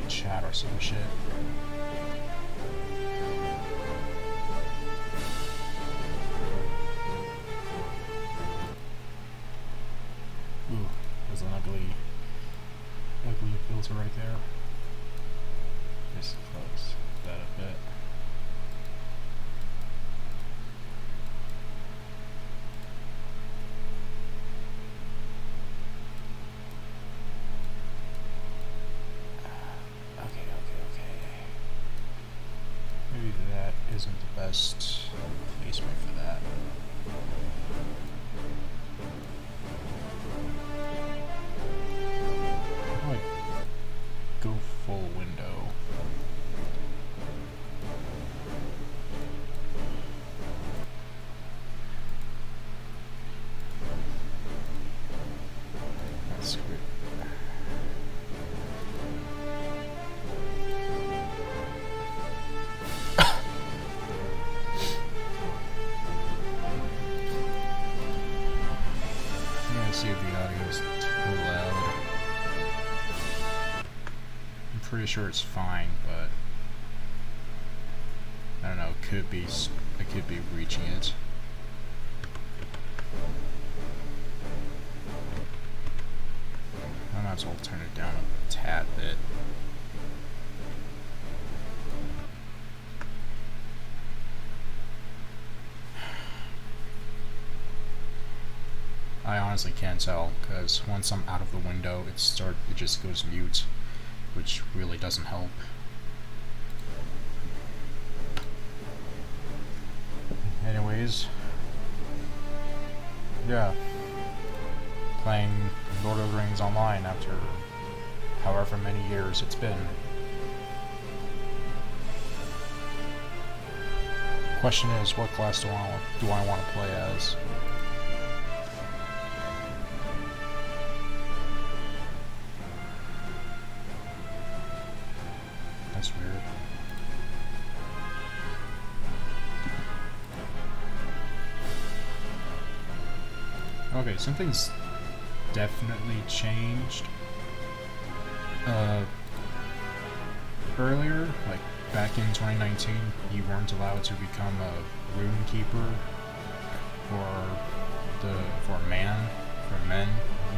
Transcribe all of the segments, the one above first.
chat or some shit. Ooh, there's an ugly filter right there. Just close that a bit. Maybe that isn't the best placement for that. How do I go full window? That's great. See if the audio is too loud. I'm pretty sure it's fine, but I don't know. I could be reaching it. I might as well turn it down a tad bit. I honestly can't tell, because once I'm out of the window, it just goes mute, which really doesn't help. Anyways, yeah, playing Lord of the Rings online after however many years it's been. Question is, what class do I want to play as? That's weird. Okay, something's definitely changed. Earlier, like back in 2019, you weren't allowed to become a rune keeper for men,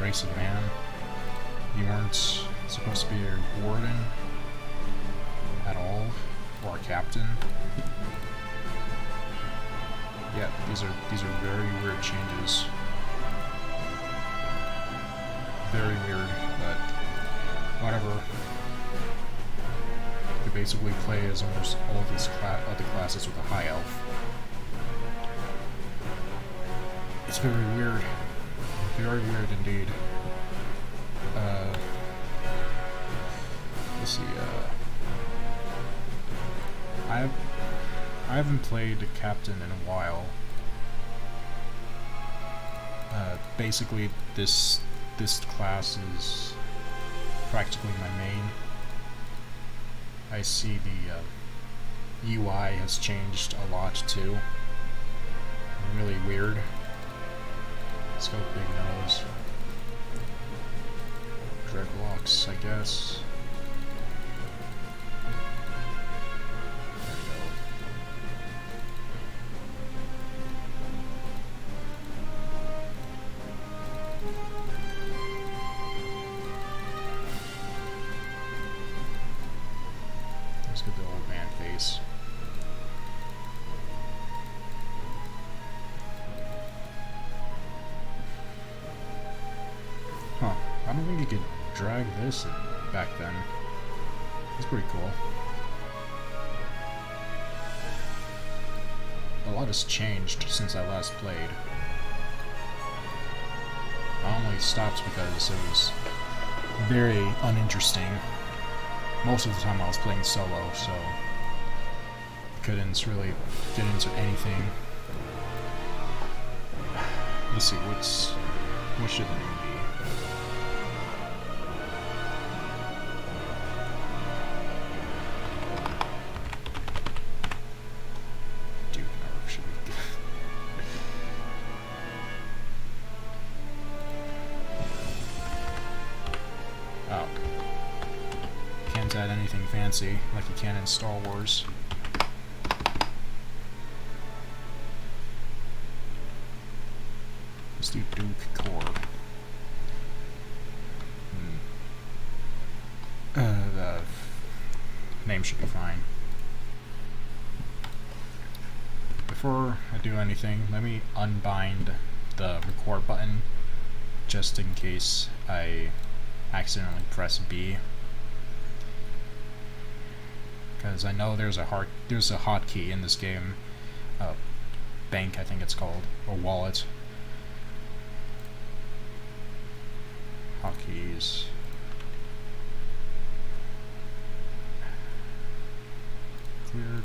race of man. You weren't supposed to be a warden at all, or a captain. Yeah, these are very weird changes. Very weird, but whatever. You basically play as almost all of these other classes with a high elf. It's very weird. Very weird indeed. Let's see, I haven't played a captain in a while. Basically, this class is practically my main. I see the UI has changed a lot too. Really weird. Let's go big nose. Dreadlocks, I guess. Let's get the old man face. Huh. I don't think you could drag this back then. It's pretty cool. A lot has changed since I last played. I only stopped because it was very uninteresting. Most of the time I was playing solo, so couldn't really get into anything. Let's see, what should the name be? Duke Nerve should be good. Oh. Can't add any anything fancy like you can in Star Wars. Let's do Duke Core. The name should be fine. Before I do anything, let me unbind the record button just in case I accidentally press B, because I know there's a hotkey in this game, bank I think it's called, or wallet. Hotkeys.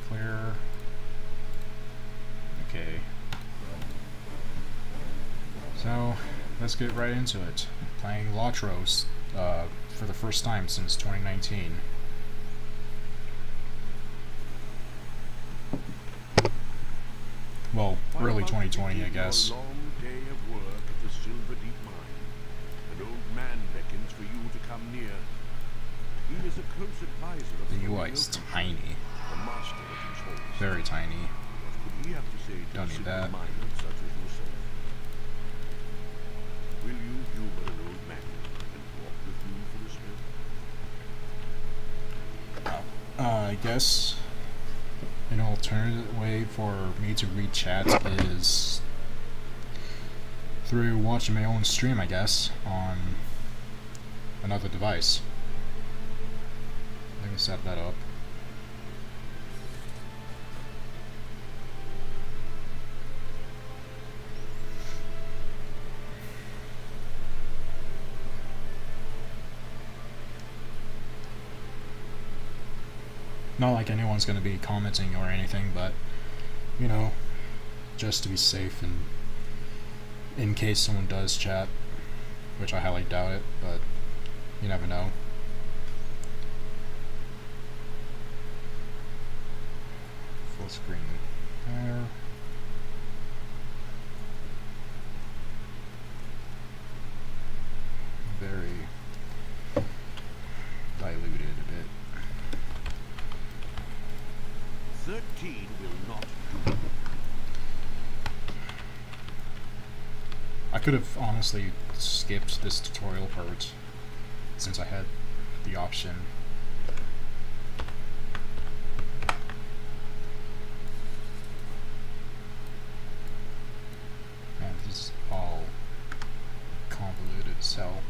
Clear. Okay. So, let's get right into it. Playing LOTRO for the first time since 2019. Well, early 2020, I guess. A long day of work at the Silver Deep Mine. An old man beckons for you to come near. He is a close advisor of The UI is tiny. the master of these halls. Very tiny. What could he have to say to Don't a need simple that. miner such as yourself? Will you humor an old man and walk with you for a spin? I guess an alternative way for me to read chat is through watching my own stream, I guess, on another device. Let me set that up. Not like anyone's going to be commenting or anything, but, you know, just to be safe and in case someone does chat, which I highly doubt it, but you never know. Full screen there. Very diluted a bit. 13 will not do. I could have honestly skipped this tutorial part since I had the option. Man, this is all convoluted as hell.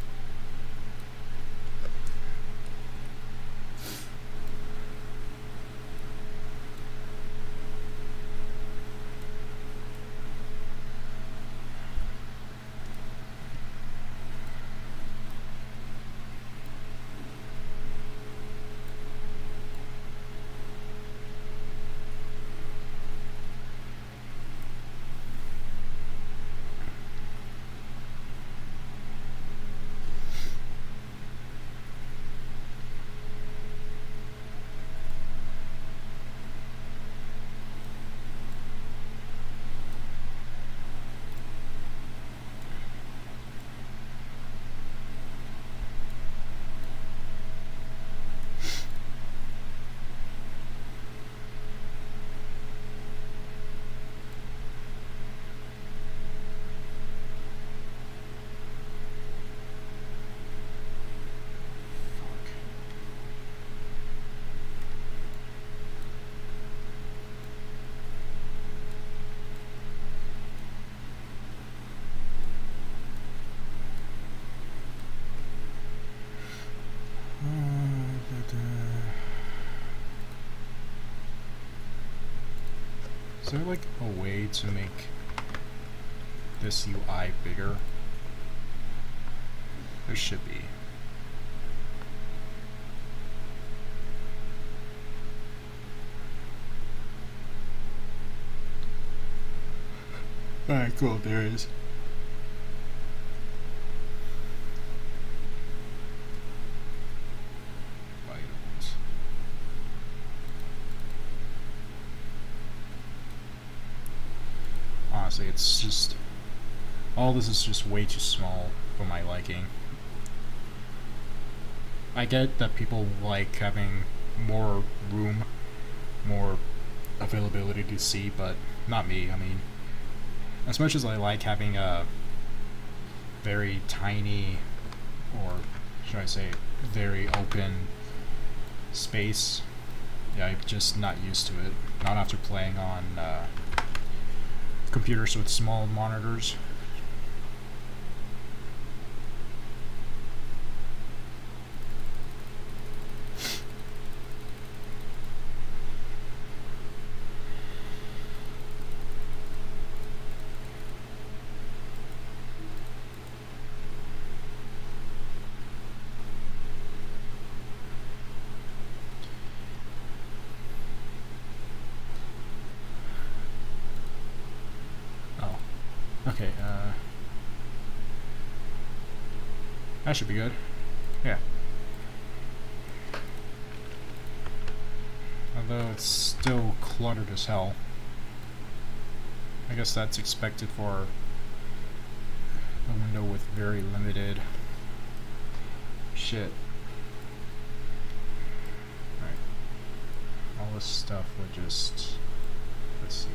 Is there like a way to make this UI bigger? There should be. Alright, cool, there is. Vitals. Honestly, it's just... all this is just way too small for my liking. I get that people like having more room, more availability to see, but not me. I mean, as much as I like having a very tiny, or should I say, very open space, yeah, I'm just not used to it. Not after playing on computers with small monitors. Oh, okay. That should be good. Yeah. Although it's still cluttered as hell. I guess that's expected for a window with very limited shit. Right. All this stuff would just... let's see.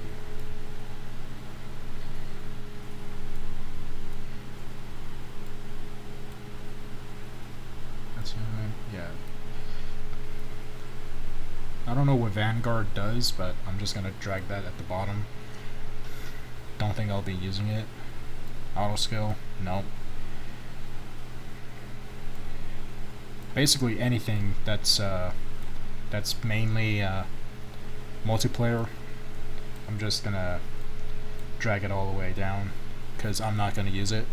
That's yeah. I don't know what Vanguard does, but I'm just gonna drag that at the bottom. Don't think I'll be using it. Auto skill, nope. Basically anything that's mainly multiplayer, I'm just gonna drag it all the way down because I'm not gonna use it.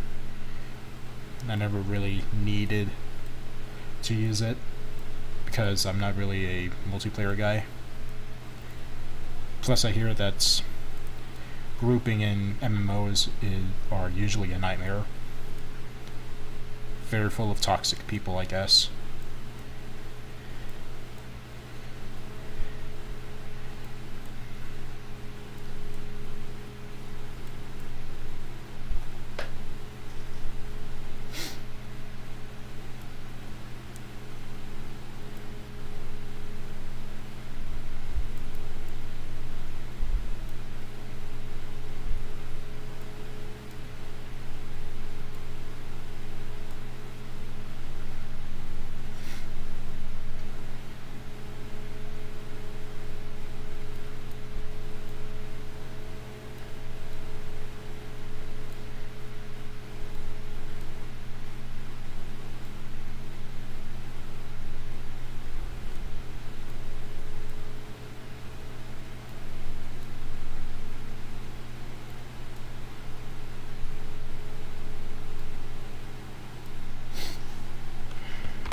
I never really needed to use it because I'm not really a multiplayer guy. Plus I hear that grouping in MMOs are usually a nightmare. Very full of toxic people, I guess.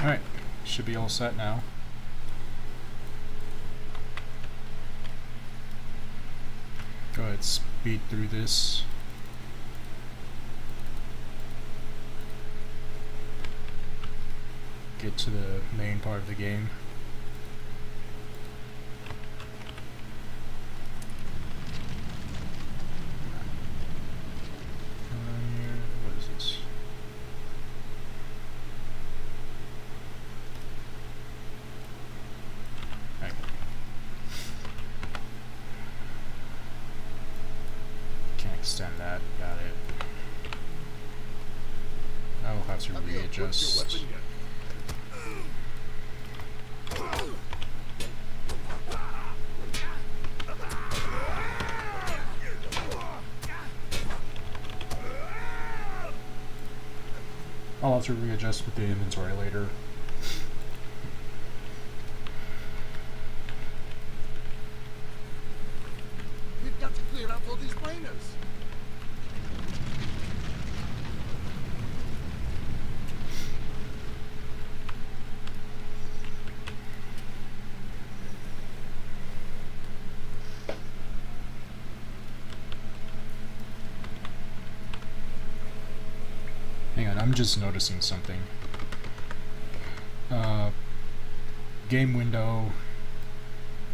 Alright, should be all set now. Go ahead, speed through this. Get to the main part of the game. What is this? Okay. Can't extend that. Got it. I'll have to readjust. I'll have to readjust with the inventory later. We've got to clear out all these miners. Hang on, I'm just noticing something. Game window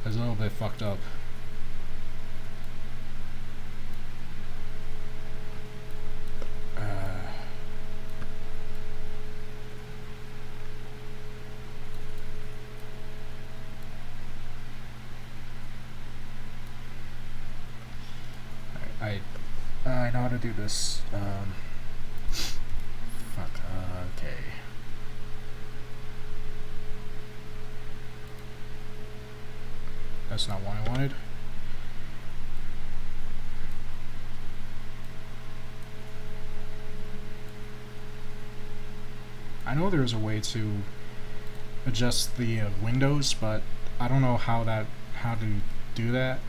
is a little bit fucked up. I know how to do this. Fuck. Okay. That's not what I wanted. I know there's a way to adjust the windows, but I don't know how to do that.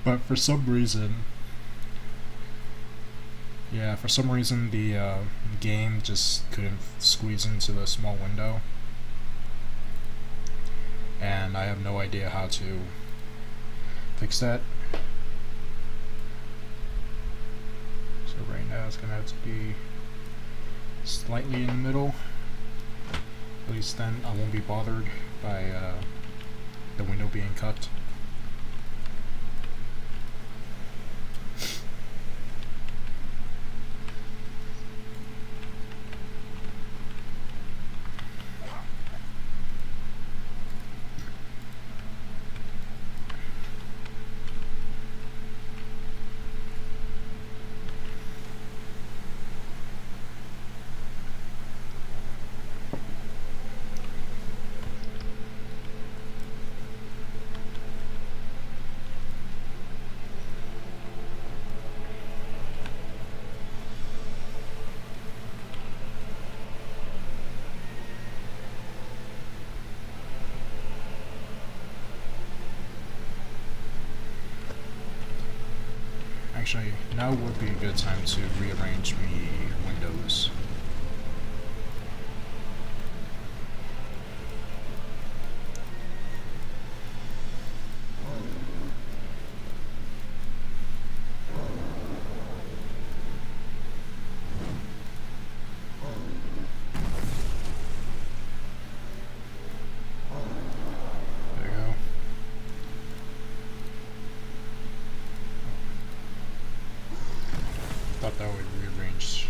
But for some reason, the game just couldn't squeeze into the small window, and I have no idea how to fix that. So right now it's gonna have to be slightly in the middle. At least then I won't be bothered by the window being cut. Actually, now would be a good time to rearrange me windows. There you go. Thought that would rearrange.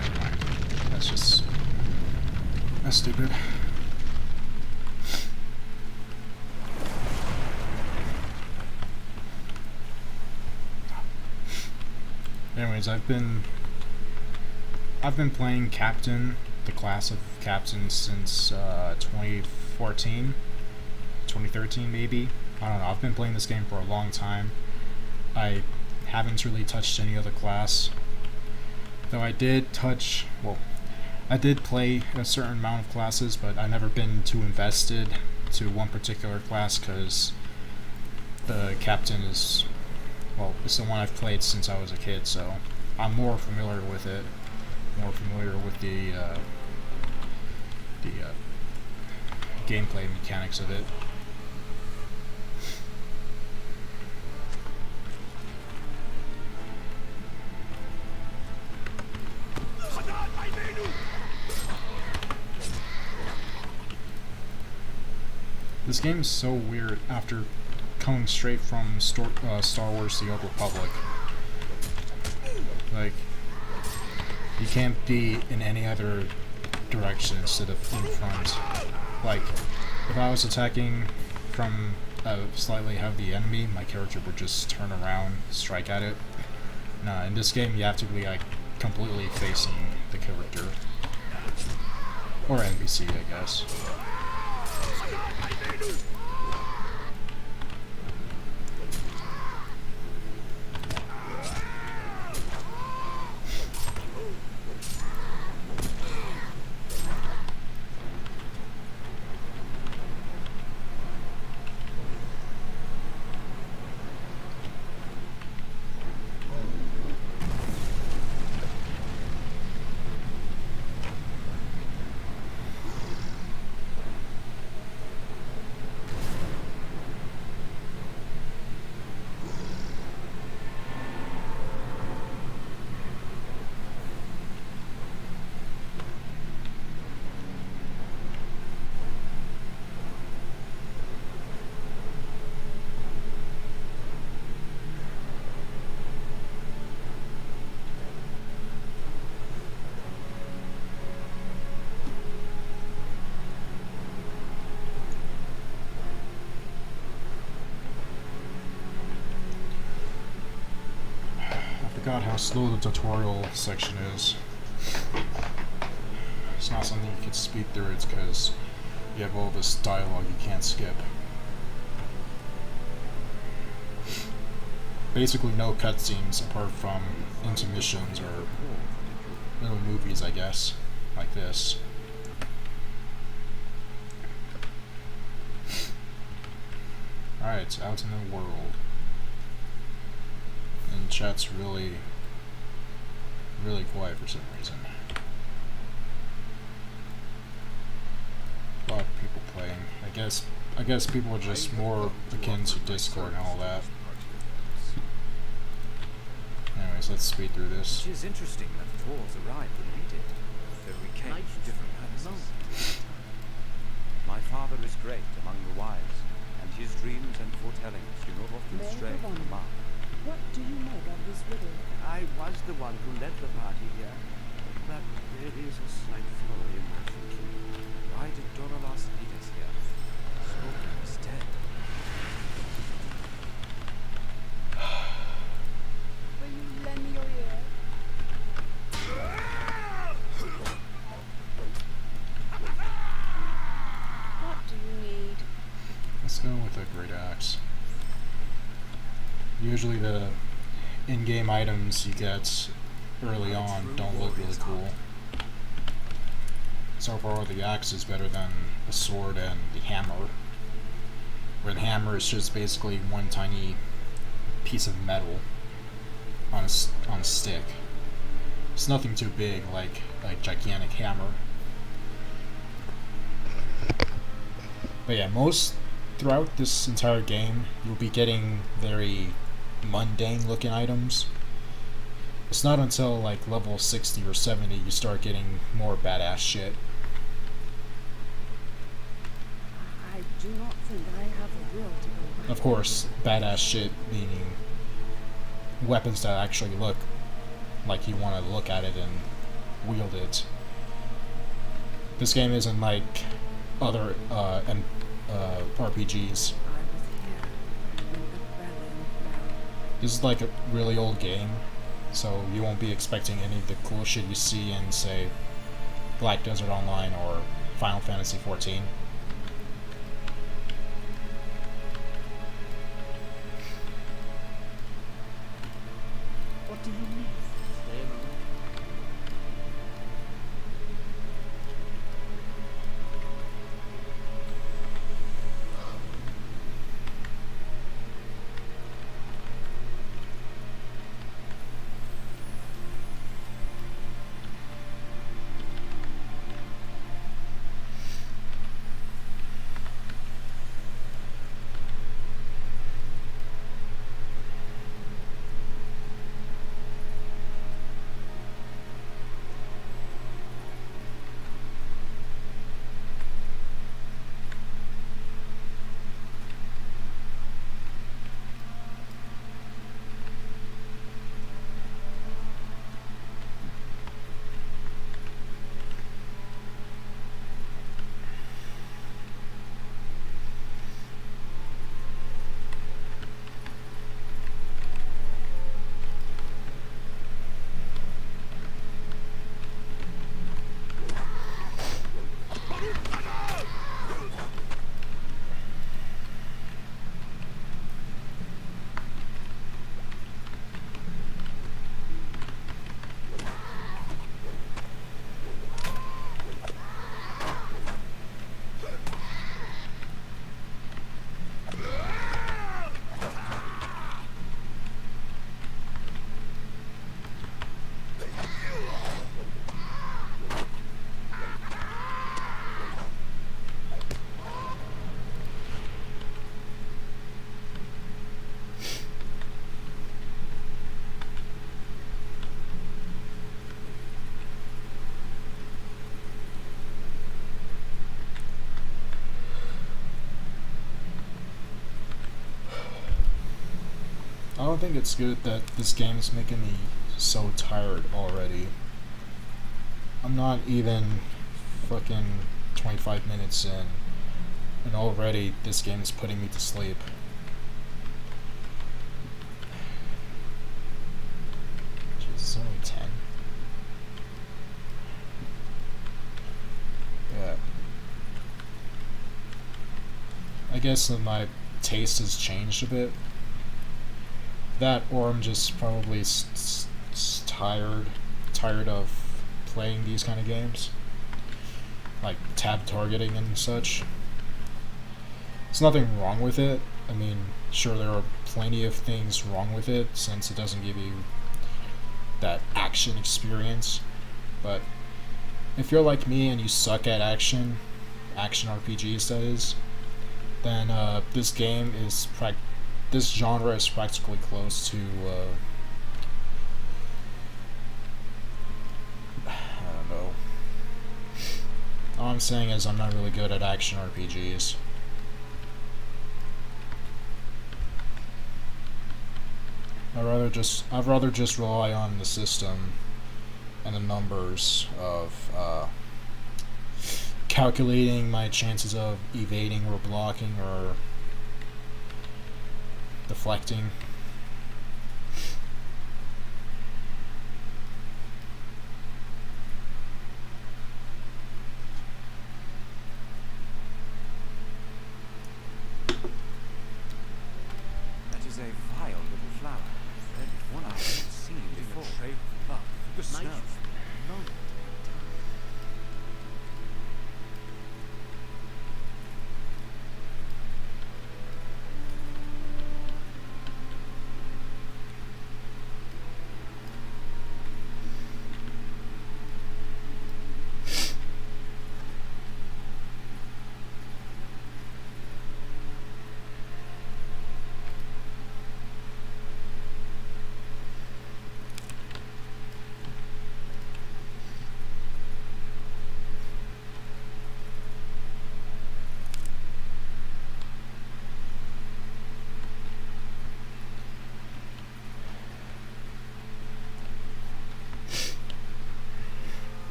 Never mind. That's stupid. Anyways, I've been playing Captain, the class of Captain, since 2014, 2013 maybe. I don't know. I've been playing this game for a long time. I haven't really touched any other class, though I did play a certain amount of classes, but I've never been too invested to one particular class because the Captain is, it's the one I've played since I was a kid, so I'm more familiar with it, more familiar with the gameplay mechanics of it. This game is so weird after coming straight from Star Wars: The Old Republic. Like, you can't be in any other direction instead of in front. Like, if I was attacking from a slightly heavy enemy, my character would just turn around, strike at it. Nah, in this game you have to be like completely facing the character. Or NPC, I guess. how slow the tutorial section is. It's not something you can speed through, it's because you have all this dialogue you can't skip. Basically no cutscenes apart from intermissions or little movies, I guess, like this. Alright, out in the world. And chat's really quiet for some reason. A lot of people playing. I guess people are just more akin to Discord and all that. Anyways, let's speed through this. It is interesting that the dwarves arrived when we did, though we came for different purposes. My father is great among the wise, and his dreams and foretellings do not often stray from the mark. What do you know of this riddle? I was the one who led the party here, but there is a slight flaw in my thinking. Why did Dorolas lead us here? Smoking is dead. Will you lend me your ear? What do you need? Let's go with a great axe. Usually the in-game items you get early on don't look really cool. So far the axe is better than the sword and the hammer. Where the hammer is just basically one tiny piece of metal on a stick. It's nothing too big like gigantic hammer. But yeah, throughout this entire game, you'll be getting very mundane looking items. It's not until like level 60 or 70 you start getting more badass shit. I do not think I have a will to go back. Of course, badass shit meaning weapons that actually look like you want to look at it and wield it. This game isn't like other RPGs. I was here when the rebellion fell. This is like a really old game, so you won't be expecting any of the cool shit you see in, say, Black Desert Online or Final Fantasy XIV. What do you need? Stay alone. I don't think it's good that this game is making me so tired already. I'm not even fucking 25 minutes in, and already this game is putting me to sleep. guess that my taste has changed a bit. That, or I'm just probably tired of playing these kind of games, like tab targeting and such. There's nothing wrong with it. I mean, sure, there are plenty of things wrong with it since it doesn't give you that action experience. But if you're like me and you suck at action RPGs, that is, then this genre is practically close to I don't know. All I'm saying is I'm not really good at action RPGs. I'd rather just rely on the system and the numbers of calculating my chances of evading or blocking or deflecting. That is a vile little flower. Red one I haven't seen before. Trade love. The snow.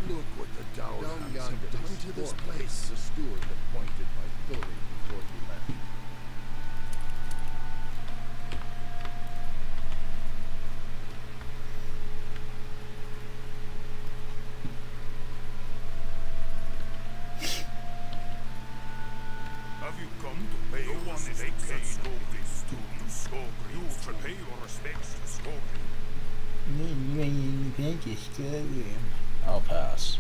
Look what the down yonder done to this place. The steward appointed by Thorin before he left. Have you come to pay your respects at Skogri's tomb? You should pay your respects to Skogri. I'll pass.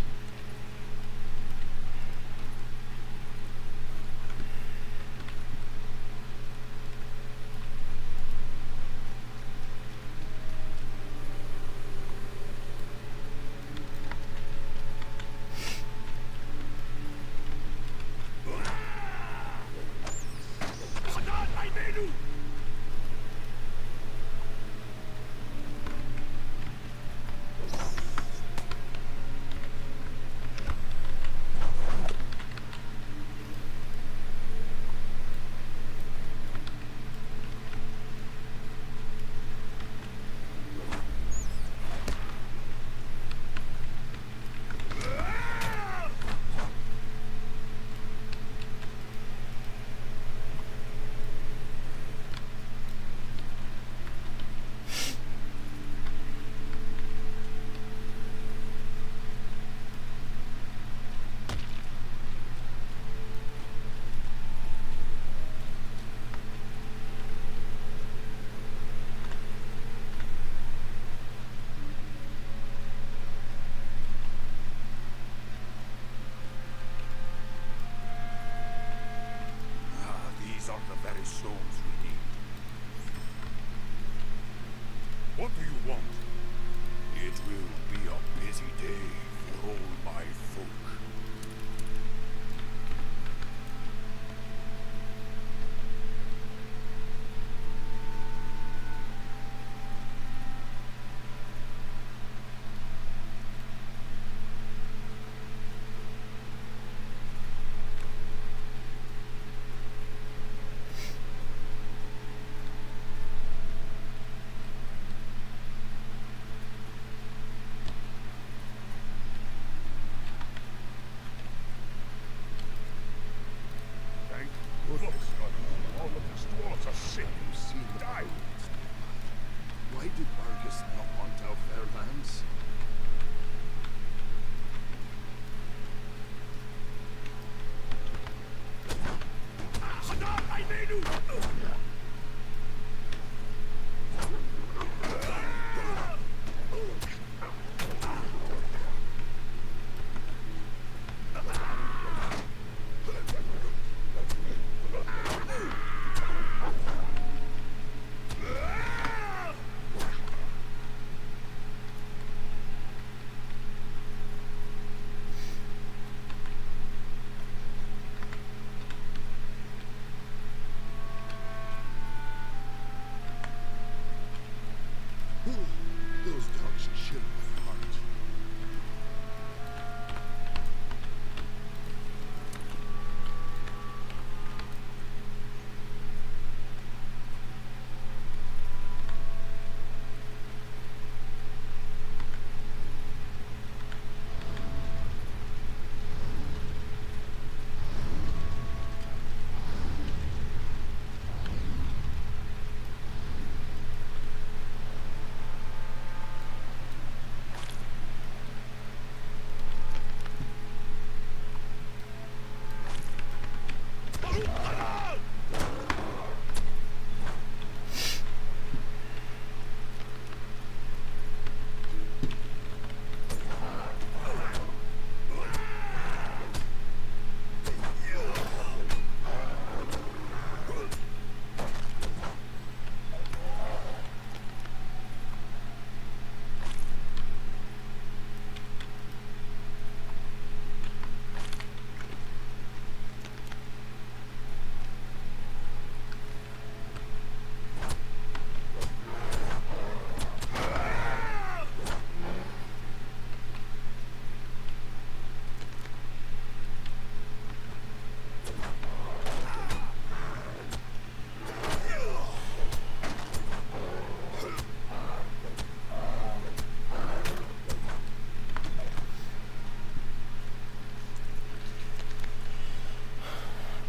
These are the very stones we need. What do you want? It will be a busy day for all my folk. Those dogs chill my heart.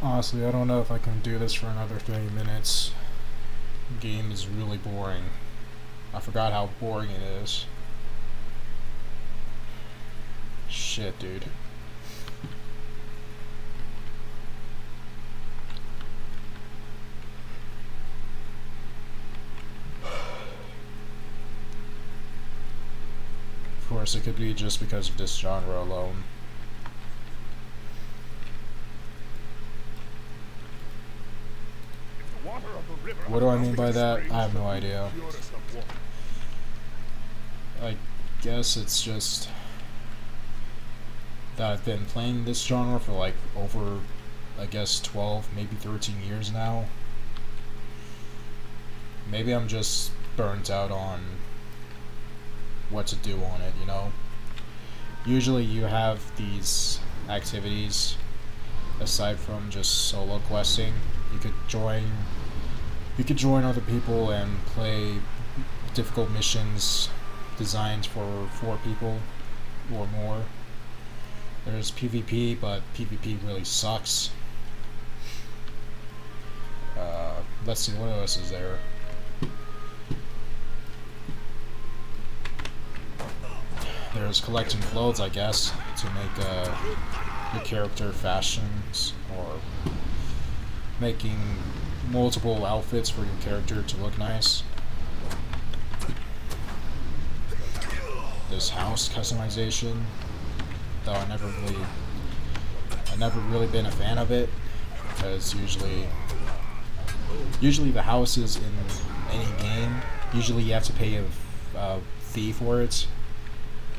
Honestly, I don't know if I can do this for another 30 minutes. The game is really boring. I forgot how boring it is. Shit, dude. Of course, it could be just because of this genre alone. What do I mean by that? I have no idea. I guess it's just that I've been playing this genre for like over, I guess, 12, maybe 13 years now. Maybe I'm just burnt out on what to do on it, you know? Usually you have these activities aside from just solo questing. You could join other people and play difficult missions designed for 4 people or more. There's PvP, but PvP really sucks. Let's see, what else is there? There's collecting clothes, I guess, to make your character fashions, or making multiple outfits for your character to look nice. This house customization, though I never really been a fan of it, because usually the houses in any game, usually you have to pay a fee for it.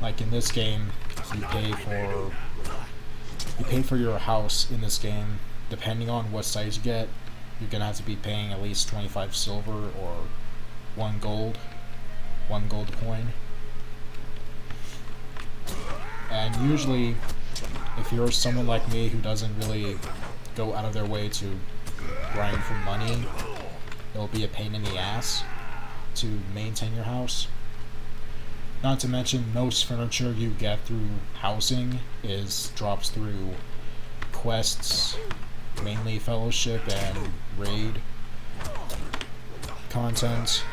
Like in this game, you pay for your house in this game. Depending on what size you get, you're gonna have to be paying at least 25 silver or 1 gold coin. And usually, if you're someone like me who doesn't really go out of their way to grind for money, it'll be a pain in the ass to maintain your house. Not to mention, most furniture you get through housing drops through quests, mainly fellowship and raid content.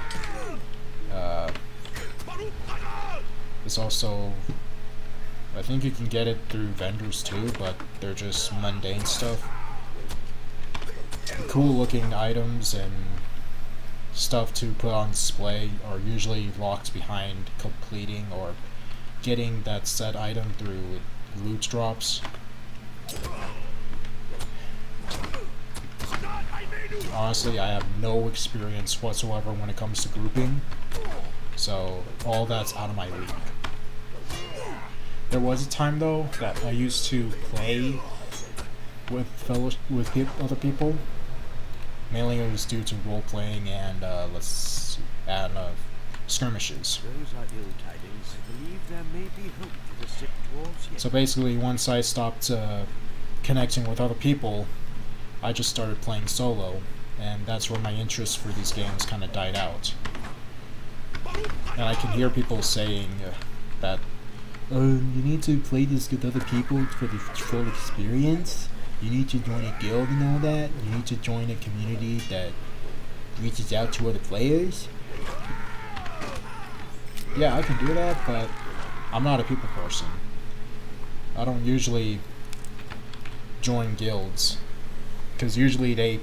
It's also, I think you can get it through vendors too, but they're just mundane stuff. cool looking items and stuff to put on display are usually locked behind completing or getting that set item through loot drops. Honestly, I have no experience whatsoever when it comes to grouping, so all that's out of my league. There was a time though that I used to play with other people. Mainly it was due to role playing and skirmishes. Those are ill tidings. I believe there may be hope for the sick dwarves yet. So basically, once I stopped connecting with other people, I just started playing solo, and that's where my interest for these games kind of died out. And I can hear people saying that you need to play this with other people for the full experience. You need to join a guild and all that. You need to join a community that reaches out to other players. Yeah, I can do that, but I'm not a people person. I don't usually join guilds, because usually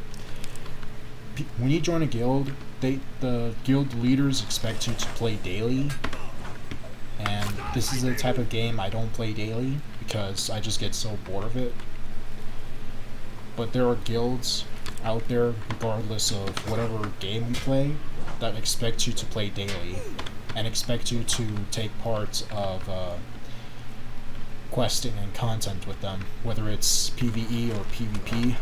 when you join a guild, the guild leaders expect you to play daily, and this is the type of game I don't play daily because I just get so bored of it. But there are guilds out there, regardless of whatever game you play, that expect you to play daily and expect you to take part of questing and content with them, whether it's PvE or PvP.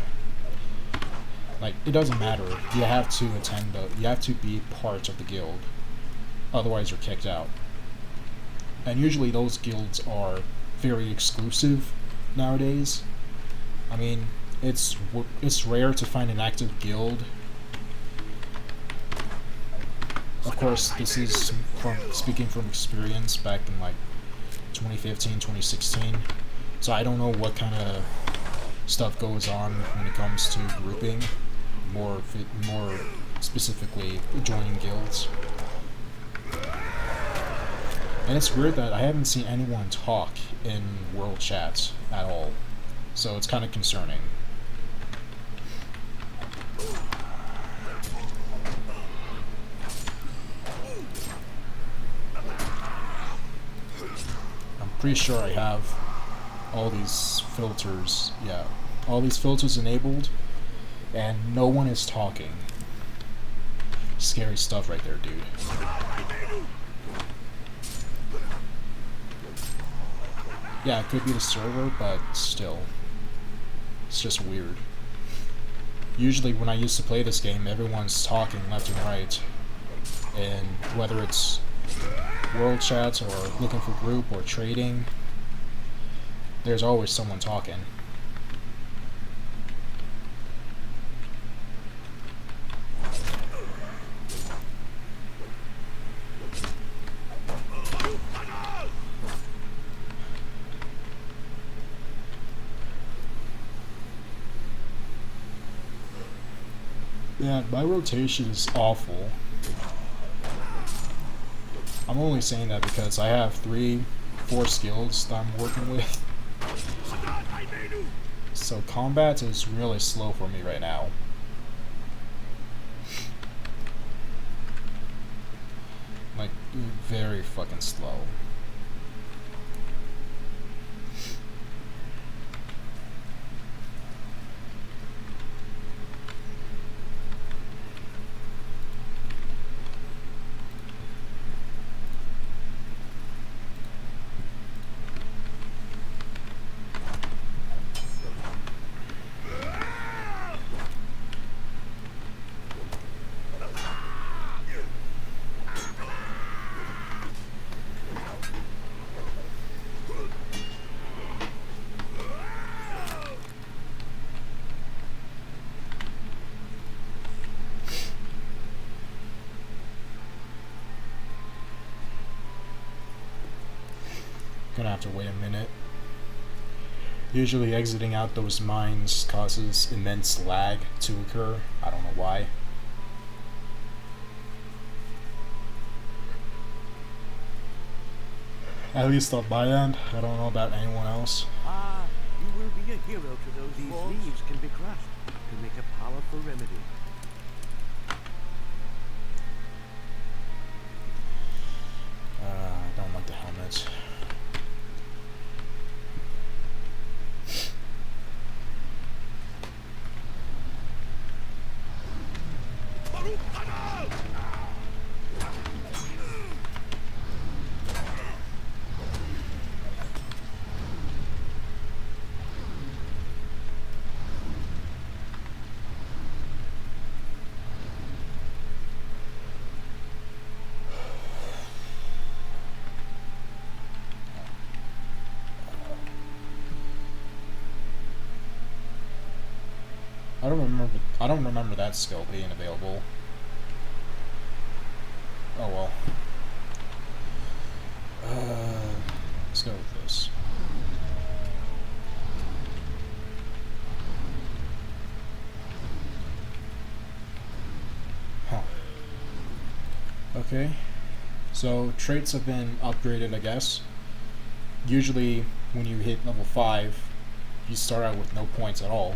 Like, it doesn't matter. You have to you have to be part of the guild, otherwise you're kicked out. And usually those guilds are very exclusive nowadays. I mean, it's rare to find an active guild. Of course, this is speaking from experience back in like 2015, 2016. So I don't know what kind of stuff goes on when it comes to grouping, more specifically joining guilds. And it's weird that I haven't seen anyone talk in world chats at all. So it's kind of concerning. I'm pretty sure I have all these filters, all these filters enabled, and no one is talking. Scary stuff right there, dude. Yeah, it could be the server, but still. It's just weird. Usually when I used to play this game, everyone's talking left and right. And whether it's world chats or looking for group or trading, there's always someone talking. Yeah, my rotation is awful. I'm only saying that because I have 3-4 skills that I'm working with. So combat is really slow for me right now. Like, very fucking slow. Gonna have to wait a minute. Usually exiting out those mines causes immense lag to occur. I don't know why. At least on my end. I don't know about anyone else. Ah, you will be a hero to those. These leaves can be crushed to make a powerful I don't remember that skill being available. Oh well. Let's go with this. Huh. Okay. So traits have been upgraded, I guess. Usually, when you hit level 5, you start out with no points at all.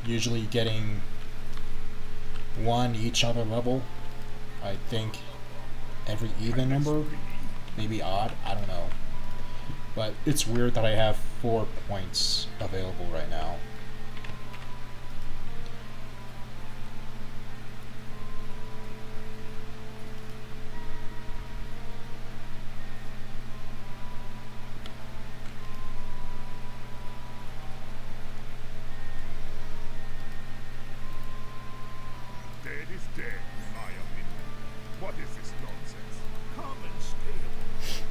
Usually getting 1 each other level. I think every even number, maybe odd, I don't know. But it's weird that I have 4 points available right now. Dead is dead, in my opinion. What is this nonsense? Come and stay a while.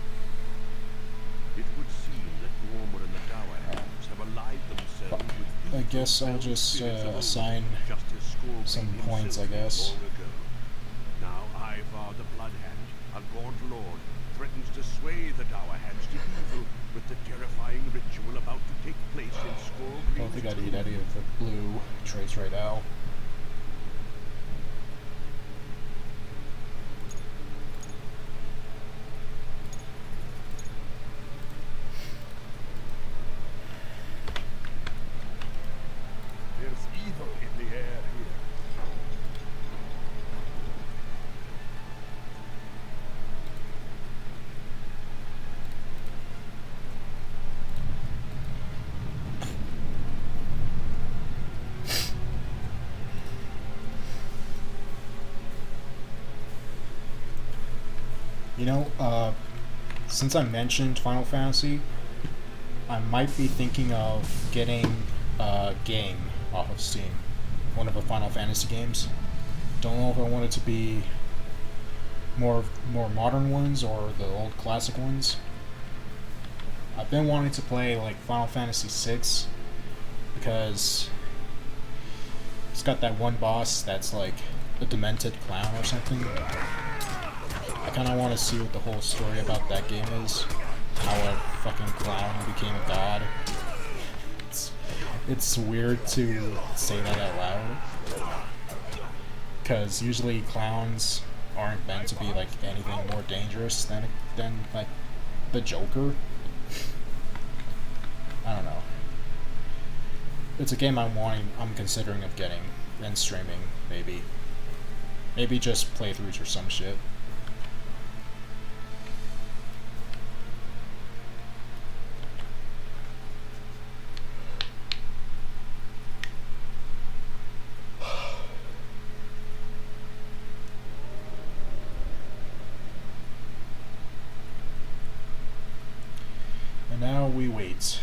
It would seem that Gormor and the Dower Hands have allied themselves with I guess I'll just assign some points, I guess. Now Ivar the Bloodhand, a gaunt lord, threatens to sway the Dower Hands to evil with the terrifying ritual about to take place in I don't think I'd need any of the blue traits right now. There's evil in the air here. You know, since I mentioned Final Fantasy, I might be thinking of getting a game off of Steam. One of the Final Fantasy games. Don't know if I want it to be more modern ones or the old classic ones. I've been wanting to play like Final Fantasy VI because it's got that one boss that's like a demented clown or something. I kind of want to see what the whole story about that game is. How a fucking clown became a god. It's weird to say that out loud. Because usually clowns aren't meant to be like anything more dangerous than like the Joker. I don't know. It's a game I'm considering of getting and streaming, maybe. Maybe just playthroughs or some shit. And now we wait.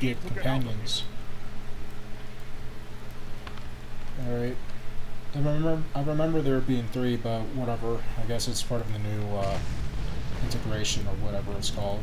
get companions. Alright. I remember there being 3, but whatever. I guess it's part of the new integration or whatever it's called.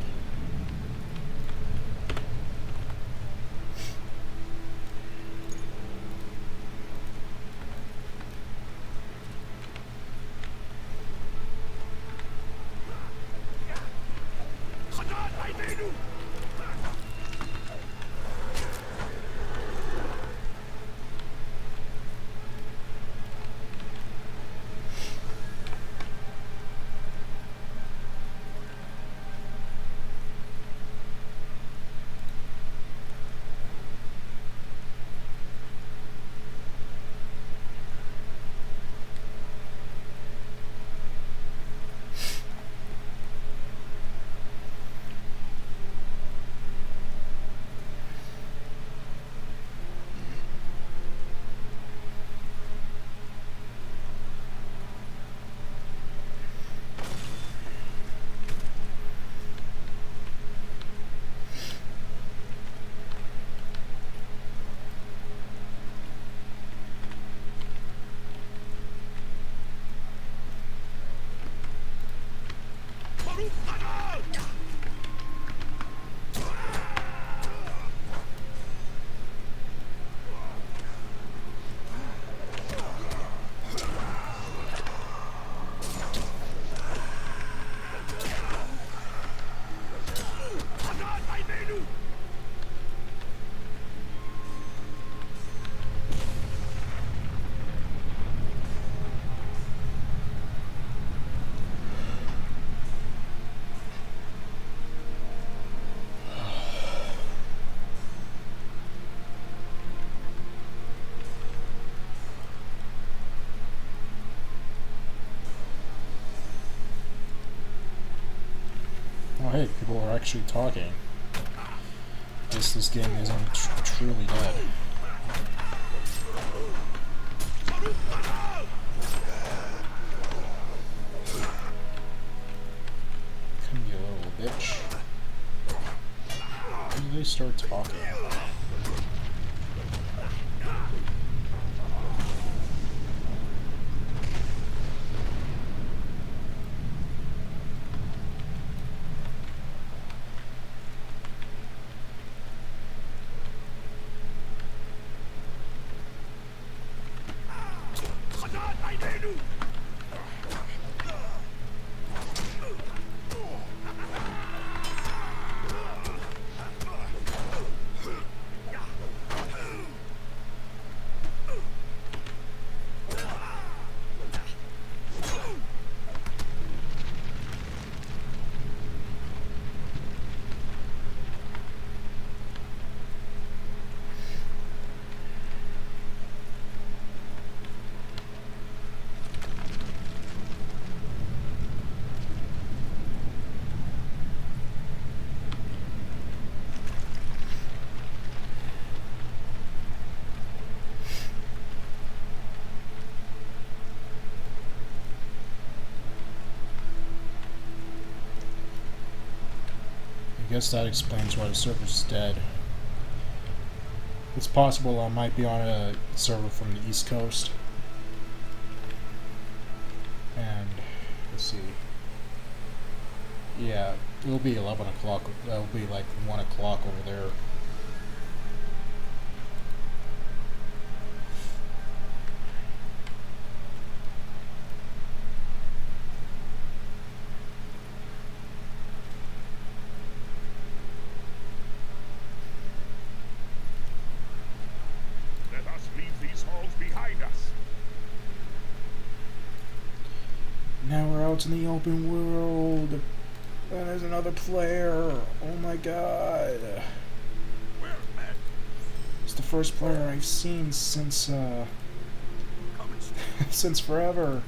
Oh hey, people are actually talking. This game isn't truly dead. Come you little bitch. When do they start talking? I guess that explains why the server's dead. It's possible I might be on a server from the East Coast. And, let's see. Yeah, it'll be 11 o'clock. It'll be like 1 o'clock over there. Let us leave these halls behind us. Now we're out in the open world. And there's another player. Oh my god. Where, man? It's the first player I've seen since, Come and stay. since forever.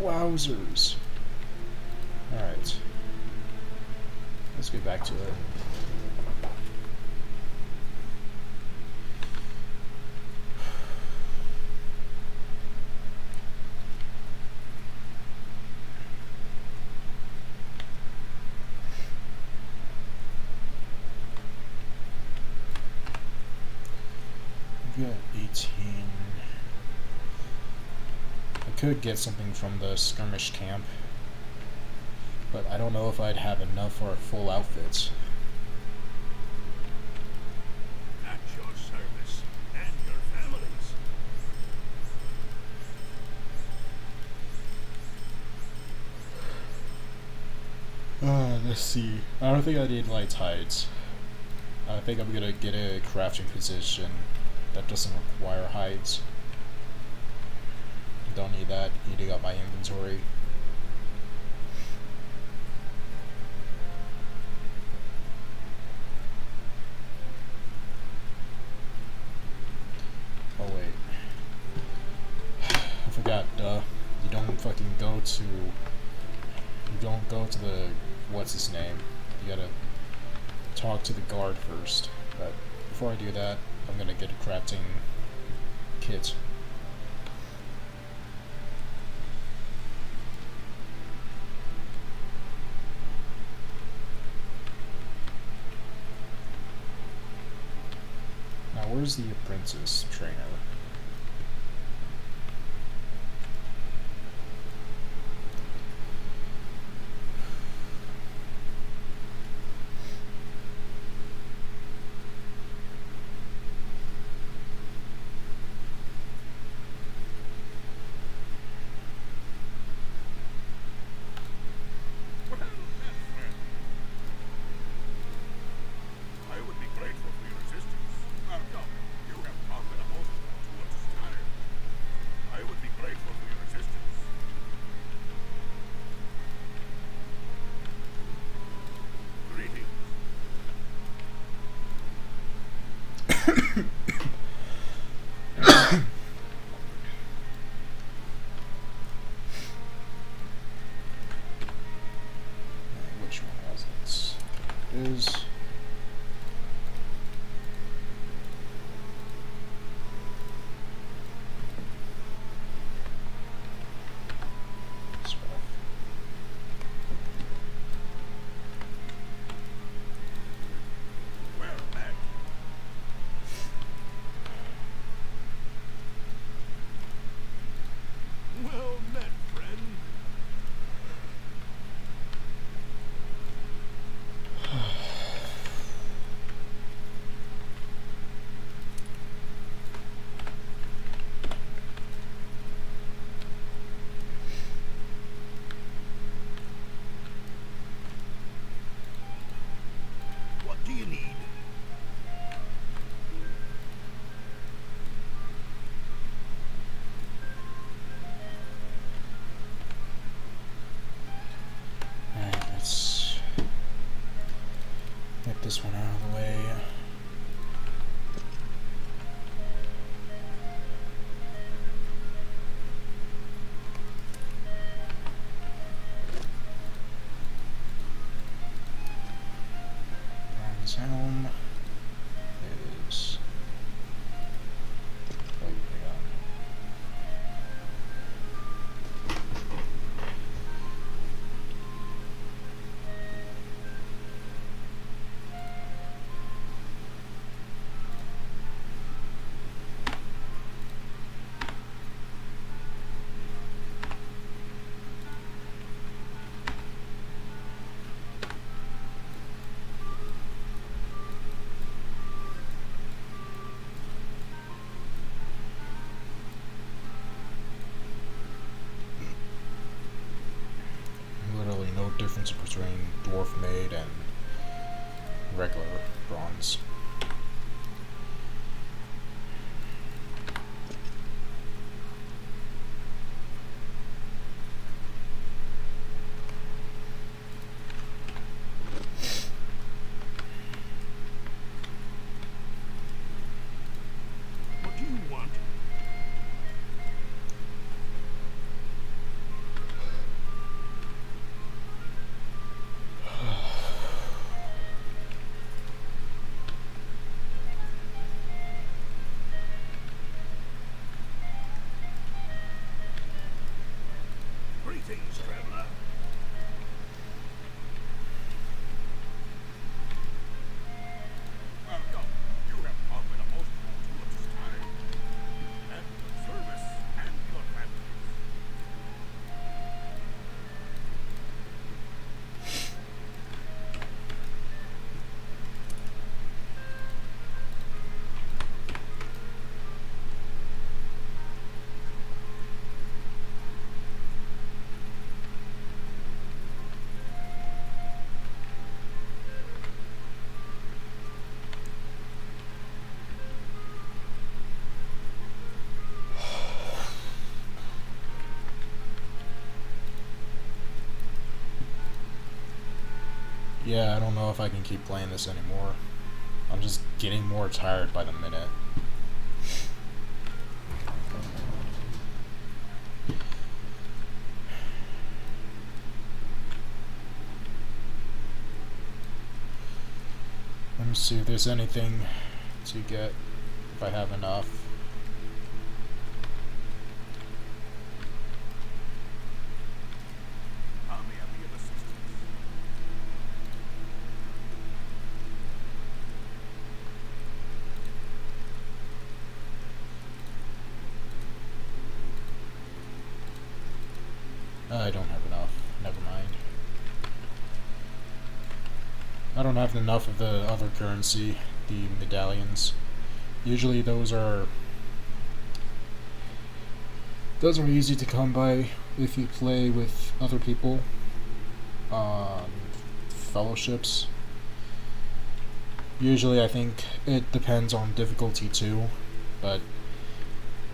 Wowzers. Alright. Let's get back to it. could get something from the skirmish camp, but I don't know if I'd have enough for a full outfit. At your service and your families. Let's see. I don't think I need light hides. I think I'm gonna get a crafting position that doesn't require hides. Don't need that eating up my inventory. Oh wait. I forgot, you don't fucking go to... You don't go to the... What's his name? You gotta talk to the guard first. But before I do that, I'm gonna get a crafting kit. Now where's the apprentice trainer? Well, that's fair. I would be grateful for your assistance. Welcome. You have come at a moment to what is time. I would be grateful for your assistance. Greetings. Which one was it? It is... this one. Well met. Well met, friend. What do you need? Alright, let's get this one out of the way. Bronze helm is... Wait, hang on. Literally no difference between dwarf made and regular bronze. What do you want? Greetings, traveler. Welcome. You have come at a most fortuitous time. At your service and your families. Yeah, I don't know if I can keep playing this anymore. I'm just getting more tired by the minute. Let me see if there's anything to get, if I have enough. How may I be of assistance? I don't have enough. Never mind. I don't have enough of the other currency, the medallions. Usually those are easy to come by if you play with other people on fellowships. Usually I think it depends on difficulty too, but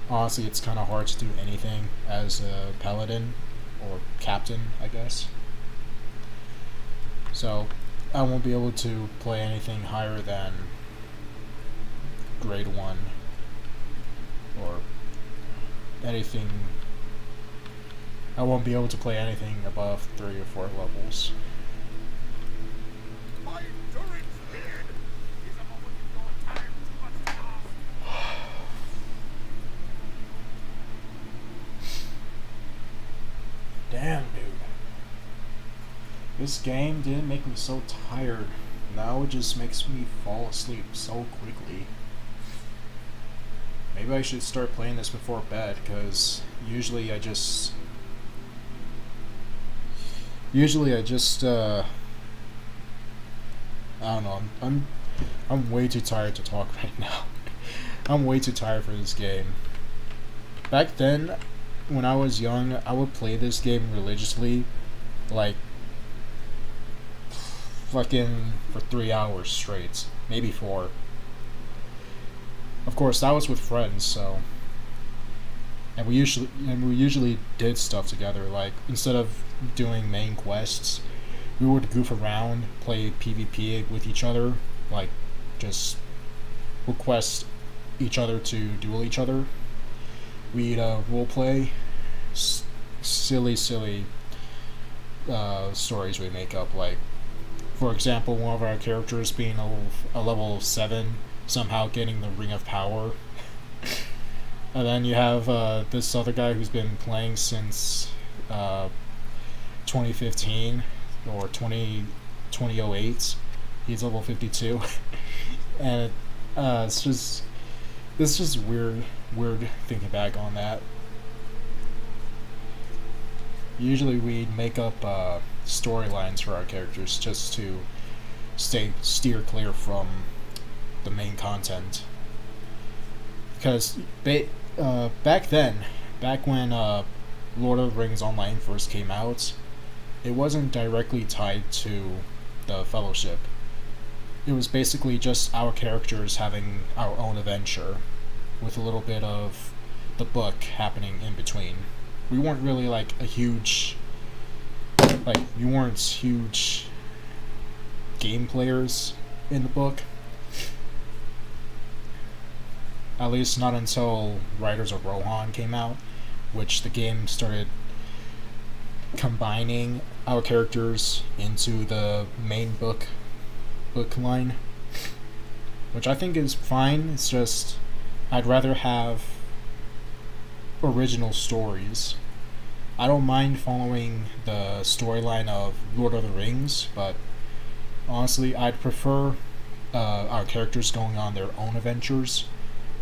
honestly it's kind of hard to do anything as a paladin or captain, I guess. So I won't be able to play anything higher than grade 1 or anything. I won't be able to play anything above 3 or 4 levels. My endurance period is a moment in your time too much to ask. Damn, dude. This game didn't make me so tired. Now it just makes me fall asleep so quickly. Maybe I should start playing this before bed, because usually I just I don't know, I'm way too tired to talk right now. I'm way too tired for this game. Back then, when I was young, I would play this game religiously, like fucking for 3 hours straight, maybe 4. Of course, that was with friends, so, and we usually did stuff together. Like, instead of doing main quests, we would goof around, play PvP with each other, like just request each other to duel each other. We'd roleplay silly stories we make up, like, for example, one of our characters being a level 7, somehow getting the Ring of Power. And then you have this other guy who's been playing since 2015 or 2008. He's level 52. And it's just weird thinking back on that. Usually we'd make up storylines for our characters just to steer clear from the main content. Because back when Lord of the Rings Online first came out, it wasn't directly tied to the Fellowship. It was basically just our characters having our own adventure, with a little bit of the book happening in between. We weren't really like we weren't huge game players in the book. At least not until Riders of Rohan came out, which the game started combining our characters into the main book line, which I think is fine. It's just I'd rather have original stories. I don't mind following the storyline of Lord of the Rings, but honestly, I'd prefer our characters going on their own adventures,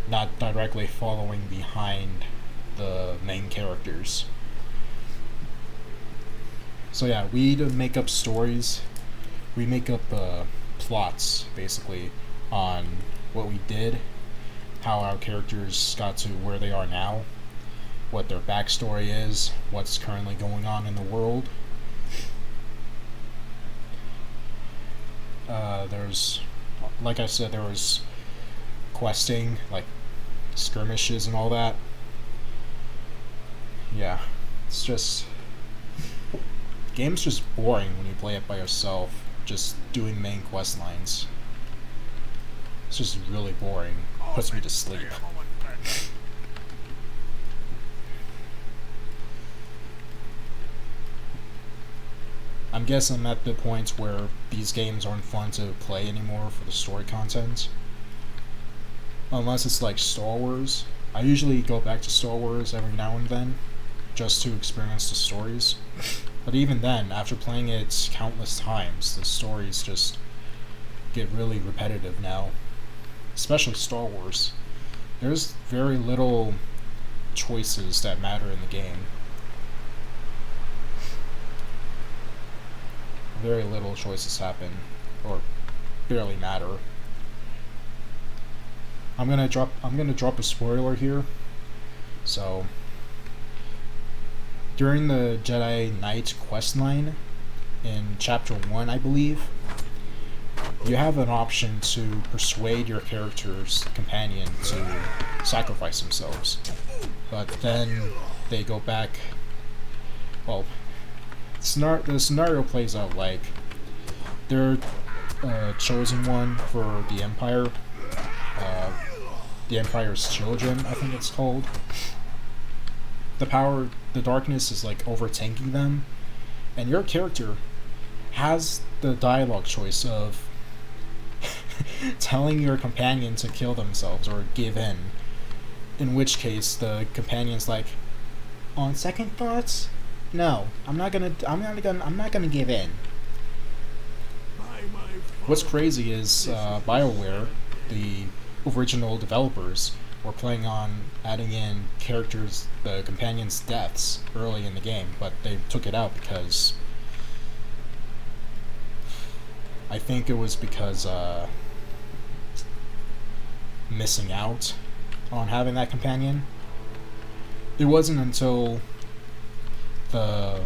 not directly following behind the main characters. So yeah, we make up stories. We make up plots, basically, on what we did, how our characters got to where they are now, what their backstory is, what's currently going on in the world. There's, like I said, there was questing, like skirmishes and all that. Yeah, it's just, game's just boring when you play it by yourself. just doing main quest lines. It's just really boring. Puts me to sleep. I'm guessing I'm at the point where these games aren't fun to play anymore for the story content. Unless it's like Star Wars. I usually go back to Star Wars every now and then, just to experience the stories. But even then, after playing it countless times, the stories just get really repetitive now. Especially Star Wars. There's very little choices that matter in the game. Very little choices happen, or barely matter. I'm gonna drop a spoiler here. So during the Jedi Knight quest line in chapter 1, I believe, you have an option to persuade your character's companion to sacrifice themselves. But then they go back. Well, the scenario plays out like they're chosen one for the Empire. The Empire's Children, I think it's called. The darkness is like overtaking them, and your character has the dialogue choice of telling your companion to kill themselves or give in which case the companion's like, on second thoughts, no, I'm not gonna give in. What's crazy is BioWare, the original developers, were planning on adding in the companions' deaths early in the game, but they took it out because I think it was because missing out on having that companion. It wasn't until the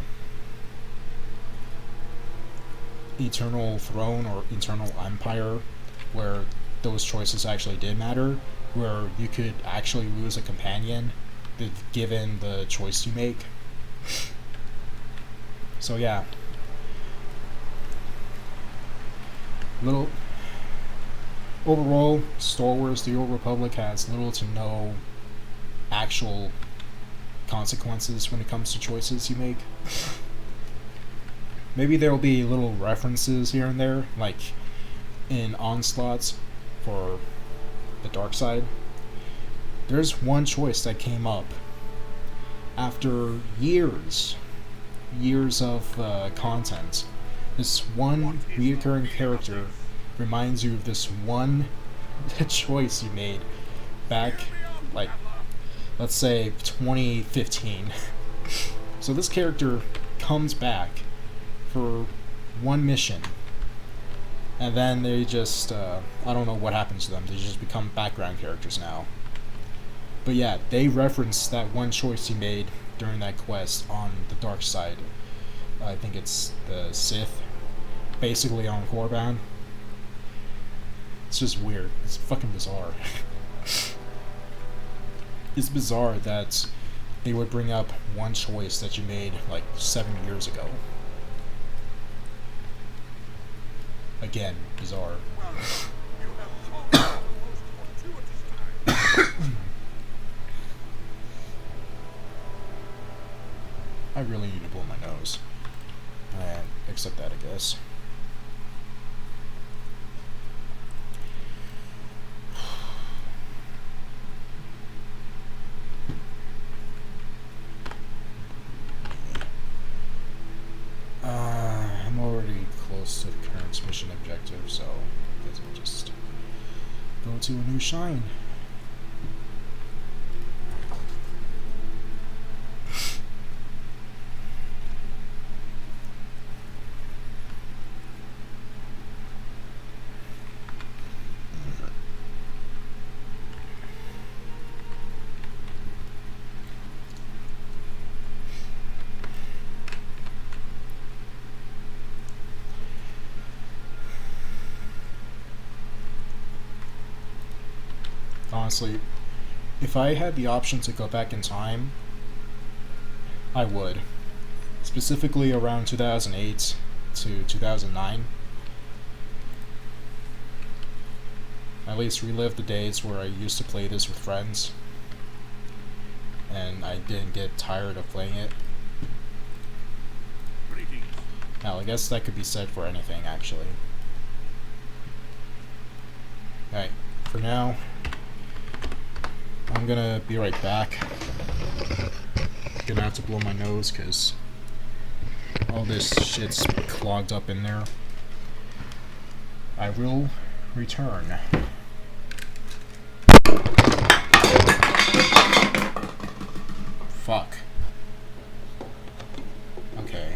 Eternal Throne or Eternal Empire where those choices actually did matter, where you could actually lose a companion given the choice you make. So yeah. Overall, Star Wars The Old Republic has little to no actual consequences when it comes to choices you make. Maybe there will be little references here and there, like in Onslaughts for the dark side. There's one choice that came up after years of content. This one reoccurring character reminds you of this one choice you made back, like, let's say 2015. So this character comes back for one mission, and then they just, I don't know what happens to them. They just become background characters now. But yeah, they reference that one choice you made during that quest on the dark side. I think it's the Sith, basically on Korriban. It's just weird. It's fucking bizarre. It's bizarre that they would bring up one choice that you made like 7 years ago. Again, bizarre. I really need to blow my nose. And accept that, I guess. I'm already close to the current mission objective, so I guess I'll just go to a new shrine. Honestly, if I had the option to go back in time, I would. Specifically around 2008 to 2009. at least relive the days where I used to play this with friends, and I didn't get tired of playing it. Greetings. Now, I guess that could be said for anything, actually. Alright, for now, I'm gonna be right back. Gonna have to blow my nose, because all this shit's clogged up in there. I will return. Fuck. Okay.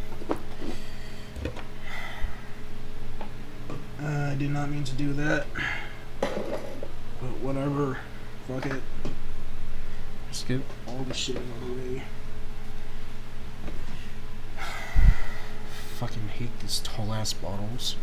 I did not mean to do that. But whatever. Fuck it. Just get all the shit out of the way. Fucking hate these tall ass bottles.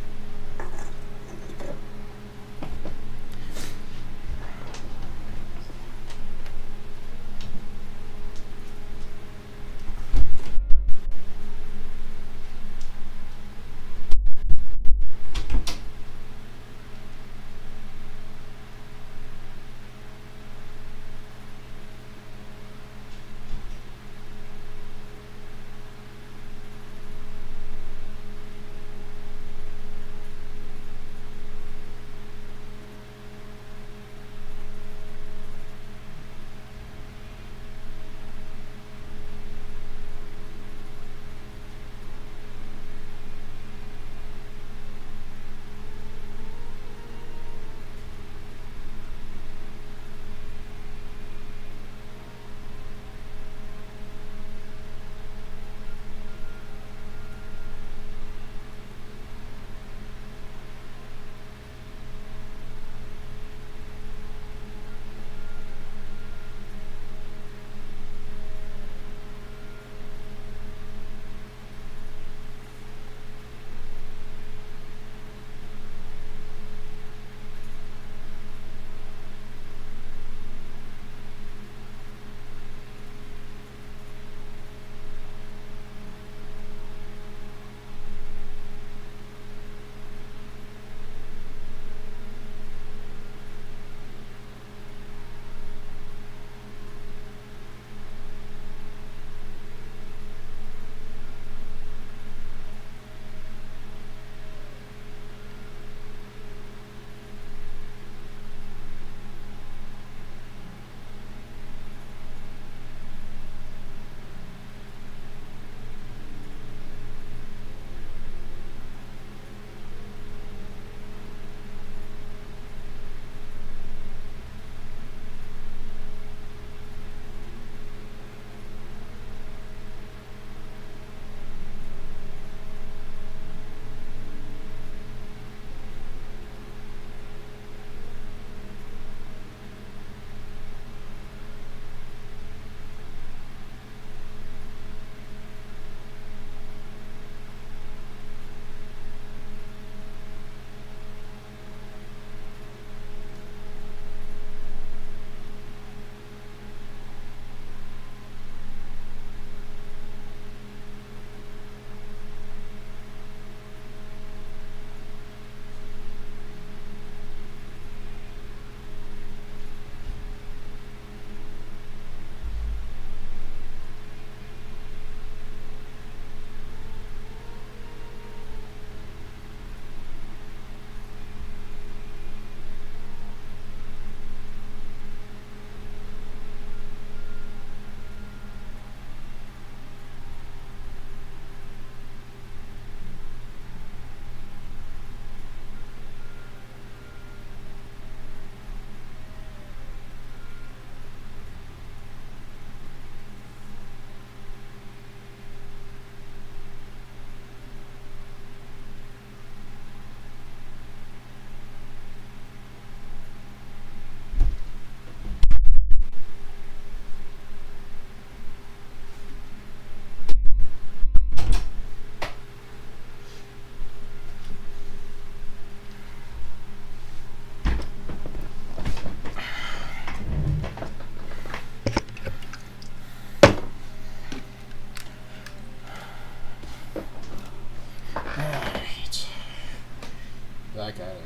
back at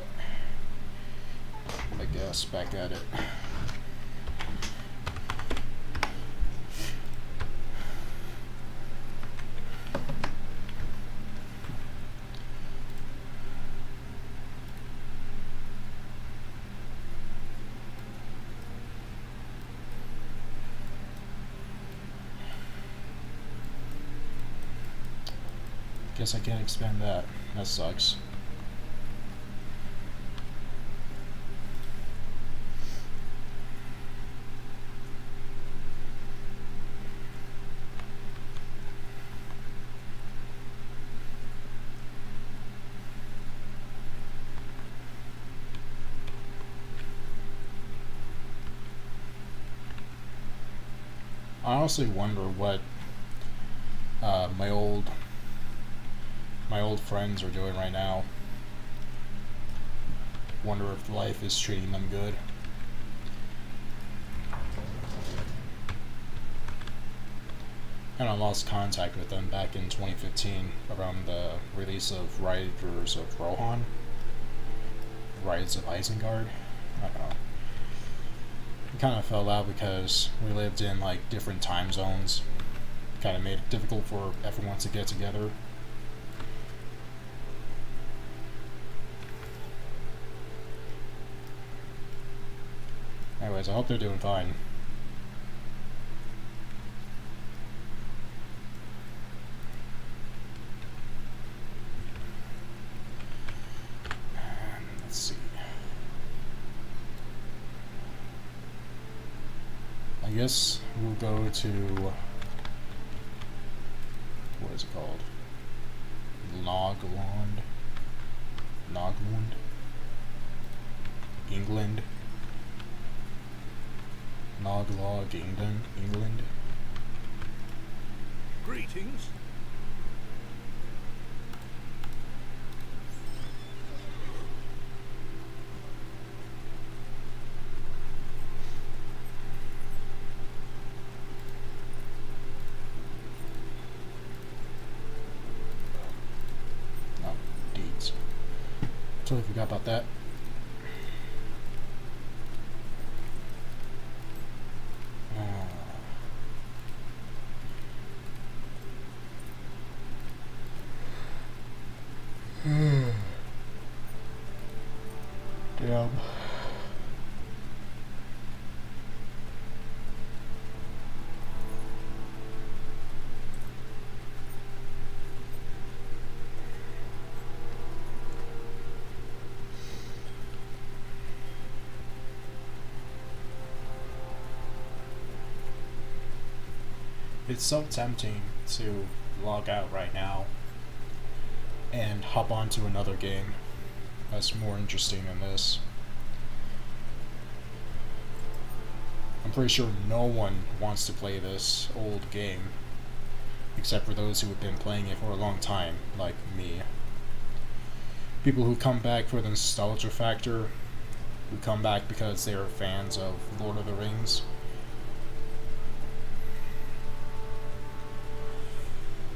it again. just back at it. Guess I can't expand that. That sucks. I honestly wonder what my old friends are doing right now. Wonder if life is treating them good. And I lost contact with them back in 2015 around the release of Riders of Rohan. Riders of Isengard. I don't know. It kind of fell out because we lived in like different time zones. Kind of made it difficult for everyone to get together. Anyways, I hope they're doing fine. Let's see. I guess we'll go to, what is it called? Nogland, England. Noglog, England. Greetings. Oh, deeds. Totally forgot about that. Damn. It's so tempting to log out right now and hop onto another game that's more interesting than this. I'm pretty sure no one wants to play this old game, except for those who have been playing it for a long time, like me. People who come back for the nostalgia factor, who come back because they are fans of Lord of the Rings.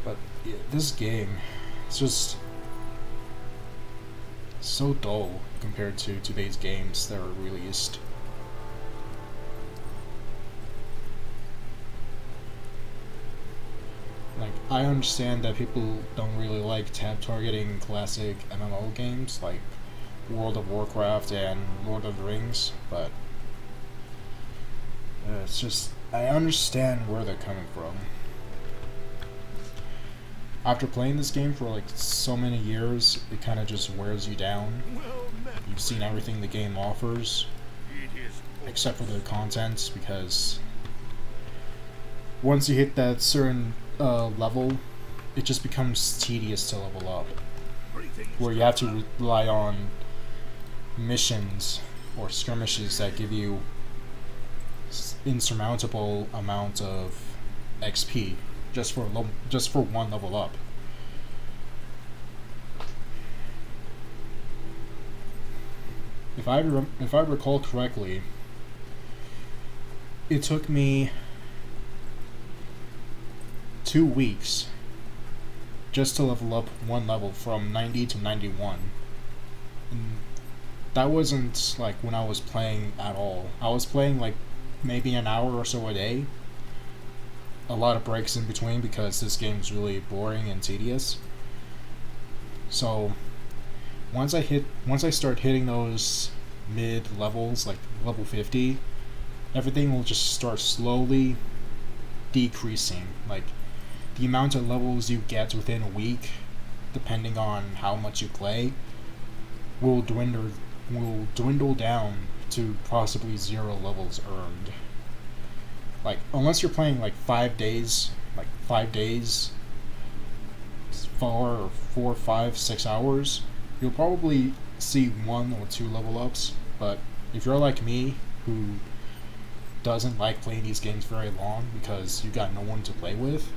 But yeah, this game, it's just so dull compared to today's games that are released. Like, I understand that people don't really like tab targeting classic MMO games like World of Warcraft and Lord of the Rings, but it's just, I understand where they're coming from. After playing this game for like so many years, it kind of just wears you down. Well met. You've seen everything the game offers, It is except for the content, because once you hit that certain level, it just becomes tedious to level up, greetings. where you have to rely on missions or skirmishes that give you insurmountable amount of XP just for one level up. If I recall correctly, it took me 2 weeks just to level up one level from 90 to 91. that wasn't like when I was playing at all. I was playing like maybe an hour or so a day. A lot of breaks in between because this game's really boring and tedious. So once I start hitting those mid levels, like level 50, everything will just start slowly decreasing. Like the amount of levels you get within a week, depending on how much you play, will dwindle down to possibly 0 levels earned. Like unless you're playing like 5 days, 4, 5, 6 hours, you'll probably see 1 or 2 level ups. But if you're like me, who doesn't like playing these games very long because you got no one to play with,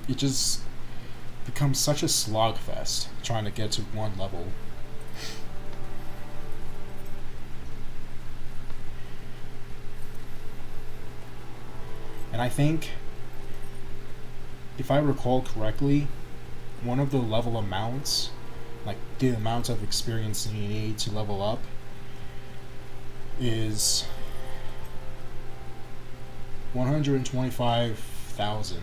it just becomes such a slogfest trying to get to 1 level. And I think, if I recall correctly, one of the level amounts, like the amount of experience you need to level up, is 125,000.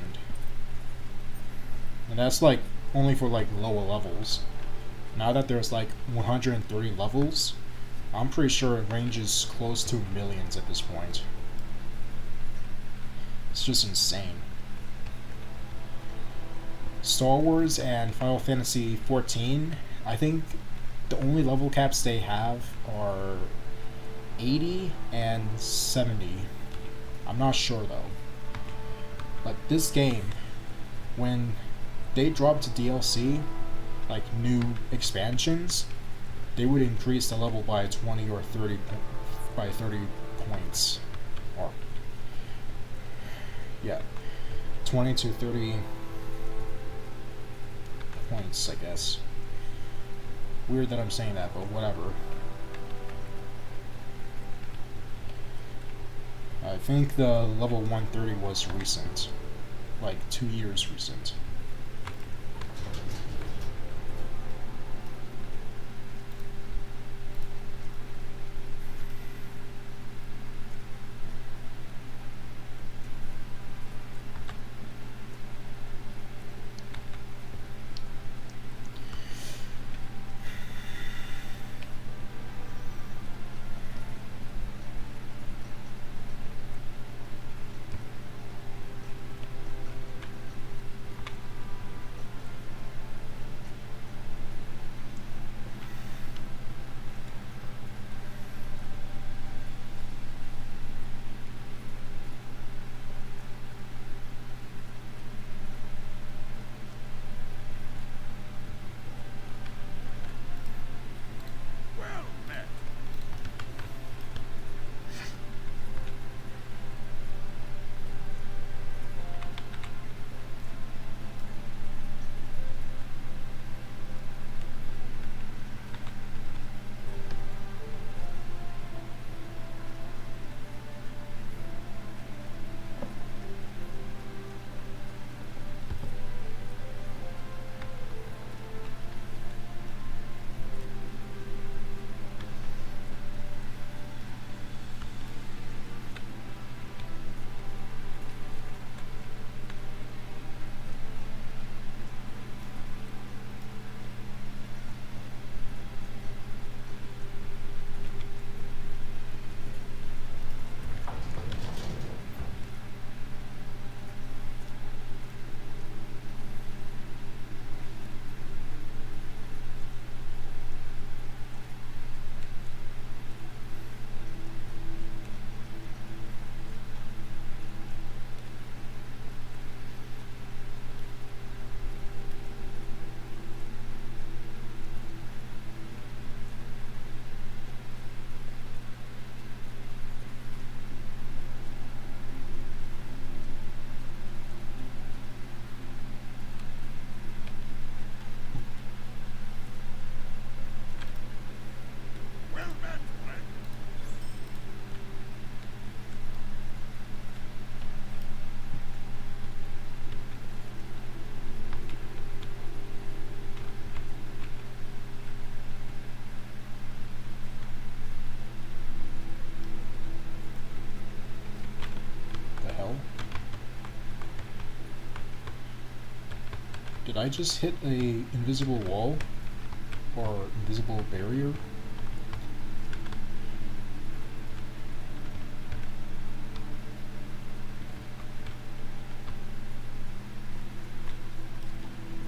And that's like only for like lower levels. Now that there's like 130 levels, I'm pretty sure it ranges close to millions at this point. It's just insane. Star Wars and Final Fantasy 14, I think the only level caps they have are 80 and 70. I'm not sure though. But this game, when they dropped DLC, like new expansions, they would increase the level by 20 or 30 by 30 points. Or yeah, 20 to 30 points, I guess. Weird that I'm saying that, but whatever. I think the level 130 was recent. Like 2 years recent. Did I just hit a invisible wall? Or invisible barrier?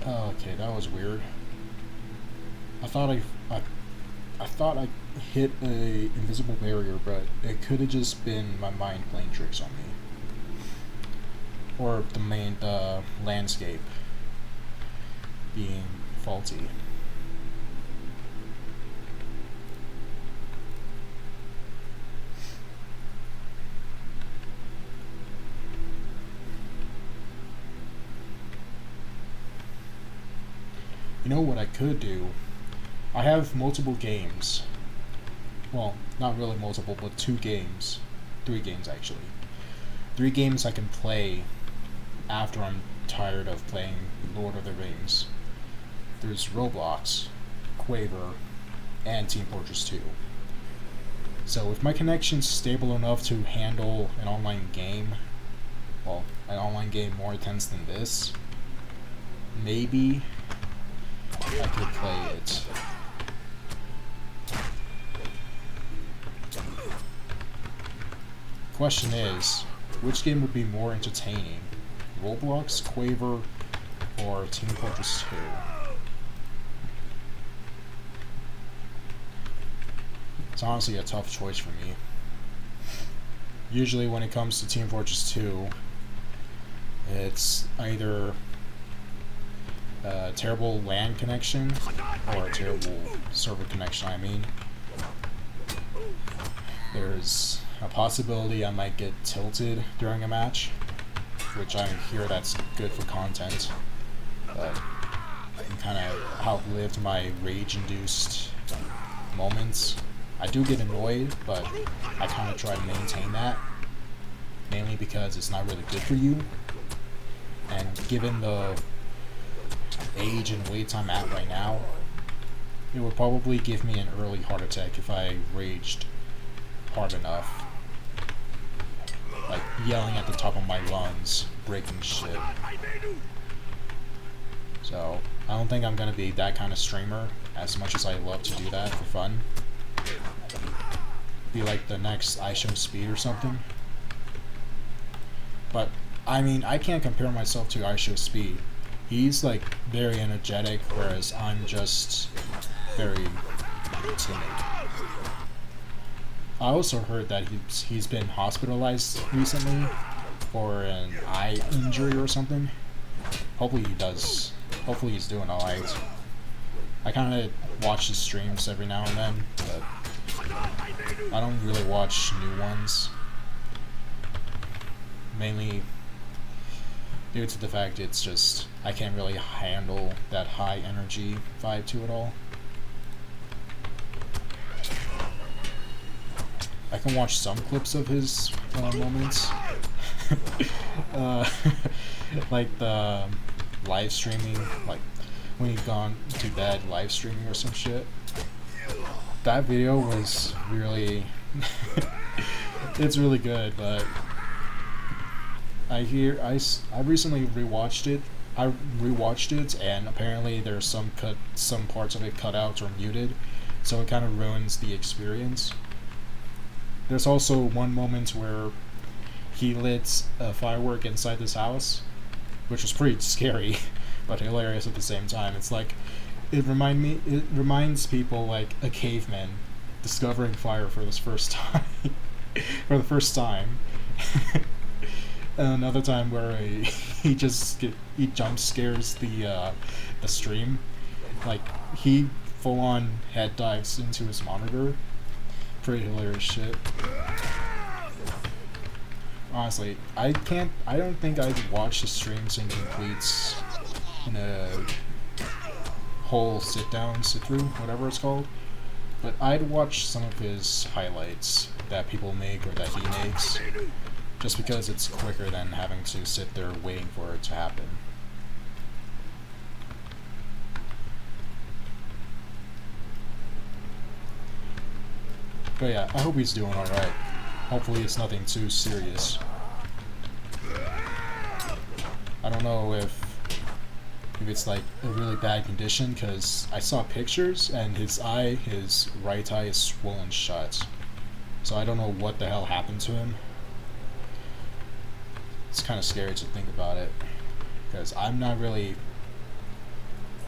Okay, that was weird. I thought I hit a invisible barrier, but it could have just been my mind playing tricks on me, or the landscape being faulty. You know what I could do? I have multiple games. Well, not really multiple, but 2 games. 3 games, actually. 3 games I can play after I'm tired of playing Lord of the Rings. There's Roblox, Quaver, and Team Fortress 2. So if my connection's stable enough to handle an online game, well, an online game more intense than this, maybe I could play it. Question is, which game would be more entertaining? Roblox, Quaver, or Team Fortress 2? It's honestly a tough choice for me. Usually when it comes to Team Fortress 2, it's either a terrible LAN connection or a terrible server connection, I mean. There's a possibility I might get tilted during a match, which I hear that's good for content, but I can kind of outlived my rage-induced moments. I do get annoyed, but I kind of try to maintain that, mainly because it's not really good for you, and given the age and weight I'm at right now, it would probably give me an early heart attack if I raged hard enough. Like yelling at the top of my lungs, breaking shit. So, I don't think I'm gonna be that kind of streamer, as much as I love to do that for fun. Be like the next I Show Speed or something. But, I mean, I can't compare myself to I Show Speed. He's like very energetic, whereas I'm just very timid. I also heard that he's been hospitalized recently for an eye injury or something. Hopefully he does. Hopefully he's doing alright. I kind of watch his streams every now and then, but I don't really watch new ones. Mainly due to the fact it's just I can't really handle that high energy vibe to it all. I can watch some clips of his moments, like the live streaming, like when he'd gone to bed live streaming or some shit. That video was really, it's really good, but I recently rewatched it. I rewatched it, and apparently there's some parts of it cut out or muted, so it kind of ruins the experience. There's also one moment where he lit a firework inside this house, which was pretty scary, but hilarious at the same time. It's like it reminds people like a caveman discovering fire for the first time. And another time where he jump scares the stream, like he full on head dives into his monitor. Pretty hilarious shit. Honestly, I don't think I'd watch the streams in complete in a whole sit through, whatever it's called. But I'd watch some of his highlights that people make or that he makes, just because it's quicker than having to sit there waiting for it to happen. But yeah, I hope he's doing alright. Hopefully it's nothing too serious. I don't know if if it's like a really bad condition, because I saw pictures and his right eye is swollen shut. So I don't know what the hell happened to him. It's kind of scary to think about it, because I'm not really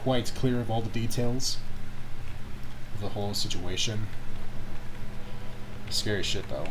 quite clear of all the details of the whole situation. Scary shit though.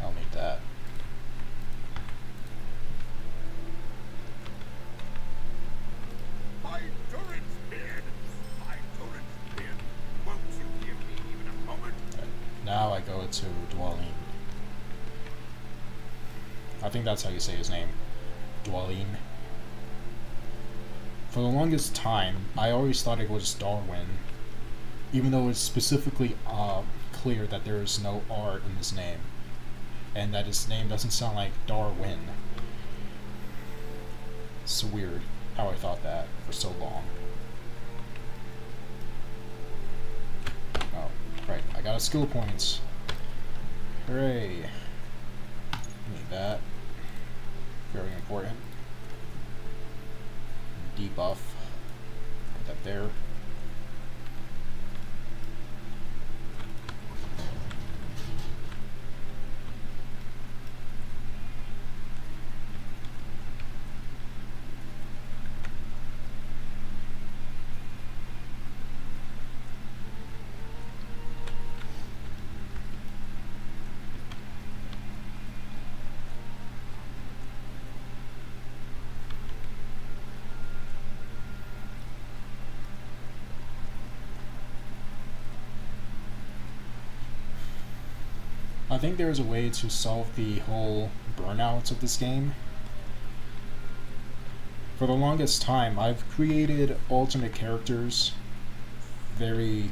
I'll need that. My turret's dead! My turret's dead! Won't you give me even a moment? Now I go to Dwalin. I think that's how you say his name. Dwalin. For the longest time, I always thought it was Darwin, even though it's specifically clear that there is no R in his name, and that his name doesn't sound like Darwin. It's weird how I thought that for so long. Oh, right, I got a skill point. Hooray. Need that. Very important. Debuff. Put that there. I think there is a way to solve the whole burnout of this game. For the longest time, I've created alternate characters. I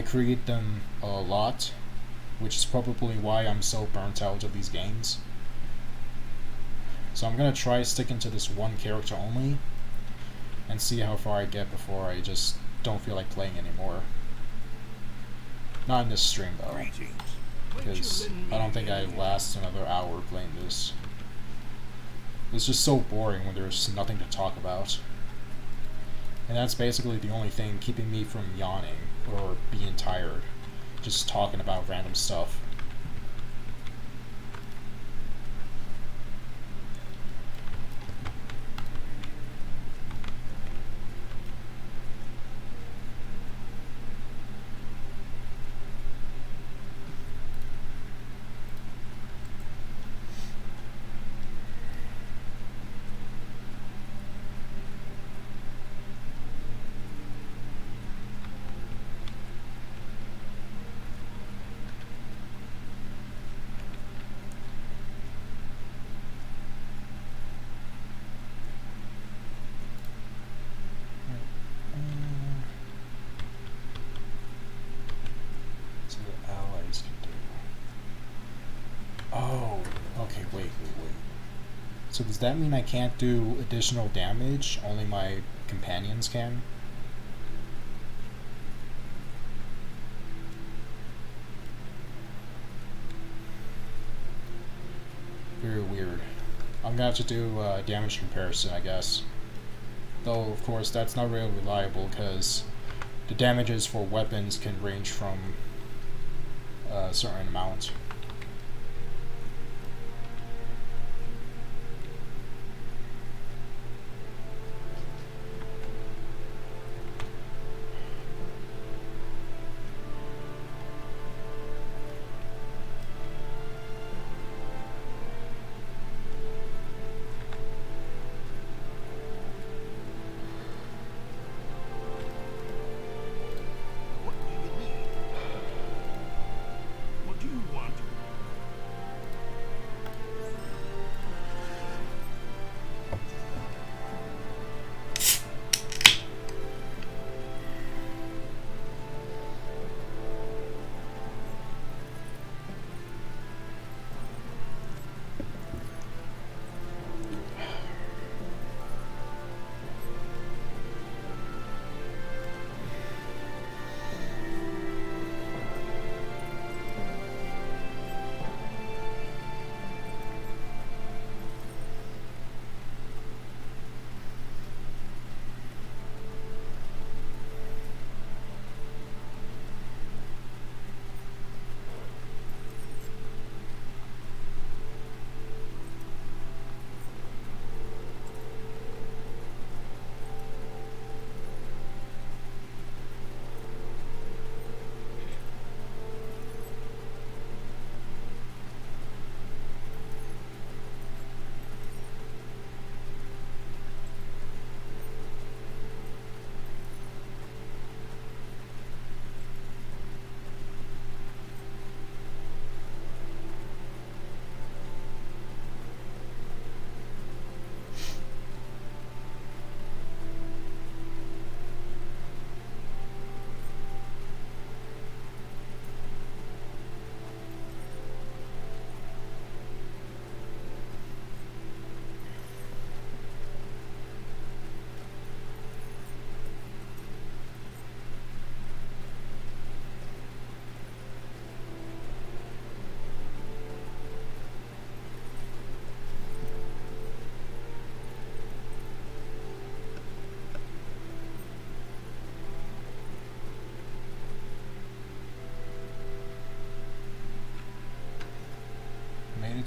create them a lot, which is probably why I'm so burnt out of these games. So I'm gonna try sticking to this one character only, and see how far I get before I just don't feel like playing anymore. Not in this stream though, because I don't think I last another hour playing this. It's just so boring when there's nothing to talk about. And that's basically the only thing keeping me from yawning or being tired. Just talking about random stuff. So the allies can do. Oh, okay, wait. So does that mean I can't do additional damage? Only my companions can? Very weird. I'm gonna have to do damage comparison, I guess. Though, of course, that's not really reliable because the damages for weapons can range from a certain amount.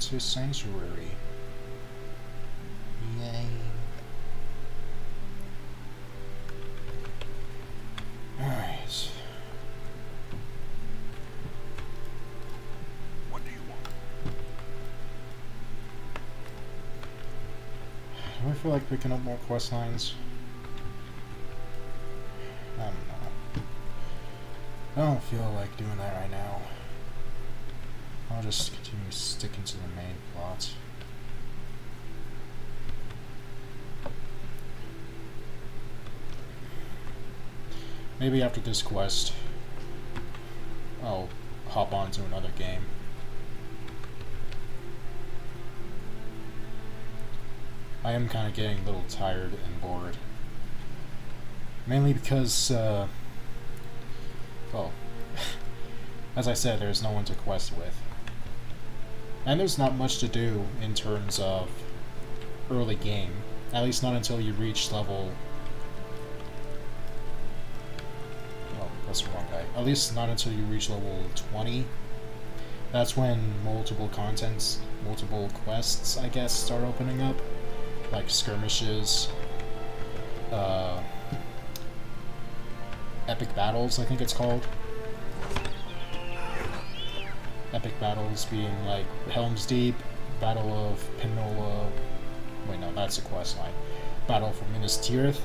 to Sanctuary. Yay. Alright. What do you want? Do I feel like picking up more quest lines? I don't know. I don't feel like doing that right now. I'll just continue sticking to the main plot. Maybe after this quest, I'll hop on to another game. I am kind of getting a little tired and bored. Mainly because, well, as I said, there's no one to quest with. And there's not much to do in terms of early game. At least not until you reach level... Oh, that's the wrong guy. At least not until you reach level 20. That's when multiple quests, I guess, start opening up. Like skirmishes, epic battles, I think it's called. Epic battles being like Helm's Deep, Battle of Pinola. Wait, no, that's a quest line. Battle for Minas Tirith.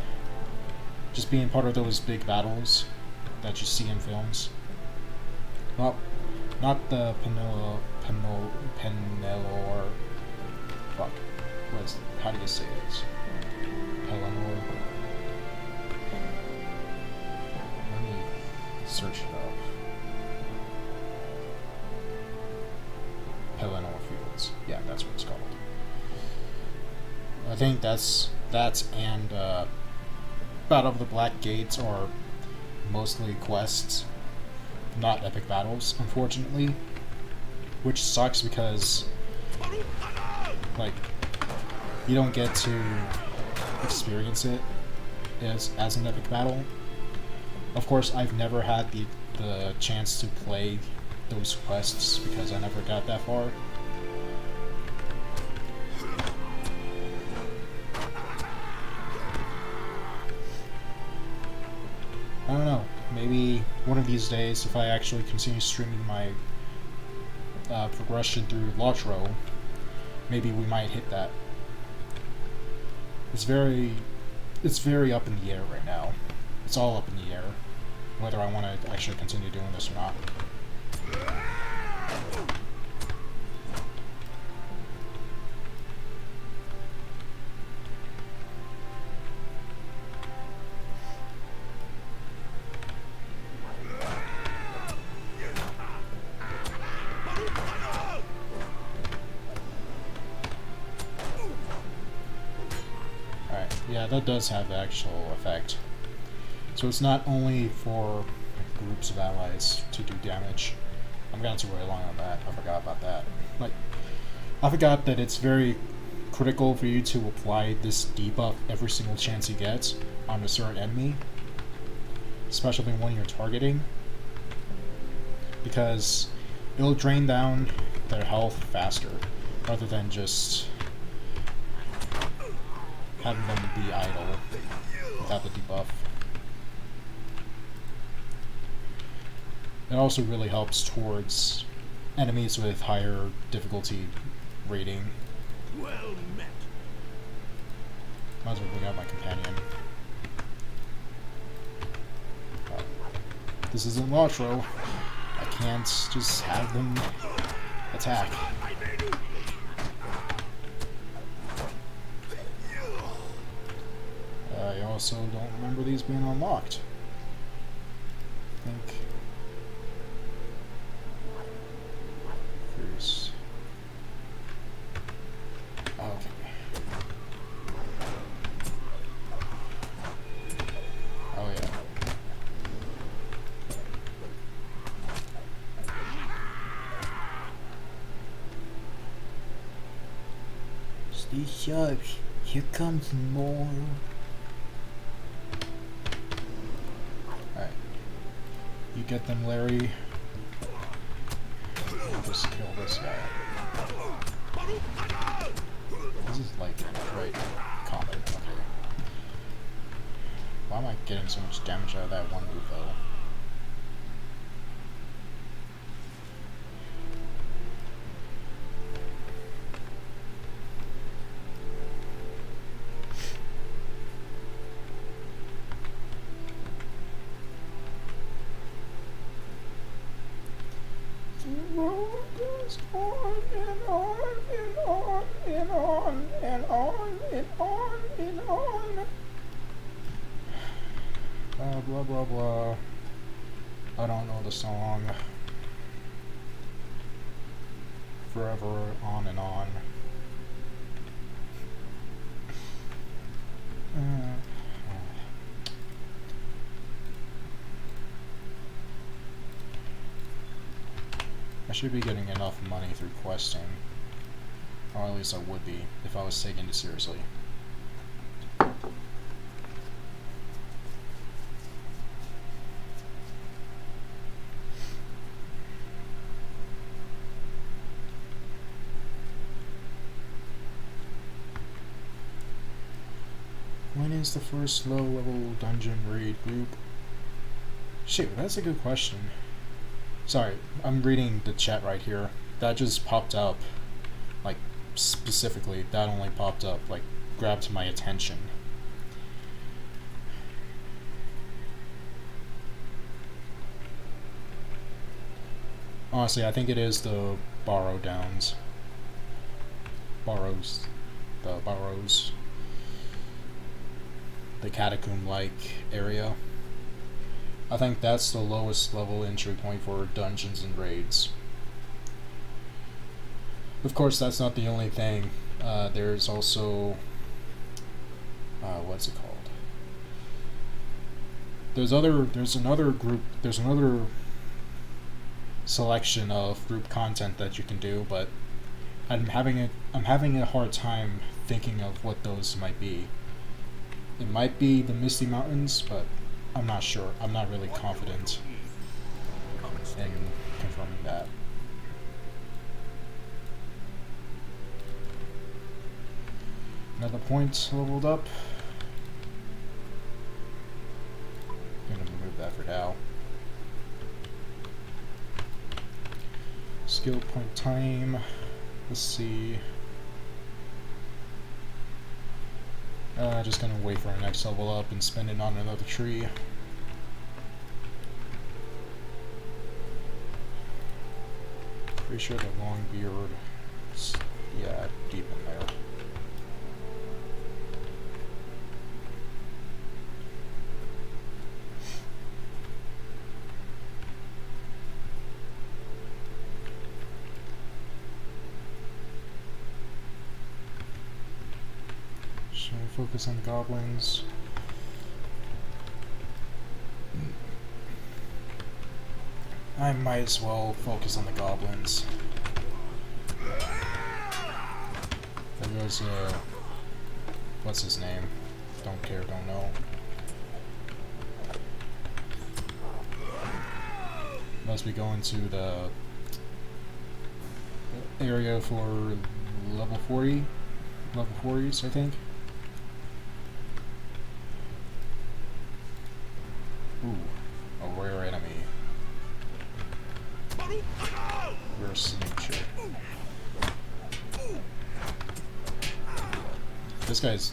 Just being part of those big battles that you see in films. Well, not the Penelor. Fuck. What is it? How do you say this? Pelennor. Let me search it up. Pelennor Fields. Yeah, that's what it's called. I think that's and Battle of the Black Gates are mostly quests, not epic battles, unfortunately. Which sucks because, like, you don't get to experience it as an epic battle. Of course, I've never had the chance to play those quests because I never got that far. I don't know, maybe one of these days, if I actually continue streaming my progression through LOTRO, maybe we might hit that. It's very up in the air right now. It's all up in the air, whether I want to actually continue doing this or not. Yeah, that does have the actual effect. So it's not only for groups of allies to do damage. I'm gonna have to rely on that. I forgot about that. Like, I forgot that it's very critical for you to apply this debuff every single chance you get on a certain enemy, especially when you're targeting, because it'll drain down their health faster rather than just having them be idle without the debuff. It also really helps towards enemies with higher difficulty rating. Well met. Might as well bring out my companion. This isn't LOTRO. I can't just have them attack. I also don't remember these being unlocked. I think there's... Okay. Oh yeah. Stay sharp. Here comes more. Alright. You get them, Larry. I'll just kill this guy. This is like right combat. Okay. Why am I getting so much damage out of that one move though? The road goes on and on and on and on and on and on and on. Blah blah blah. I don't know the song. Forever on and on. I should be getting enough money through questing. Or at least I would be if I was taking it seriously. When is the first low-level dungeon raid group? Shoot, that's a good question. Sorry, I'm reading the chat right here. That just popped up. Like, specifically, that only popped up, like, grabbed my attention. Honestly, I think it is the Barrow Downs. Barrows. The Barrows. The catacomb-like area. I think that's the lowest level entry point for dungeons and raids. Of course, that's not the only thing. There's also... what's it called? There's another selection of group content that you can do, but I'm having a hard time thinking of what those might be. It might be the Misty Mountains, but I'm not sure. I'm not really confident in confirming that. Another point leveled up. I'm gonna remove that for now. Skill point time. Let's see. Just gonna wait for our next level up and spend it on another tree. Pretty sure the long beard is, yeah, deep in there. Should we focus on goblins? I might as well focus on the goblins. There goes, what's his name? Don't care, don't know. Must be going to the area for level 40? Level 40s, I think. Ooh, a rare enemy. Rare snake shit. This guy's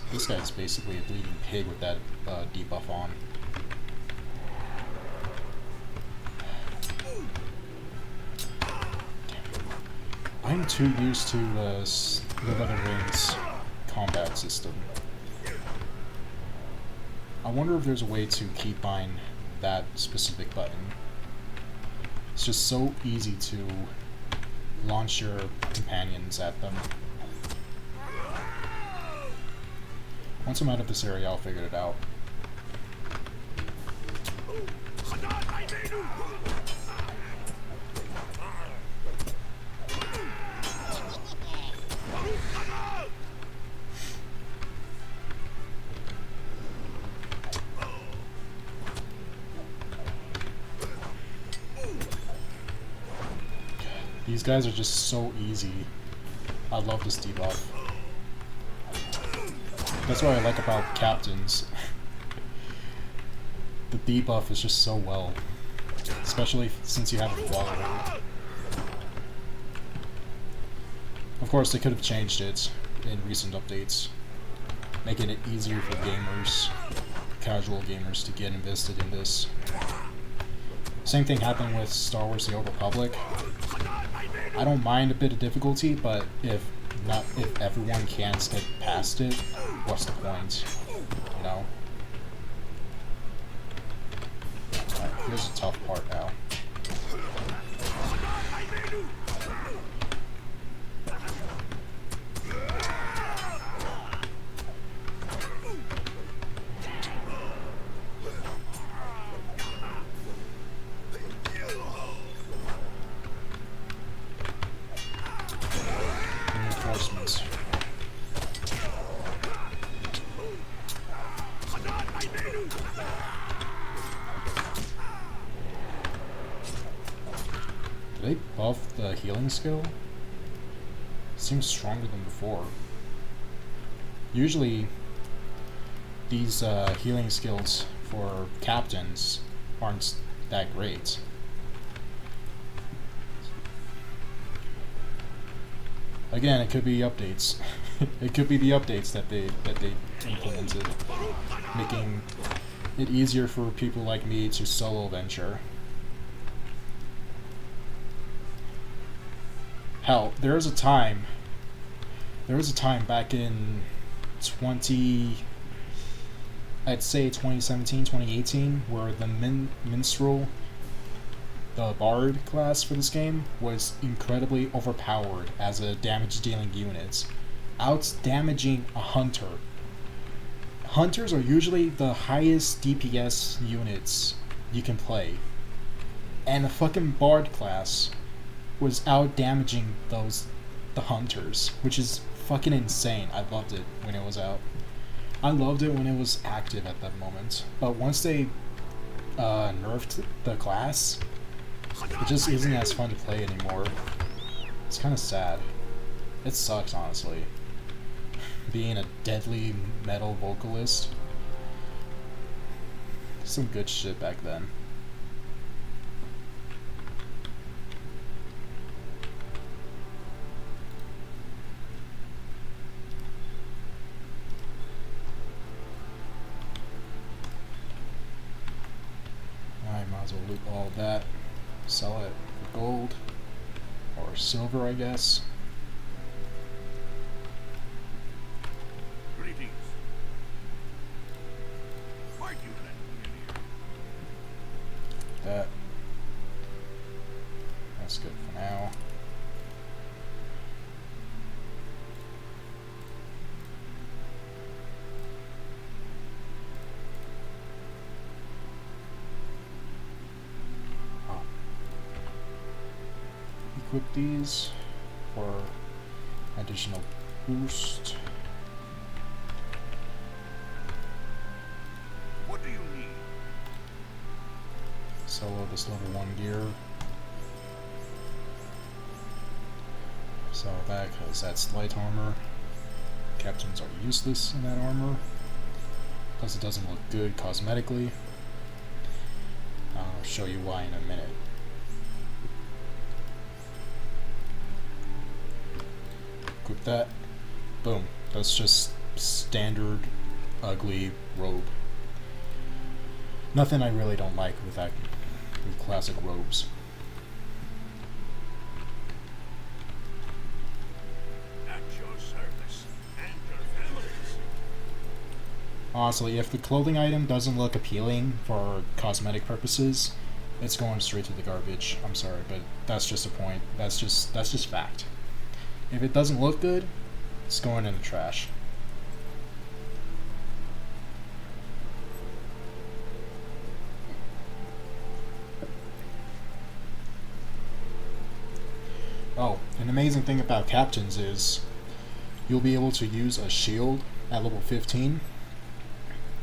basically a bleeding pig with that debuff on. I'm too used to the Leather Rings combat system. I wonder if there's a way to keybind that specific button. It's just so easy to launch your companions at them. Once I'm out of this area, I'll figure it out. These guys are just so easy. I love this debuff. That's what I like about captains. The debuff is just so well. Especially since you have a follower. Of course, they could have changed it in recent updates, making it easier for gamers, casual gamers, to get invested in this. Same thing happened with Star Wars: The Old Republic. I don't mind a bit of difficulty, but if everyone can't get past it, what's the point? You know? Alright, here's the tough part now. Reinforcements. Did they buff the healing skill? Seems stronger than before. Usually, these healing skills for captains aren't that great. Again, it could be updates. It could be the updates that they implemented, making it easier for people like me to solo venture. Hell, there was a time back in I'd say 2017, 2018, where the minstrel, the bard class for this game, was incredibly overpowered as a damage dealing unit, out damaging a hunter. Hunters are usually the highest DPS units you can play, and a fucking bard class was out damaging the hunters, which is fucking insane. I loved it when it was out. I loved it when it was active at that moment. But once they nerfed the class, it just isn't as fun to play anymore. It's kind of sad. It sucks, honestly. Being a deadly metal vocalist. Some good shit back then. I might as well loot all that. Sell it for gold. Or silver, I guess. Greetings. Why'd you let me in here? That's good for now. Equip these for additional boost. What do you need? Solo this level 1 gear. Sell that because that's light armor. Captains are useless in that armor. Plus it doesn't look good cosmetically. I'll show you why in a minute. Equip that. Boom. That's just standard ugly robe. Nothing I really don't like with classic robes. At your service and your families. Honestly, if the clothing item doesn't look appealing for cosmetic purposes, it's going straight to the garbage. I'm sorry, but that's just a point. That's just fact. If it doesn't look good, it's going in the trash. Oh, an amazing thing about captains is you'll be able to use a shield at level 15.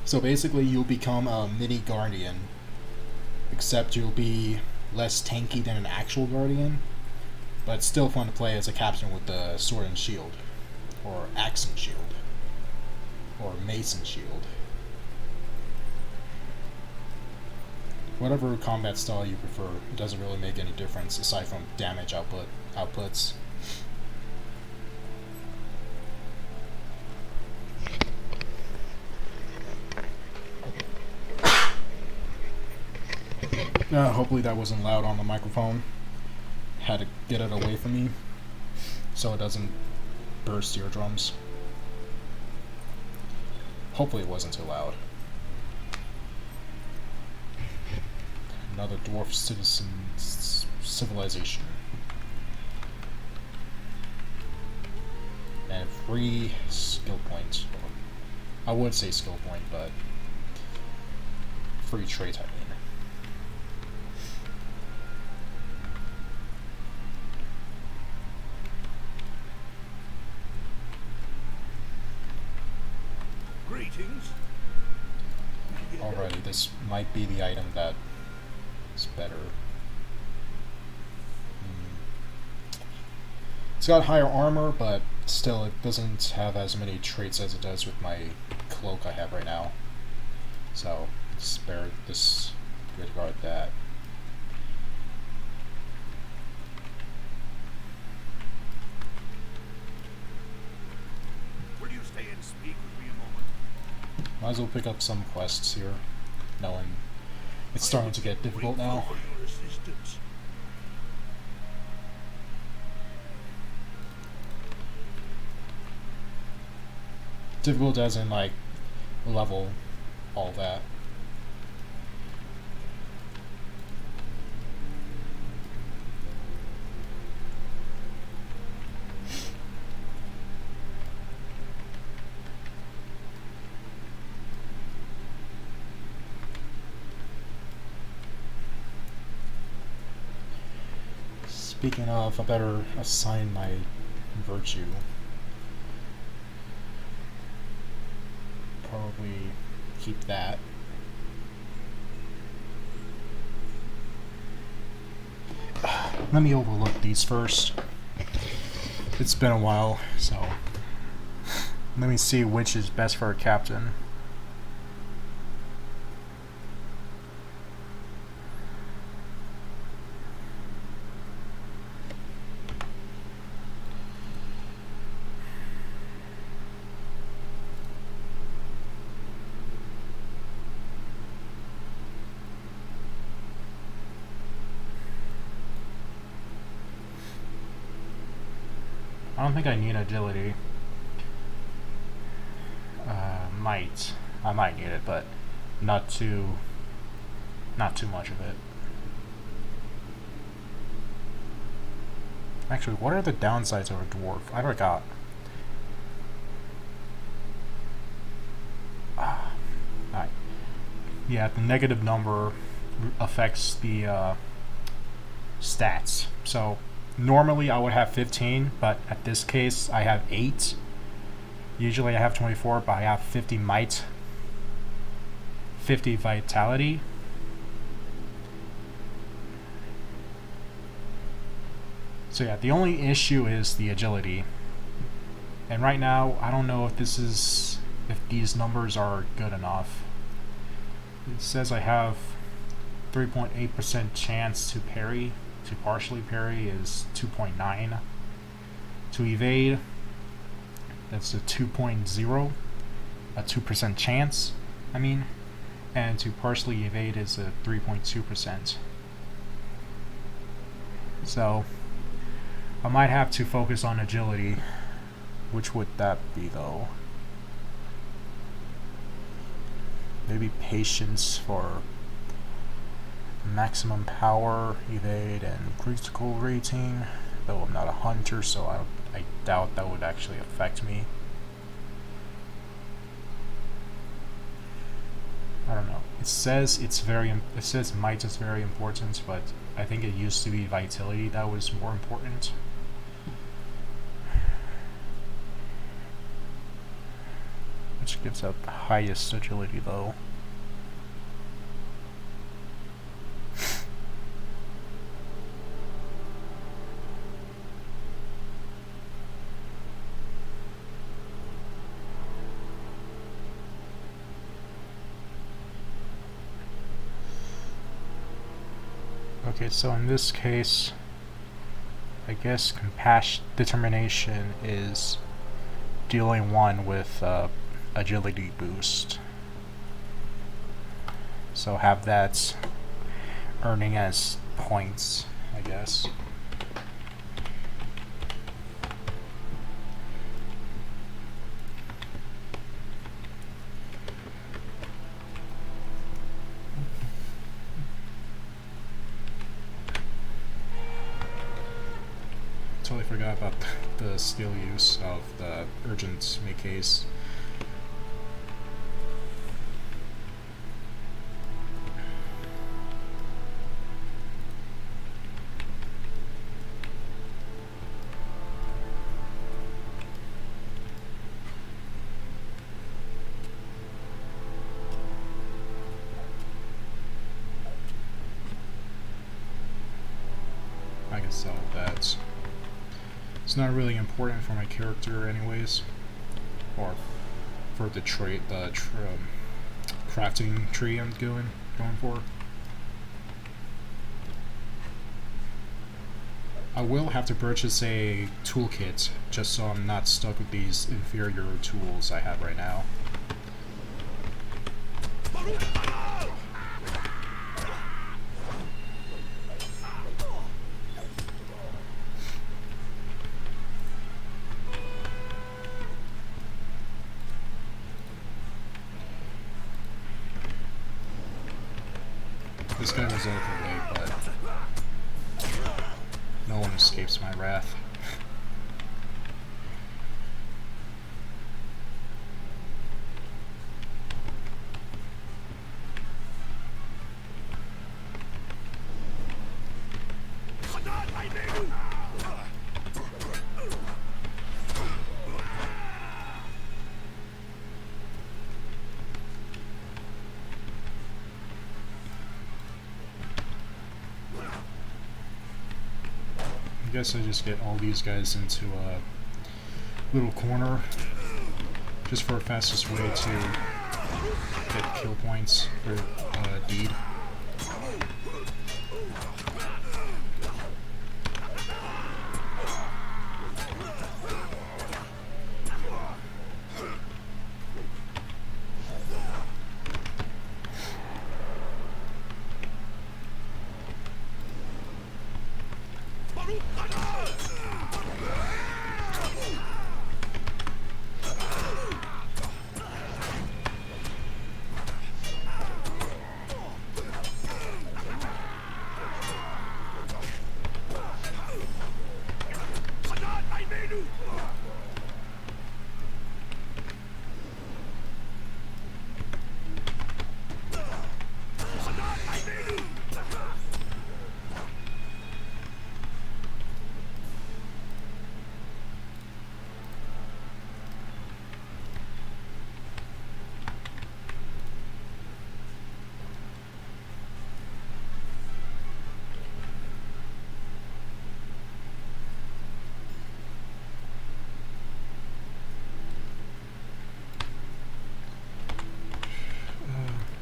So basically you'll become a mini guardian, except you'll be less tanky than an actual guardian. But it's still fun to play as a captain with the sword and shield, or axe and shield, or mace and shield. Whatever combat style you prefer, it doesn't really make any difference aside from damage outputs. Hopefully that wasn't loud on the microphone. Had to get it away from me so it doesn't burst eardrums. Hopefully it wasn't too loud. Another dwarf citizen civilization. And free skill point. I would say skill point, but free trait, I mean. Greetings. Alrighty, this might be the item that is better. It's got higher armor, but still it doesn't have as many traits as it does with my cloak I have right now. So, disregard that. Will you stay and speak with me a moment? Might as well pick up some quests here, knowing it's starting to get difficult now. For your assistance. Difficult as in, like, level, all that. Speaking of, I better assign my virtue. Probably keep that. Let me overlook these first. It's been a while, so let me see which is best for a captain. I don't think I need agility. I might need it, but not too much of it. Actually, what are the downsides of a dwarf? I forgot. Alright. Yeah, the negative number affects the stats. So normally I would have 15, but at this case I have 8. Usually I have 24, but I have 50 might, 50 vitality. So yeah, the only issue is the agility. And right now I don't know if these numbers are good enough. It says I have 3.8% chance to parry. To partially parry is 2.9. To evade, that's a 2.0, a 2% chance, and to partially evade is a 3.2%. So, I might have to focus on agility. Which would that be, though? Maybe patience for maximum power, evade, and critical rating. Though I'm not a hunter, so I doubt that would actually affect me. I don't know. It says might is very important, but I think it used to be vitality that was more important. Which gives out the highest agility, though. Okay, so in this case, I guess compassion determination is dealing 1 with agility boost. So have that earning as points, I guess. Totally forgot about the skill use of the urgent make case. I can sell that. It's not really important for my character anyways, or for the trait, crafting tree I'm going for. I will have to purchase a toolkit just so I'm not stuck with these inferior tools I have right now. This guy was overweight, but no one escapes my wrath. I guess I just get all these guys into a little corner just for a fastest way to get kill points for Deed.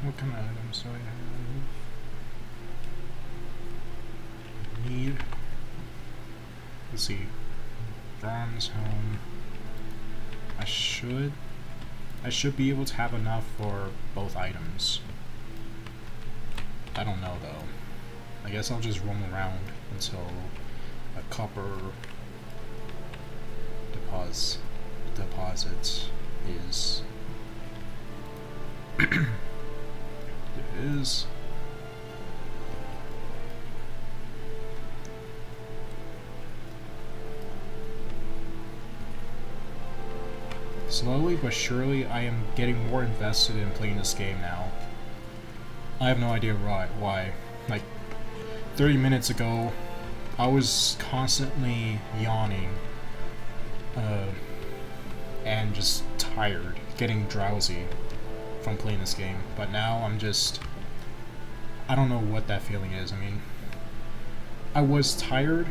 What kind of items do I have? Need. Let's see. Bronze helm. I should be able to have enough for both items. I don't know though. I guess I'll just roam around until a copper deposit is. It is. Slowly but surely, I am getting more invested in playing this game now. I have no idea why. Like, 30 minutes ago, I was constantly yawning and just tired, getting drowsy from playing this game. But now I'm just... I don't know what that feeling is. I mean, I was tired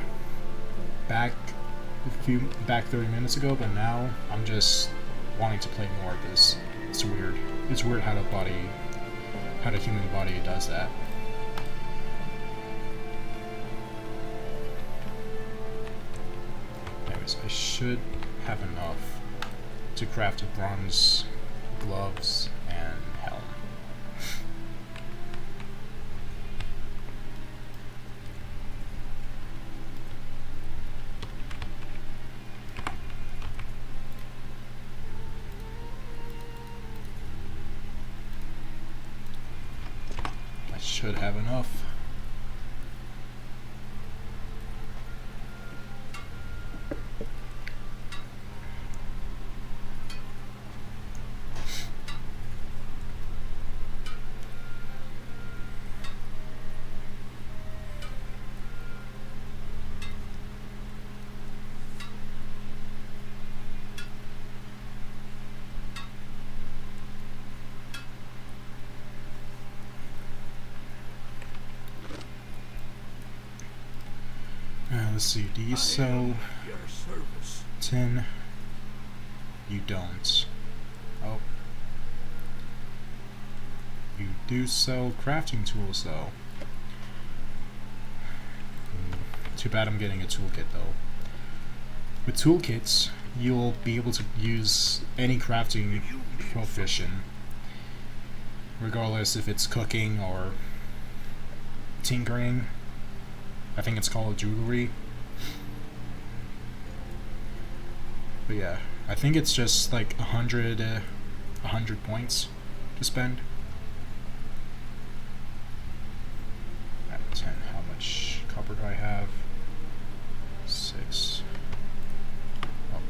back 30 minutes ago, but now I'm just wanting to play more of this. It's weird. It's weird how the human body does that. should have enough to craft a bronze gloves and helm. I should have enough. Let's see, do you sell Your service. tin? You don't. Oh. You do sell crafting tools though. Too bad I'm getting a toolkit though. With toolkits, you'll be able to use any crafting profession, regardless if it's cooking or tinkering. I think it's called jewelry. But yeah, I think it's just like 100 points to spend. At 10, how much copper do I have? 6. Oh.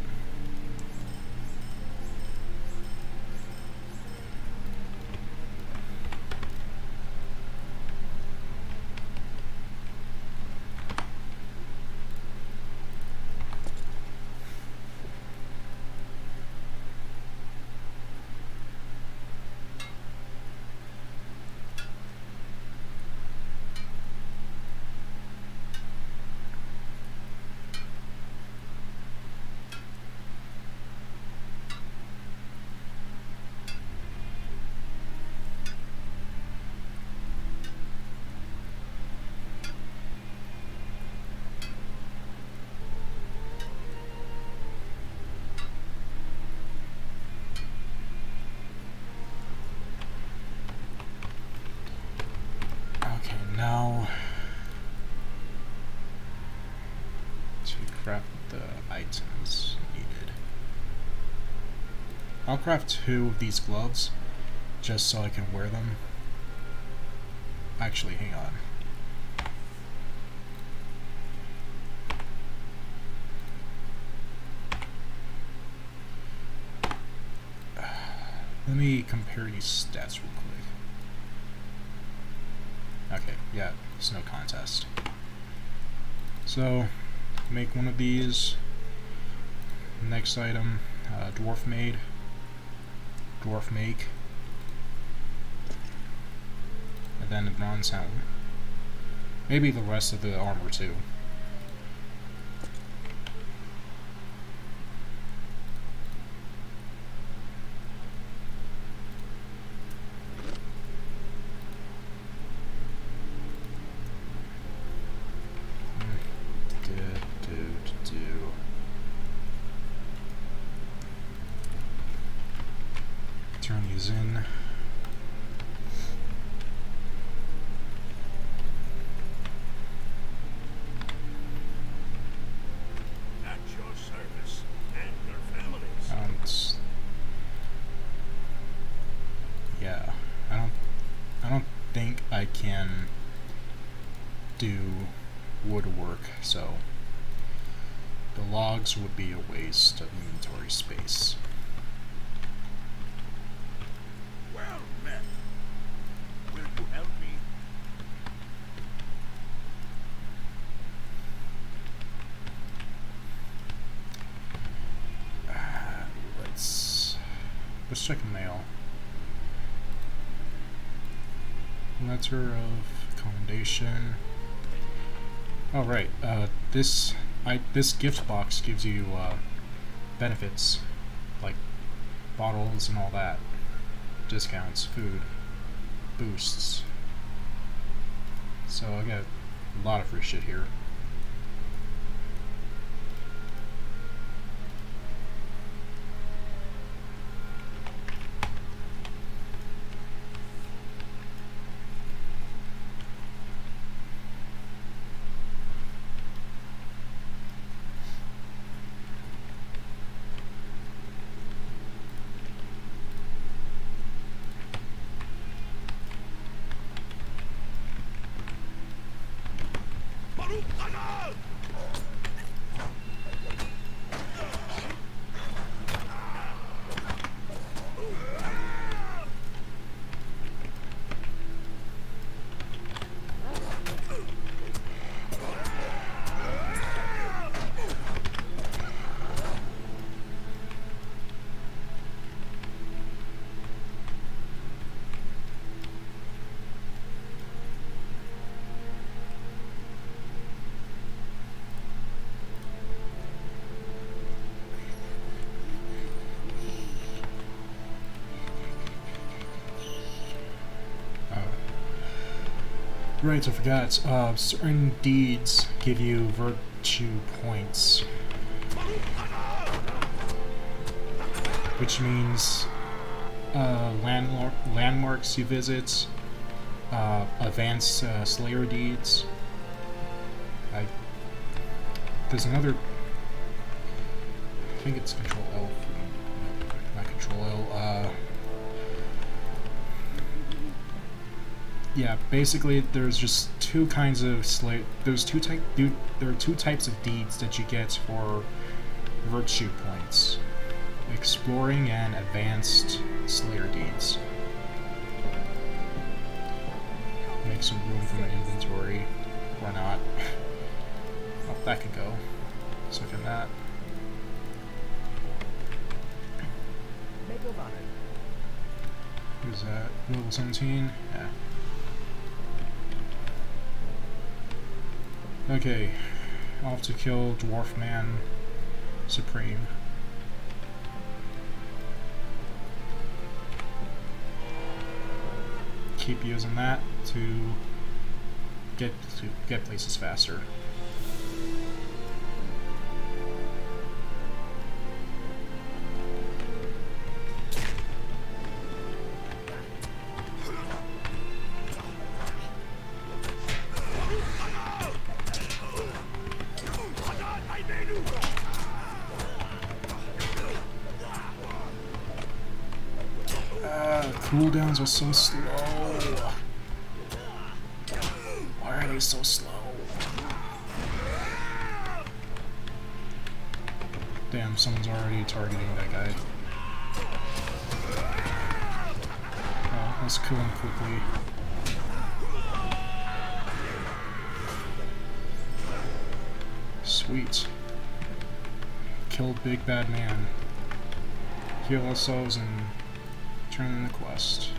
Okay, now to craft the items needed. I'll craft 2 of these gloves just so I can wear them. Actually, hang on. Let me compare these stats real quick. Okay, yeah, it's no contest. So, make one of these. Next item, dwarf made. Dwarf make. And then the bronze helm. Maybe the rest of the armor too. Turn these in. At your service and your families. Yeah, I don't think I can do woodwork, so the logs would be a waste of inventory space. Well met. Will you help me? Let's check mail. Letter of commendation. Oh right, this gift box gives you benefits like bottles and all that, discounts, food, boosts. So I got a lot of free shit here. Right, I forgot. Certain deeds give you virtue points, which means landmarks you visit, advanced Slayer deeds. There's another. I think it's Control L. No, not Control L. Yeah, basically, there's just two kinds of Slayer. There are two types of deeds that you get for virtue points: exploring and advanced Slayer deeds. Make some room for my inventory, or not. Oh, that could go. Let's look at that. Who's that? Level 17? Yeah. Okay. Off to kill Dwarf Man Supreme. Keep using that to get places faster. Cooldowns are so slow. Why are they so slow? Damn, someone's already targeting that guy. Oh, let's kill him quickly. Sweet. Killed Big Bad Man. Heal ourselves and turn in the quest.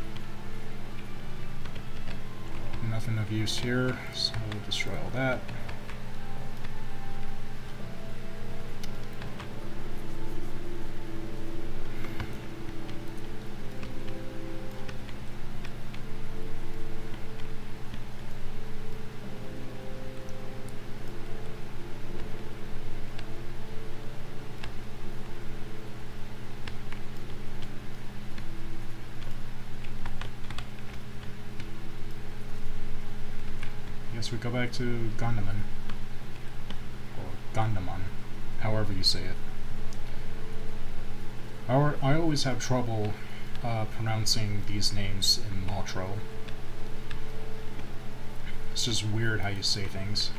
Nothing of use here, so we'll destroy all that. We go back to Gondaman, or Gondaman, however you say it. I always have trouble pronouncing these names in LOTRO. It's just weird how you say things.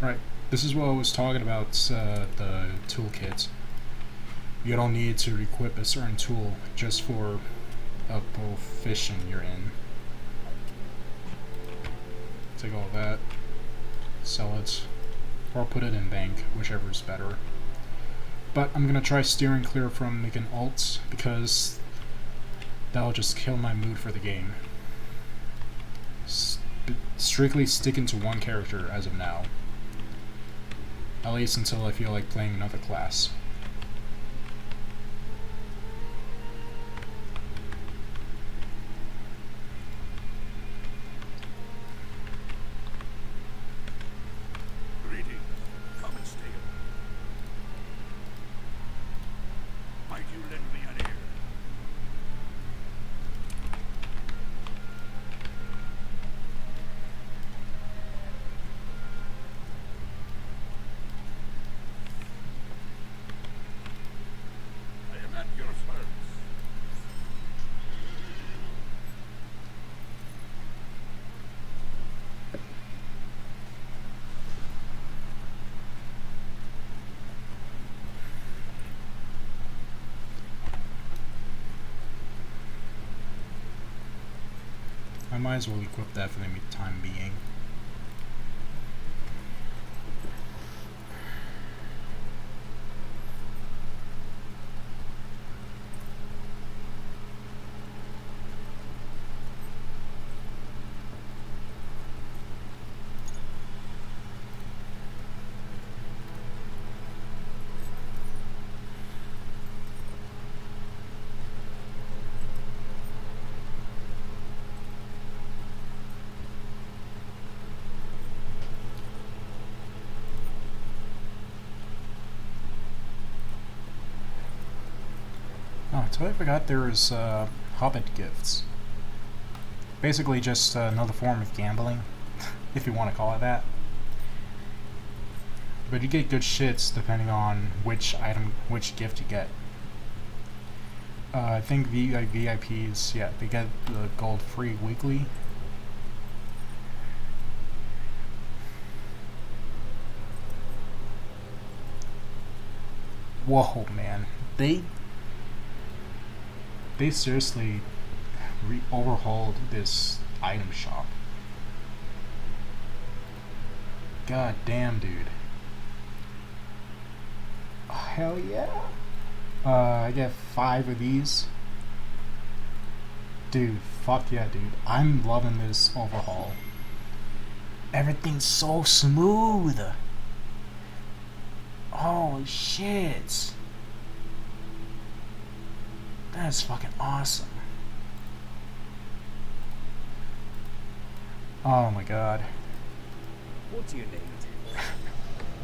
Right, this is what I was talking about, the toolkit. You don't need to equip a certain tool just for a profession you're in. Take all that, sell it, or put it in bank, whichever is better. But I'm gonna try steering clear from making alts, because that'll just kill my mood for the game. Strictly sticking to one character as of now. At least until I feel like playing another class. Greetings. Come and stay. Might you lend me an ear? might as well equip that for the time being. Oh, I totally forgot there was Hobbit gifts. Basically just another form of gambling, if you want to call it that. But you get good shits depending on which item, which gift you get. I think VIPs, yeah, they get the gold free weekly. Whoa, man. They seriously overhauled this item shop. God damn, dude. Oh, hell yeah. I get 5 of these. Dude, fuck yeah, dude. I'm loving this overhaul. Everything's so smooth. Holy shit. That's fucking awesome. Oh my god. What do you need?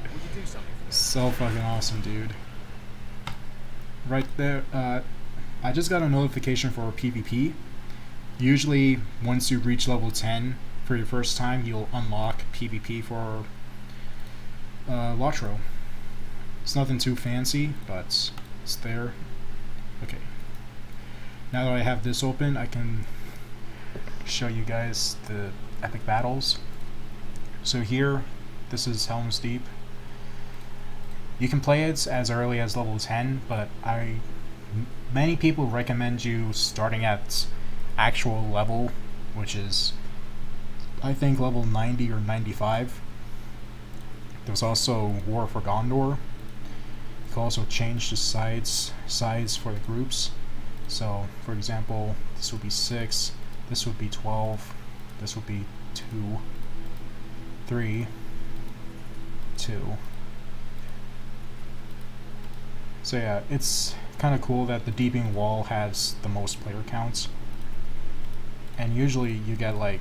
Would you do something for me? So fucking awesome, dude. Right there, I just got a notification for PvP. Usually, once you reach level 10 for your first time, you'll unlock PvP for LOTRO. It's nothing too fancy, but it's there. Okay. Now that I have this open, I can show you guys the epic battles. So here, this is Helm's Deep. You can play it as early as level 10, but many people recommend you starting at actual level, which is, I think, level 90 or 95. There's also War for Gondor. You can also change the size for the groups. So, for example, this would be 6, this would be 12, this would be 2, 3, 2. So yeah, it's kind of cool that the Deeping Wall has the most player counts. And usually you get like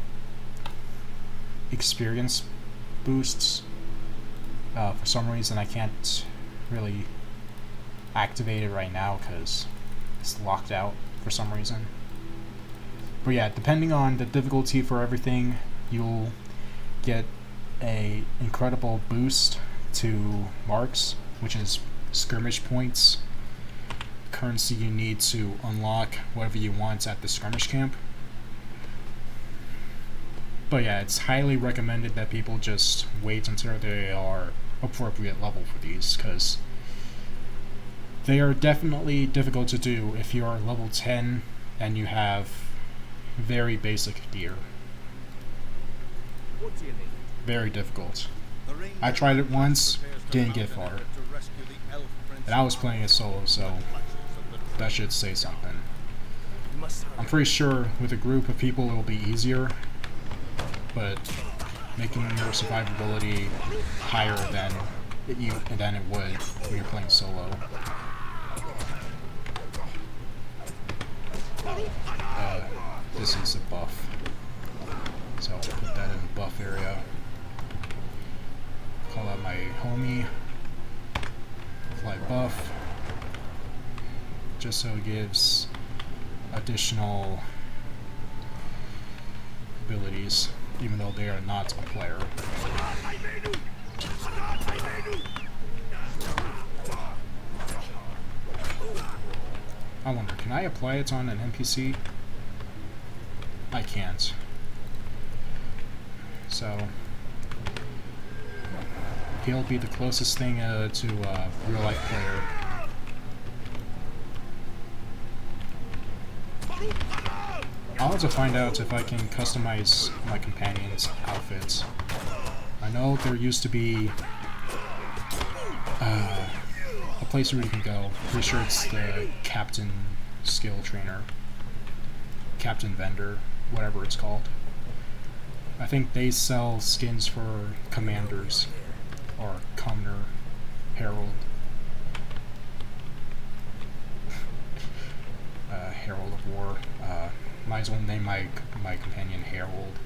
experience boosts. For some reason I can't really activate it right now because it's locked out for some reason. But yeah, depending on the difficulty for everything, you'll get a incredible boost to marks, which is skirmish points, currency you need to unlock whatever you want at the skirmish camp. But yeah, it's highly recommended that people just wait until they are appropriate level for these, because they are definitely difficult to do if you are level 10 and you have very basic gear. What do you need? Very difficult. I tried it once, didn't get far. And I was playing it solo, so that should say something. I'm pretty sure with a group of people it will be easier, but making your survivability higher than it would when you're playing solo. This is a buff, so I'll put that in the buff area. Call out my homie, apply buff, just so it gives additional abilities, even though they are not a player. I wonder, can I apply it on an NPC? I can't. So he'll be the closest thing to a real-life player. I'll have to find out if I can customize my companions' outfits. I know there used to be a place where you can go. Pretty sure it's the Captain Skill Trainer. Captain Vendor, whatever it's called. I think they sell skins for commanders, or Cumner, Herald. Herald of War. Might as well name my companion Herald.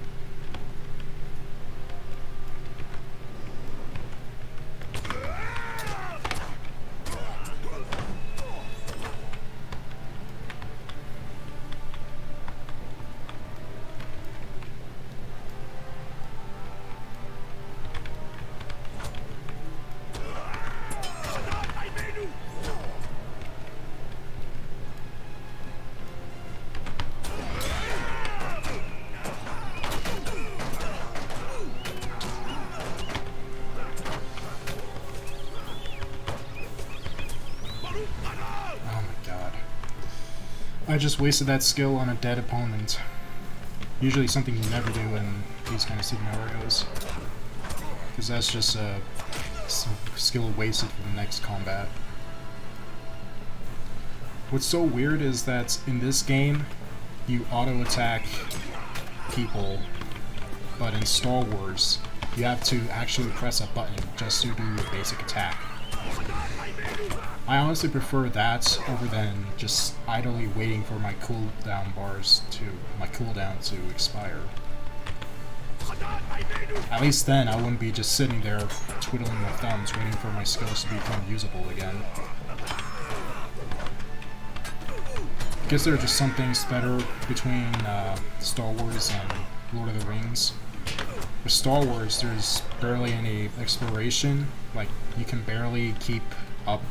I just wasted that skill on a dead opponent. Usually something you never do in these kind of scenarios. Because that's just a skill wasted for the next combat. What's so weird is that in this game, you auto-attack people, but in Star Wars, you have to actually press a button just to do your basic attack. I honestly prefer that over than just idly waiting for my cooldown to expire. At least then I wouldn't be just sitting there twiddling my thumbs waiting for my skills to become usable again. I guess there are just some things better between Star Wars and Lord of the Rings. For Star Wars, there's barely any exploration. Like, you can barely keep up.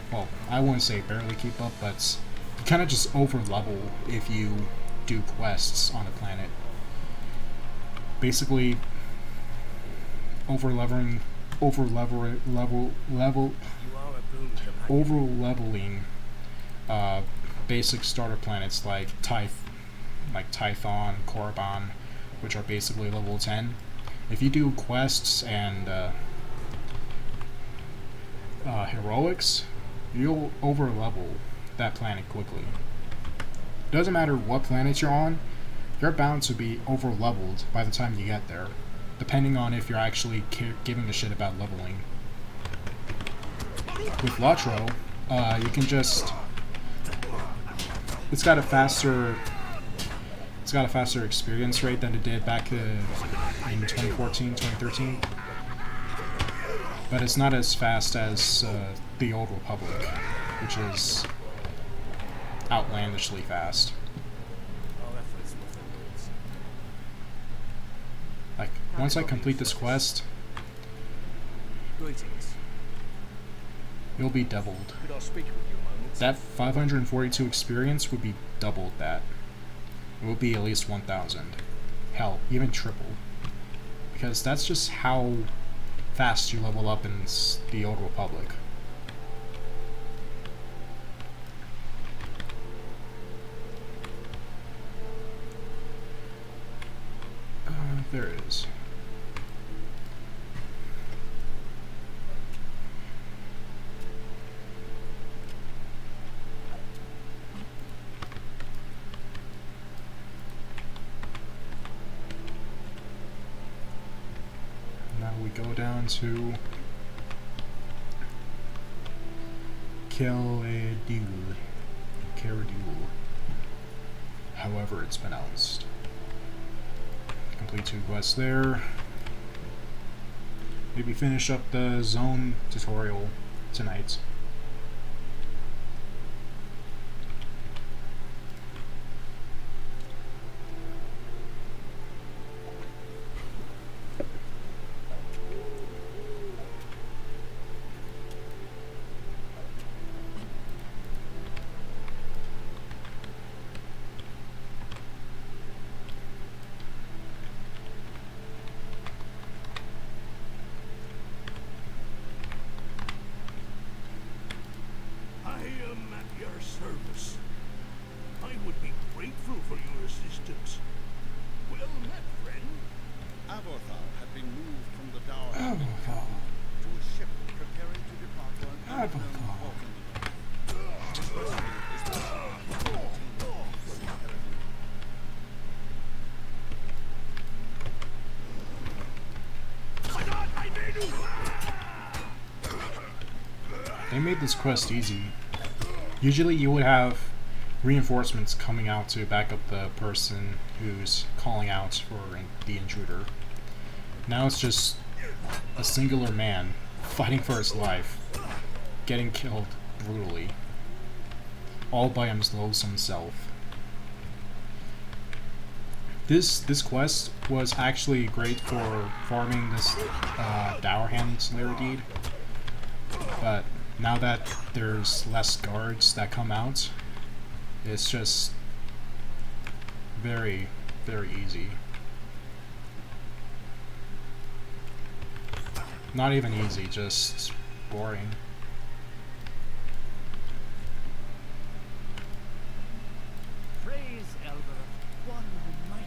Well, I wouldn't say barely keep up, but you kind of just over-level if you do quests on a planet. Basically, over-leveling basic starter planets like Typhon, Korriban, which are basically level 10. If you do quests and heroics, you'll over-level that planet quickly. Doesn't matter what planet you're on, you're bound to be over-leveled by the time you get there, depending on if you're actually giving a shit about leveling. With LOTRO, you can just... It's got a faster experience rate than it did back in 2014, 2013. But it's not as fast as the Old Republic, which is outlandishly fast. Like, once I complete this quest, it'll be doubled. That 542 experience would be doubled that. It would be at least 1,000. Hell, even triple. Because that's just how fast you level up in the Old Republic. There it is. Now we go down to Caradul, however it's pronounced. Complete 2 quests there. Maybe finish up the zone tutorial tonight. I would be grateful for your assistance. Well met, friend. Avothar had been moved from the Dower Avothar. to a ship preparing to depart for an unknown Avothar. port in the north. His rescue is possible. They made this quest easy. Usually you would have reinforcements coming out to back up the person who's calling out for the intruder. Now it's just a singular man fighting for his life, getting killed brutally, all by himself. This quest was actually great for farming this Dower Hand Slayer deed, but now that there's less guards that come out, it's just very, very easy. Not even easy, just boring. Praise Elder, one who might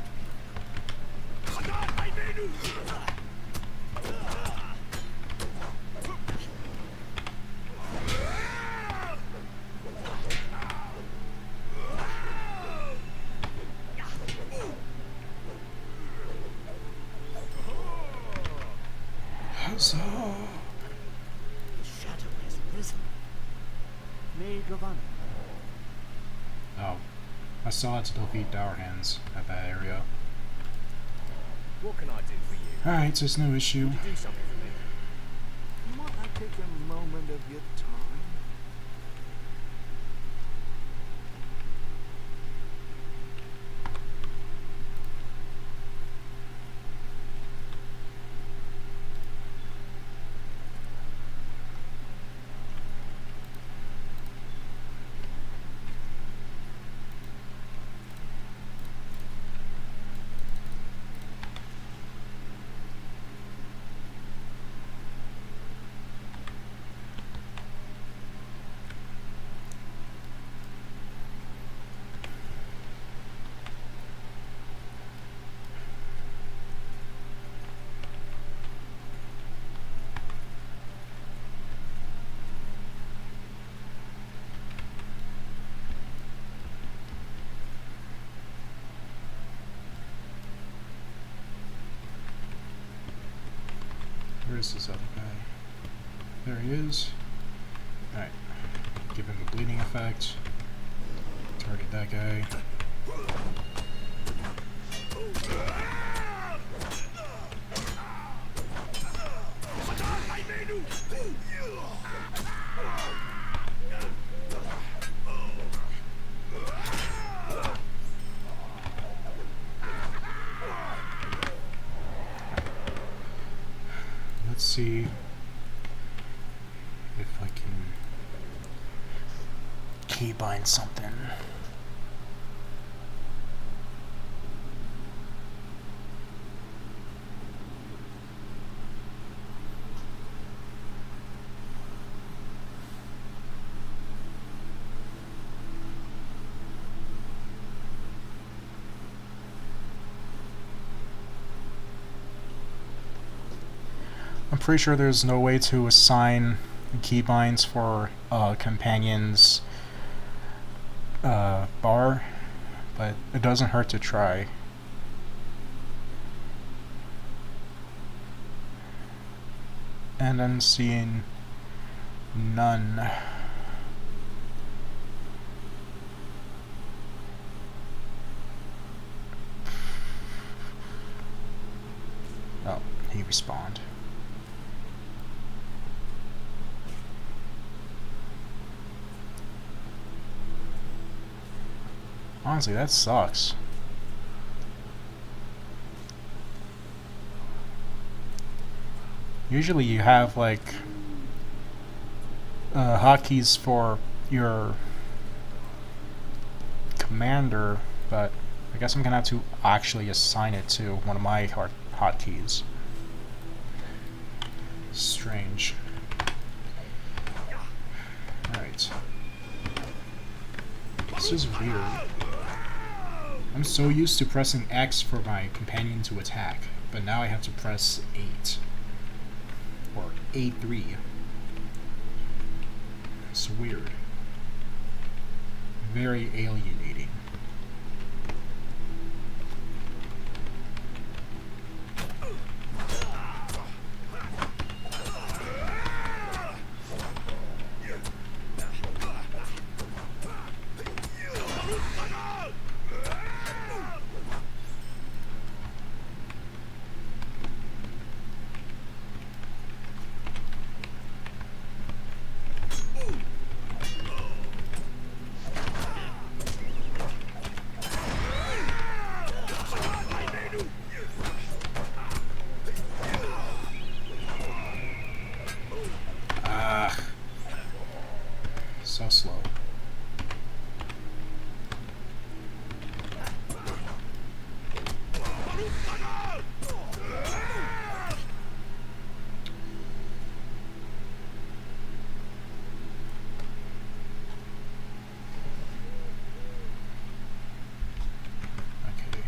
Huzzah! The shadow has risen. May Giovanni. Oh, I still had to defeat Dower Hands at that area. What can I do for you? Alright, so it's no issue. Do something for me. Might I take a moment of your time? Where's this other guy? There he is. Alright. Give him a bleeding effect. Target that guy. Let's see if I can keybind something. I'm pretty sure there's no way to assign keybinds for companions bar, but it doesn't hurt to try. And I'm seeing none. Oh, he respawned. Honestly, that sucks. Usually you have like hotkeys for your commander, but I guess I'm gonna have to actually assign it to one of my hotkeys. Strange. Alright. This is weird. I'm so used to pressing X for my companion to attack, but now I have to press 8. Or A3. It's weird. Very alienating. So slow. Okay.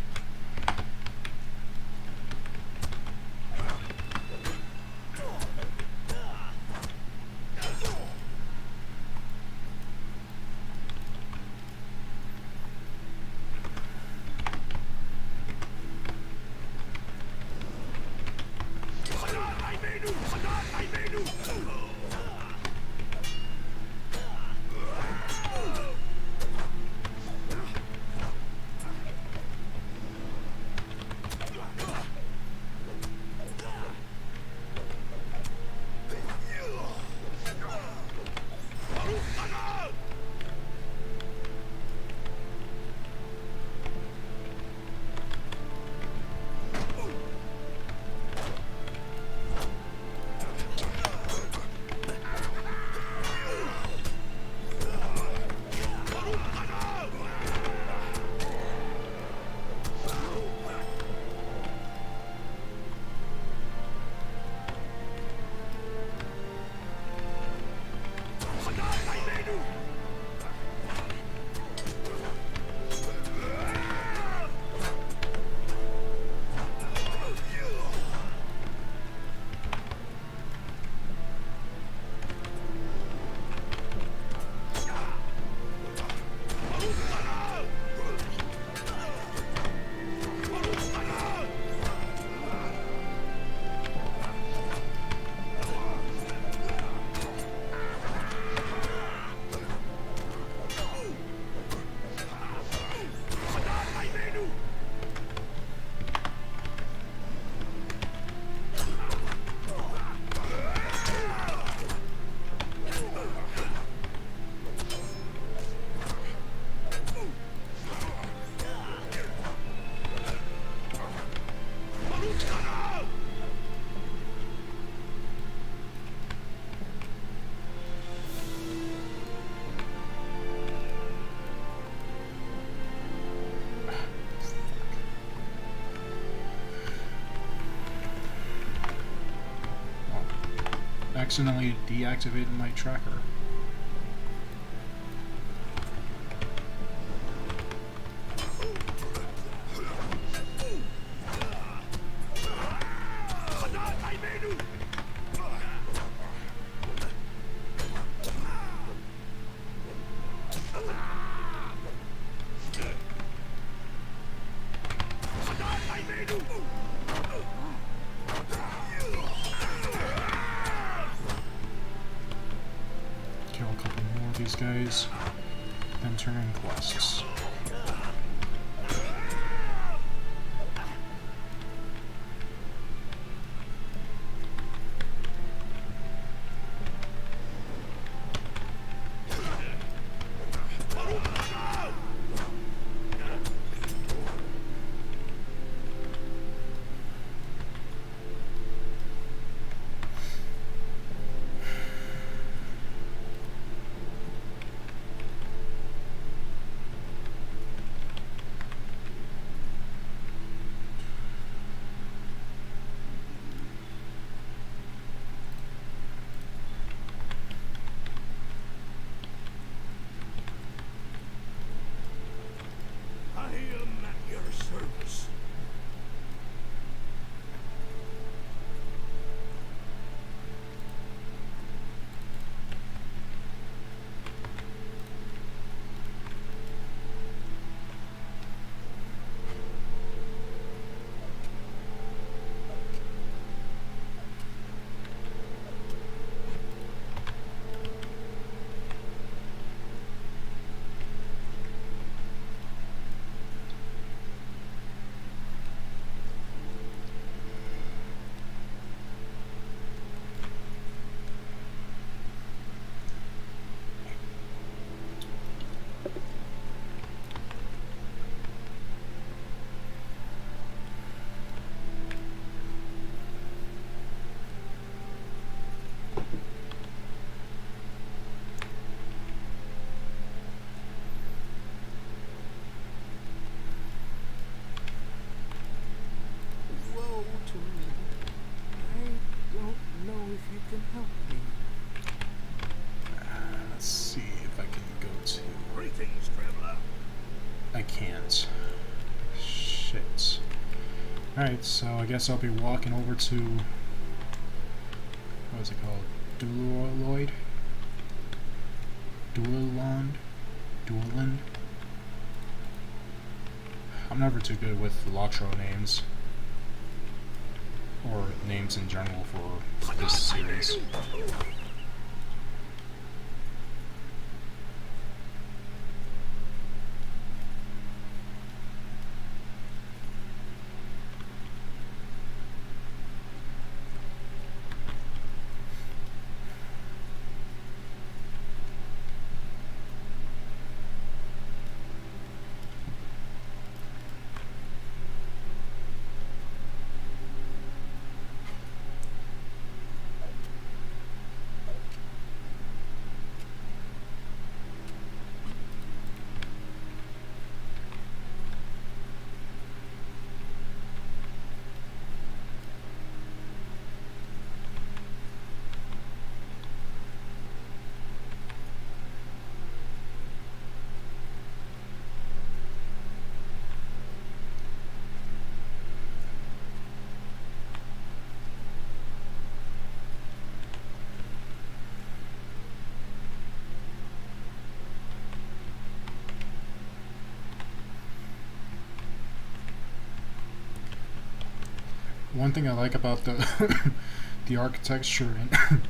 Accidentally deactivated my tracker. Kill a couple more of these guys, then turn in quests. Help me. Let's see if I can go to. Greetings, traveler. I can't. Shit. Alright, so I guess I'll be walking over to. What is it called? Dualoid? Dualand? Dualand? I'm never too good with LOTRO names. Or names in general for this series. One thing I like about the the architecture in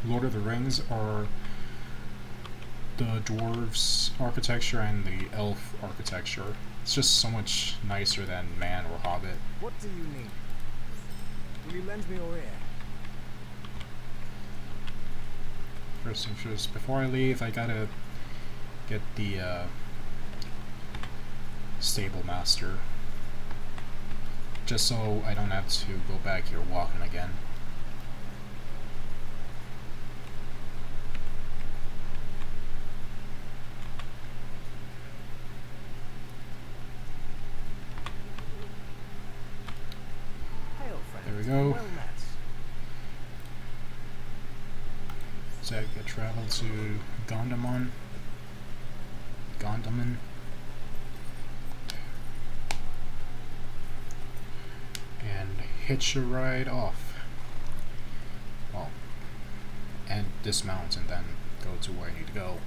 Lord of the Rings are the dwarves architecture and the elf architecture. It's just so much nicer than man or hobbit. What do you need? Will you lend me your ear? First thing first, before I leave, I gotta get the stable master. Just so I don't have to go back here walking again. Hail, friend. There we go. Well met. So I could travel to Gondamon. Gondamon. And hitch a ride off. Well, and dismount and then go to where I need to go.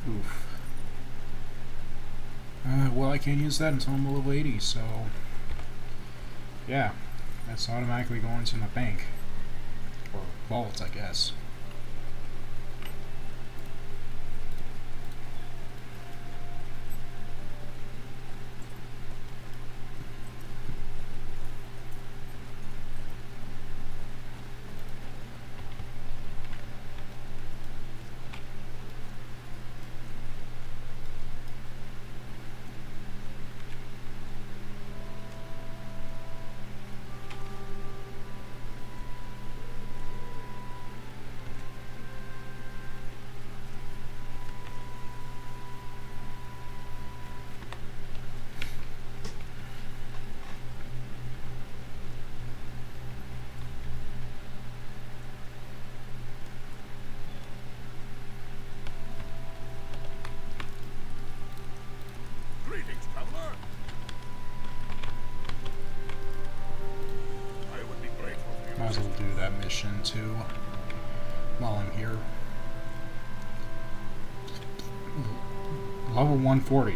Oof. Well, I can't use that until I'm level 80, so yeah, that's automatically going to my bank. Or vault, I guess. Might as well do that mission too while I'm here. Level 140.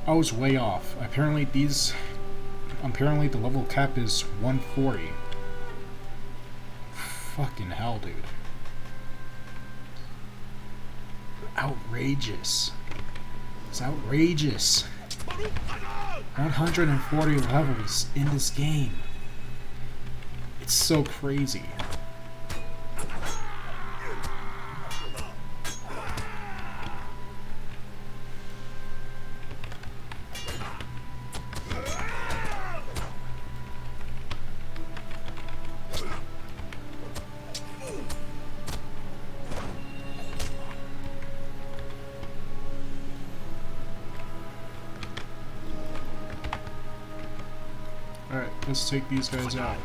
I was way off. Apparently the level cap is 140. Fucking hell, dude. Outrageous. It's outrageous. 140 levels in this game. It's so crazy. Alright, let's take these guys out.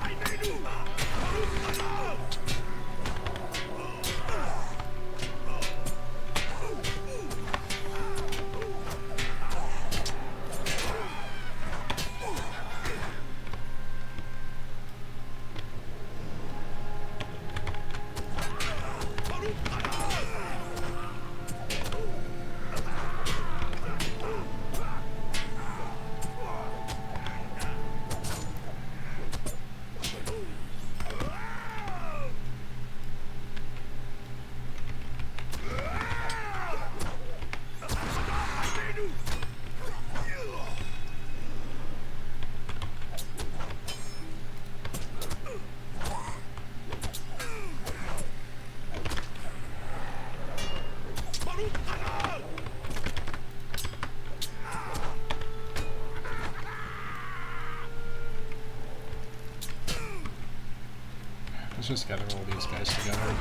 Let's just gather all these guys together.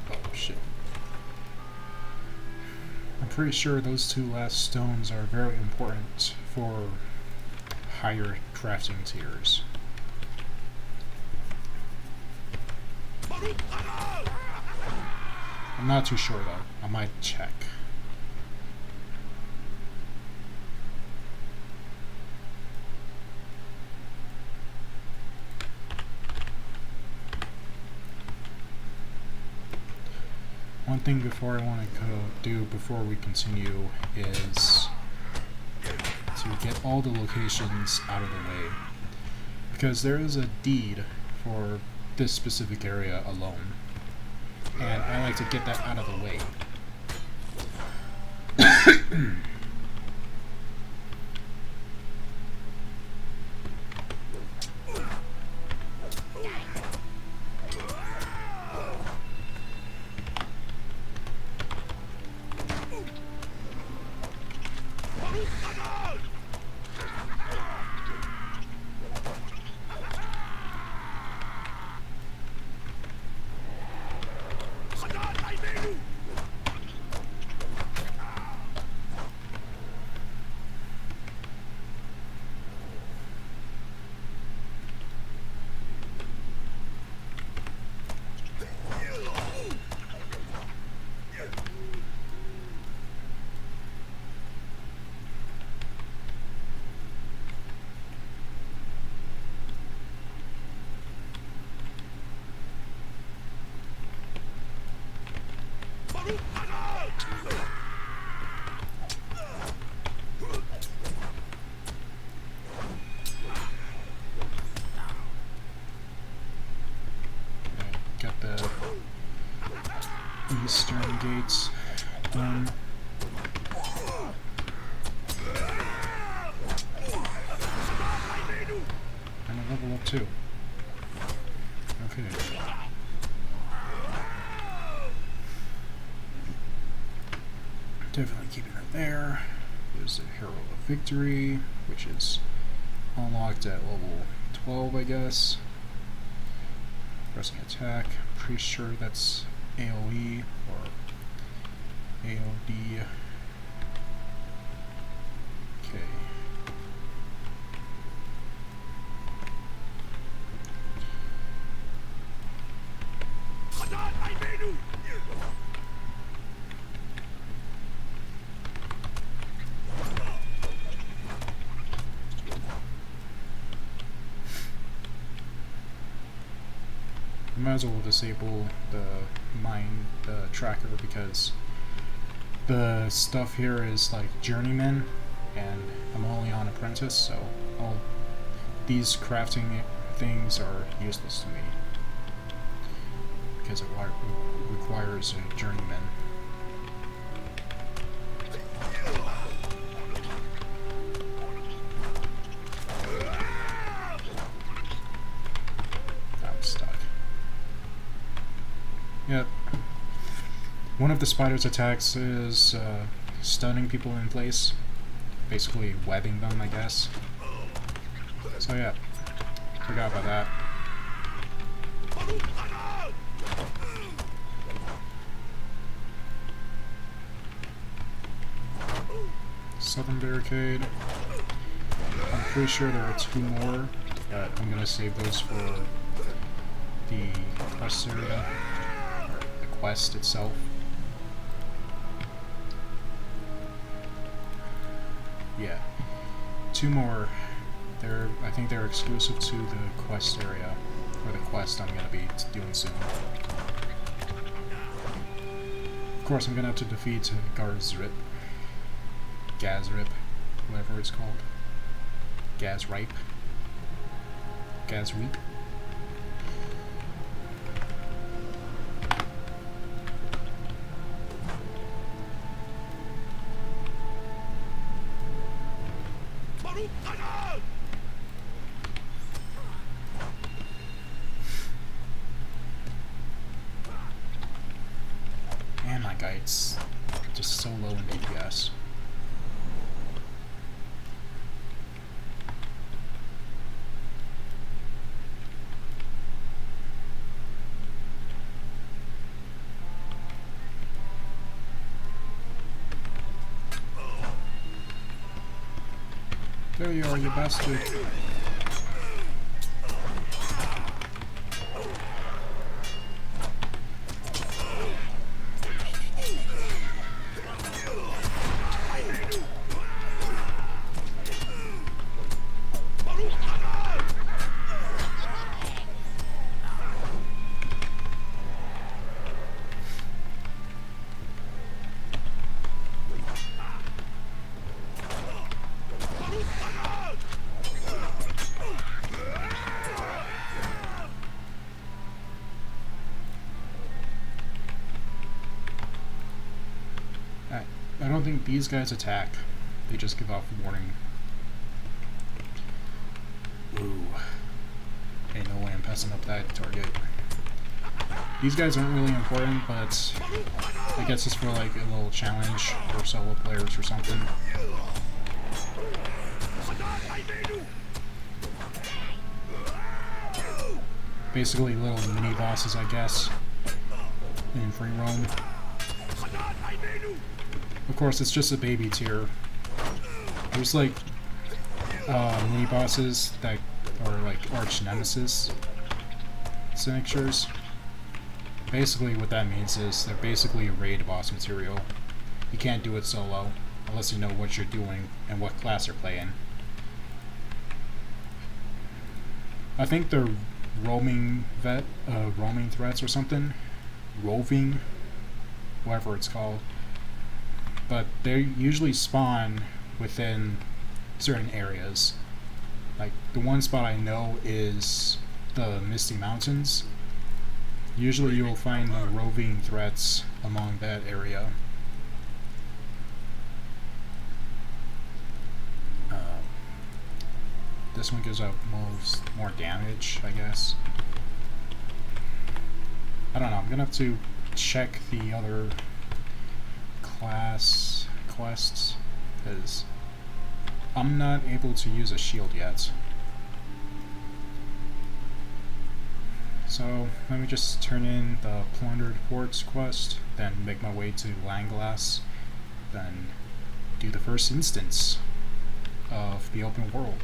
Oh shit. I'm pretty sure those two last stones are very important for higher crafting tiers. I'm not too sure though. I might check. One thing before I want to do before we continue is to get all the locations out of the way, because there is a deed for this specific area alone, and I like to get that out of the way. Got the eastern gates done. And a level up too. Okay. Definitely keeping her there. There's the Herald of Victory, which is unlocked at level 12, I guess. Pressing attack. Pretty sure that's AoE or AOD. Okay. I might as well disable the tracker because the stuff here is like journeyman and I'm only on apprentice, so all these crafting things are useless to me because it requires a journeyman. I'm stuck. Yep. One of the spider's attacks is stunning people in place, basically webbing them, I guess. So yeah, forgot about that. Southern barricade. I'm pretty sure there are 2 more, but I'm gonna save those for the quest area, or the quest itself. Yeah, 2 more. I think they're exclusive to the quest area, or the quest I'm gonna be doing soon. Of course, I'm gonna have to defeat Gazrip, whatever it's called. Gazreep. Man, my guy's just so low in DPS. There you are, you bastard. I don't think these guys attack. They just give off a warning. Ooh. Okay, no way I'm passing up that target. These guys aren't really important, but I guess it's for like a little challenge for solo players or something. Basically little mini bosses, I guess, in free roam. Of course, it's just a baby tier. There's like mini bosses that are like arch nemesis signatures. Basically, what that means is they're basically raid boss material. You can't do it solo unless you know what you're doing and what class you're playing. I think they're roaming threats or something, roving, whatever it's called. But they usually spawn within certain areas. Like, the one spot I know is the Misty Mountains. Usually you'll find the roving threats among that area. This one gives out more damage, I guess. I don't know, I'm gonna have to check the other class quests, because I'm not able to use a shield yet. So let me just turn in the Plundered Ports quest, then make my way to Langlass, then do the first instance of the open world.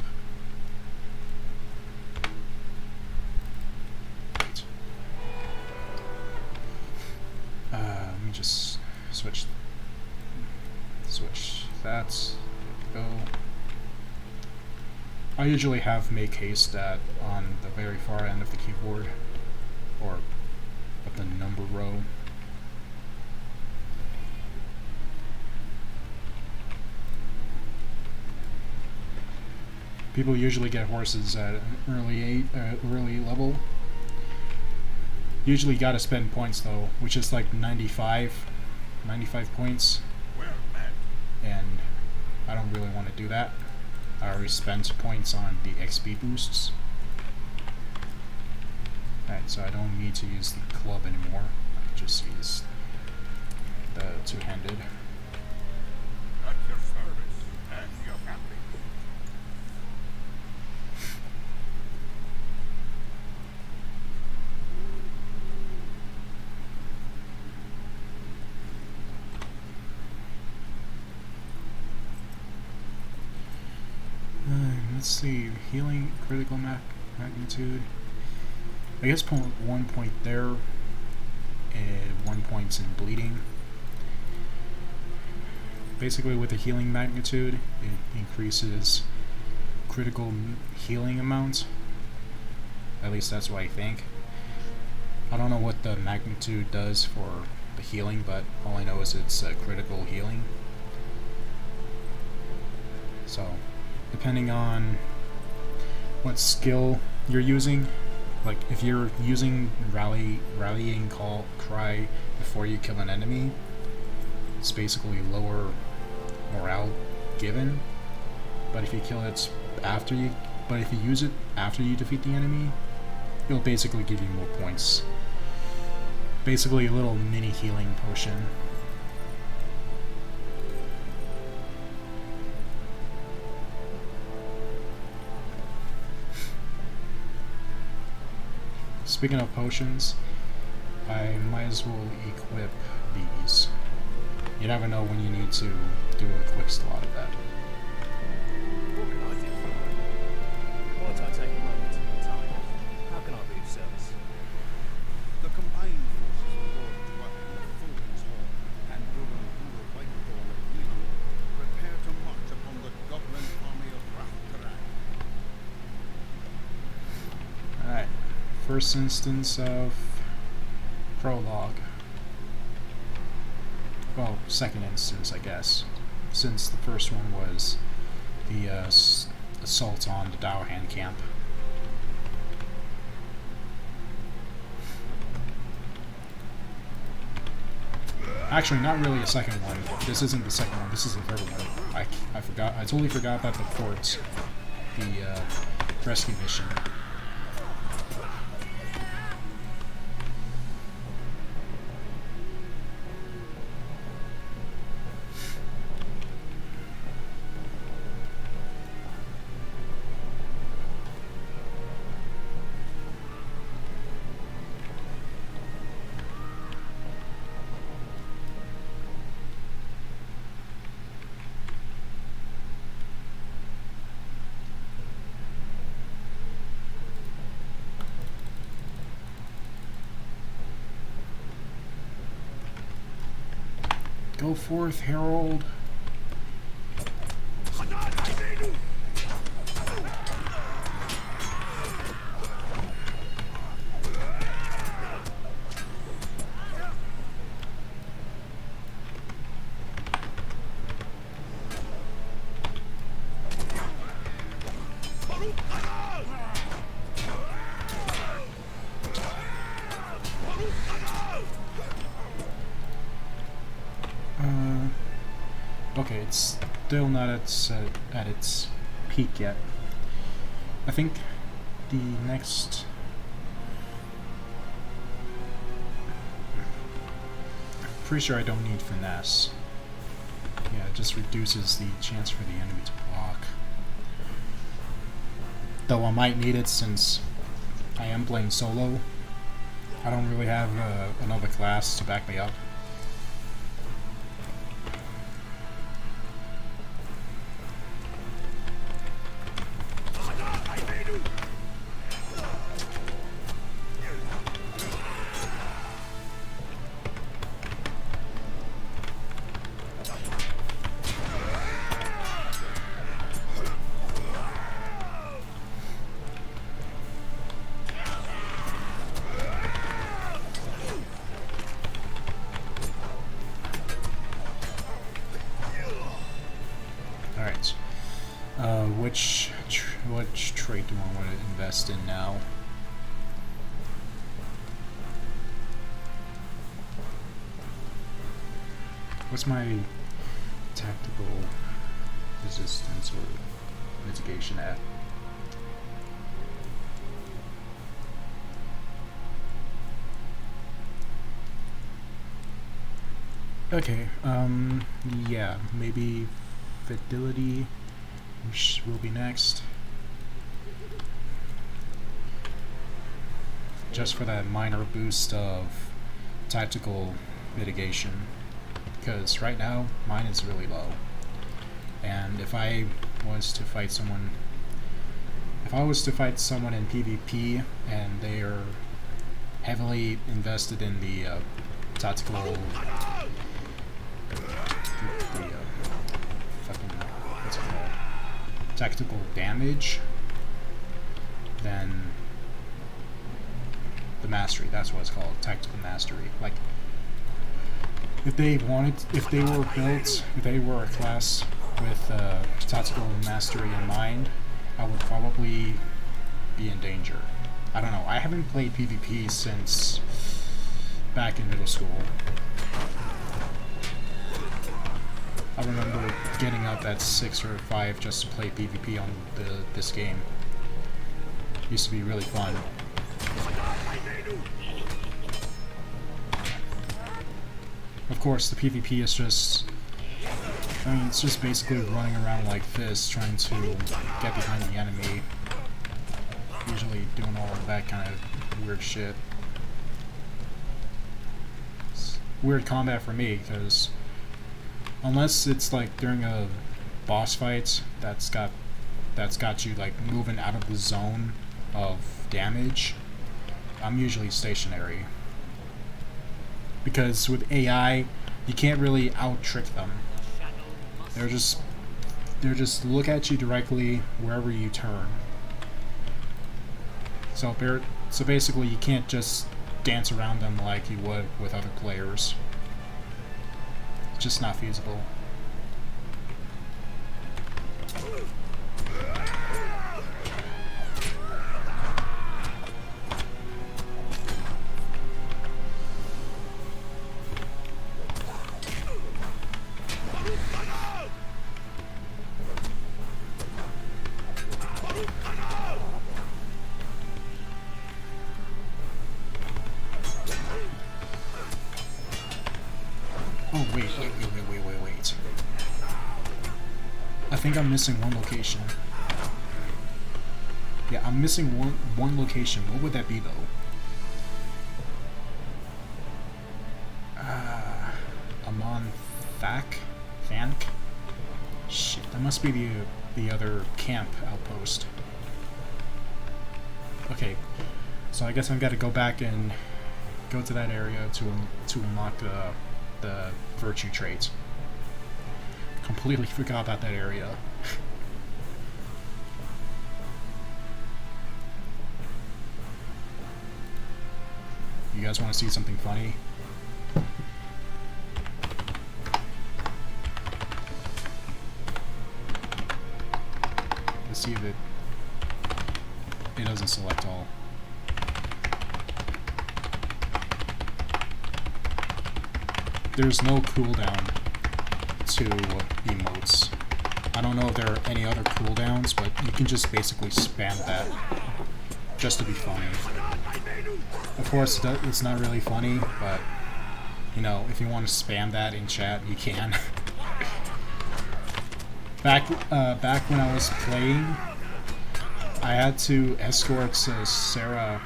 Right. Let me just switch that. Go. I usually have make haste on the very far end of the keyboard, or of the number row. People usually get horses at an early level. Usually gotta spend points though, which is like 95 points. And I don't really want to do that. I already spent points on the XP boosts. Alright, so I don't need to use the club anymore. I can just use the two-handed. At your service and your family. Let's see, healing, critical magnitude. I guess 1 point there, and 1 point in bleeding. Basically, with the healing magnitude, it increases critical healing amount. At least that's what I think. I don't know what the magnitude does for the healing, but all I know is it's critical healing. So, depending on what skill you're using, like if you're using rallying cry before you kill an enemy, it's basically lower morale given. But if you kill it after you, but if you use it after you defeat the enemy, it'll basically give you more points. Basically a little mini healing potion. Speaking of potions, I might as well equip these. You never know when you need to do a quick slot of that. What can I do for you? Why don't I take a moment of your time? How can I be of service? The combined forces of Lord Dwelling, the Thorn's Hall, and Ruin Poor Whitethorn of Leon prepare to march upon the goblin army of Rathtaran. Alright, first instance of prologue. Well, second instance, I guess, since the first one was the assault on the Dowhan camp. Actually, not really a second one. This isn't the second one. This is the third one. I forgot. I totally forgot about the fort, the rescue mission. Go forth, Herald. Okay, it's still not at its peak yet. I think the next... Pretty sure I don't need finesse. Yeah, it just reduces the chance for the enemy to block. Though I might need it since I am playing solo. I don't really have another class to back me up. Alright. Which trait do I want to invest in now? What's my tactical resistance or mitigation at? Okay, yeah, maybe fidelity will be next. Just for that minor boost of tactical mitigation. Because right now, mine is really low. And if I was to fight someone in PvP and they are heavily invested in the tactical what's it called? Tactical damage, then the mastery, that's what it's called, tactical mastery. Like, if they were a class with tactical mastery in mind, I would probably be in danger. I don't know, I haven't played PvP since back in middle school. I remember getting up at 6 or 5 just to play PvP on this game. Used to be really fun. Of course, the PvP is just... I mean, it's just basically running around like this, trying to get behind the enemy. Usually doing all of that kind of weird shit. It's weird combat for me, because unless it's like during a boss fight that's got you like moving out of the zone of damage, I'm usually stationary. Because with AI, you can't really out-trick them. They're just look at you directly wherever you turn. So basically, you can't just dance around them like you would with other players. It's just not feasible. Oh, wait. I think I'm missing one location. Yeah, I'm missing one location. What would that be, though? Amon Thank? Shit, that must be the other camp outpost. Okay, so I guess I've got to go back and go to that area to unlock the virtue traits. Completely forgot about that area. You guys want to see something funny? Let's see if it doesn't select all. There's no cooldown to emotes. I don't know if there are any other cooldowns, but you can just basically spam that just to be funny. Of course, it's not really funny, but you know, if you want to spam that in chat, you can. back when I was playing, I had to escort Sarah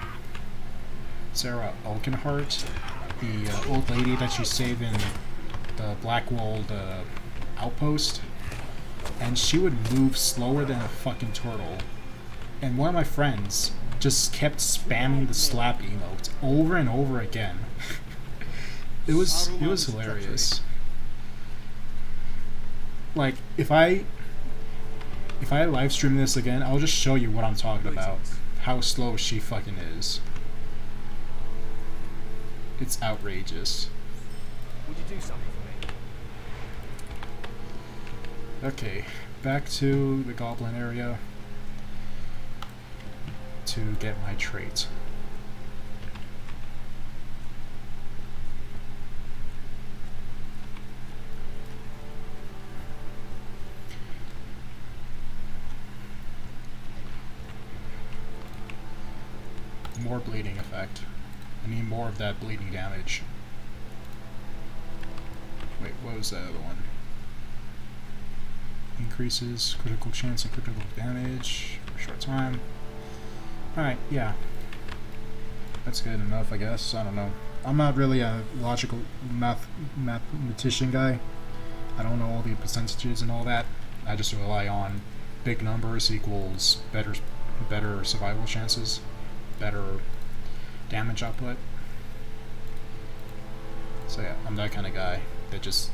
Oakenheart, the old lady that you save in the Blackwalled outpost, and she would move slower than a fucking turtle. And one of my friends just kept spamming the slap emote over and over again. It was hilarious. Like, if I live stream this again, I'll just show you what I'm talking about. How slow she fucking is. It's outrageous. Would you do something for me? Okay, back to the goblin area to get my trait. More bleeding effect. I need more of that bleeding damage. Wait, what was that other one? Increases critical chance and critical damage for a short time. Alright, yeah. That's good enough, I guess. I don't know. I'm not really a logical mathematician guy. I don't know all the percentages and all that. I just rely on big numbers equals better survival chances, better damage output. So yeah, I'm that kind of guy that just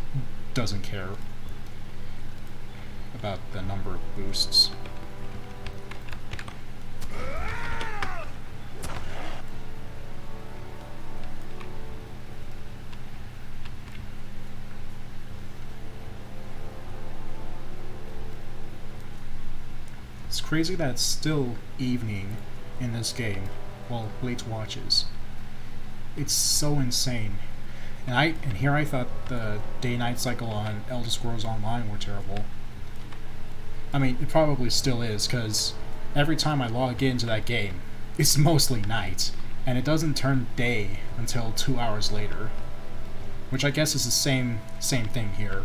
doesn't care about the number of boosts. It's crazy that it's still evening in this game. Well, late watches. It's so insane. And here I thought the day-night cycle on Elder Scrolls Online were terrible. I mean, it probably still is, because every time I log into that game, it's mostly night, and it doesn't turn day until 2 hours later. Which I guess is the same thing here.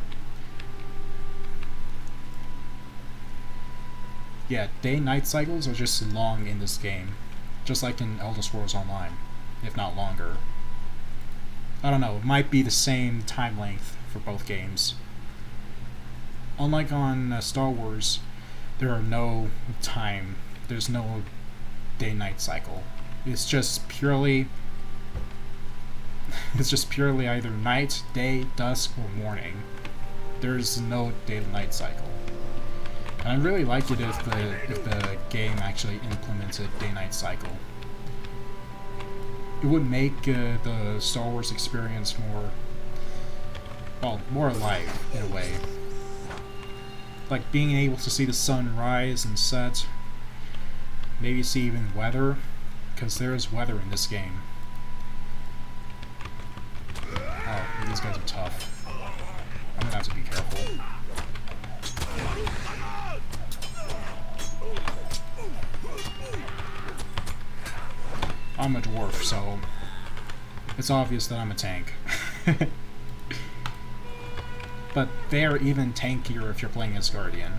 Yeah, day-night cycles are just long in this game. Just like in Elder Scrolls Online, if not longer. I don't know, it might be the same time length for both games. Unlike on Star Wars, there's no day-night cycle. It's just purely either night, day, dusk, or morning. There's no day-night cycle. And I'd really like it if the game actually implemented day-night cycle. It would make the Star Wars experience more alive in a way. Like being able to see the sun rise and set, maybe see even weather, because there is weather in this game. Oh, these guys are tough. I'm gonna have to be careful. I'm a dwarf, so it's obvious that I'm a tank. But they're even tankier if you're playing as Guardian.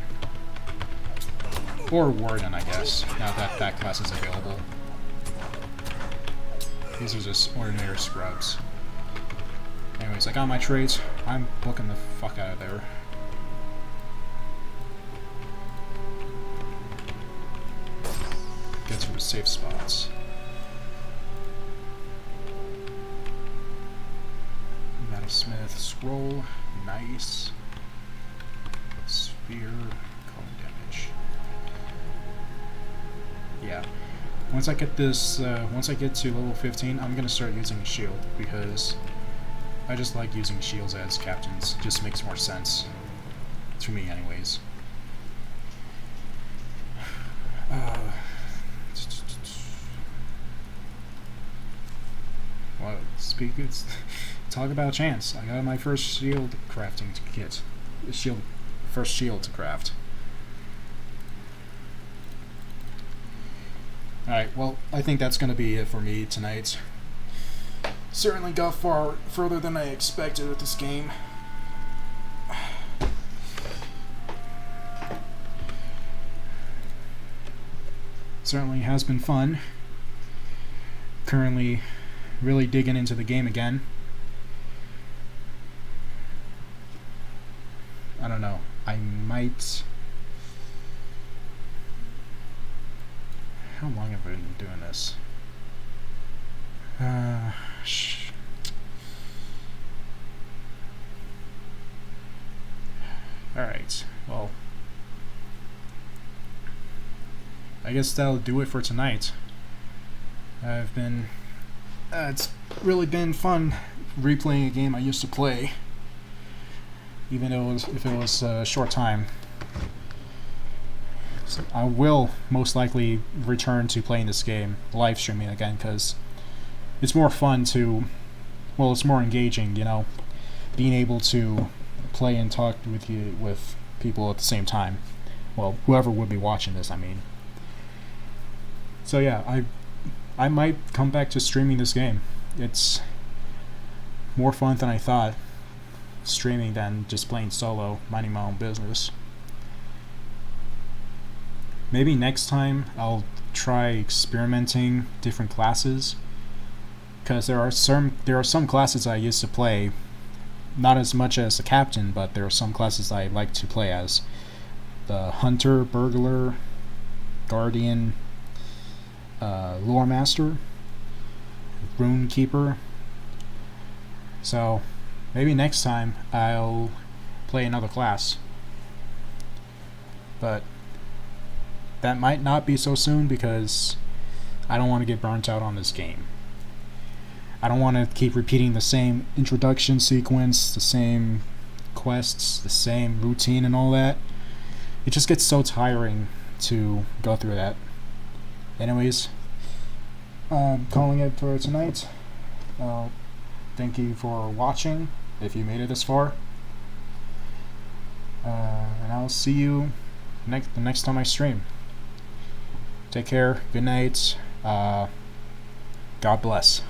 Or Warden, I guess, now that that class is available. These are just ordinary scrubs. Anyways, I got my traits. I'm booking the fuck out of there. Get to the safe spots. Smith scroll, nice. Sphere, cone damage. Yeah. Once I get this, once I get to level 15, I'm gonna start using a shield because I just like using shields as captains. Just makes more sense to me, anyways. Well, talk about chance. I got my first shield crafting kit. First shield to craft. Alright, well, I think that's going to be it for me tonight. Certainly got further than I expected with this game. certainly has been fun. Currently really digging into the game again. I don't know. I might... How long have I been doing this? Alright, well, I guess that'll do it for tonight. It's really been fun replaying a game I used to play, even though if it was a short time. So I will most likely return to playing this game, live streaming again, because it's more fun to, well, it's more engaging, you know, being able to play and talk with people at the same time. Well, whoever would be watching this, I mean. So yeah, I might come back to streaming this game. It's more fun than I thought, streaming, than just playing solo, minding my own business. Maybe next time I'll try experimenting different classes, because there are some classes I used to play, not as much as the captain, but there are some classes I like to play as the hunter, burglar, guardian, lore master, rune keeper. So maybe next time I'll play another class, but that might not be so soon, because I don't want to get burnt out on this game. I don't want to keep repeating the same introduction sequence, the same quests, the same routine and all that. It just gets so tiring to go through that. Anyways, I'm calling it for tonight. Thank you for watching, if you made it this far. And I'll see you the next time I stream. Take care. Good night. God bless.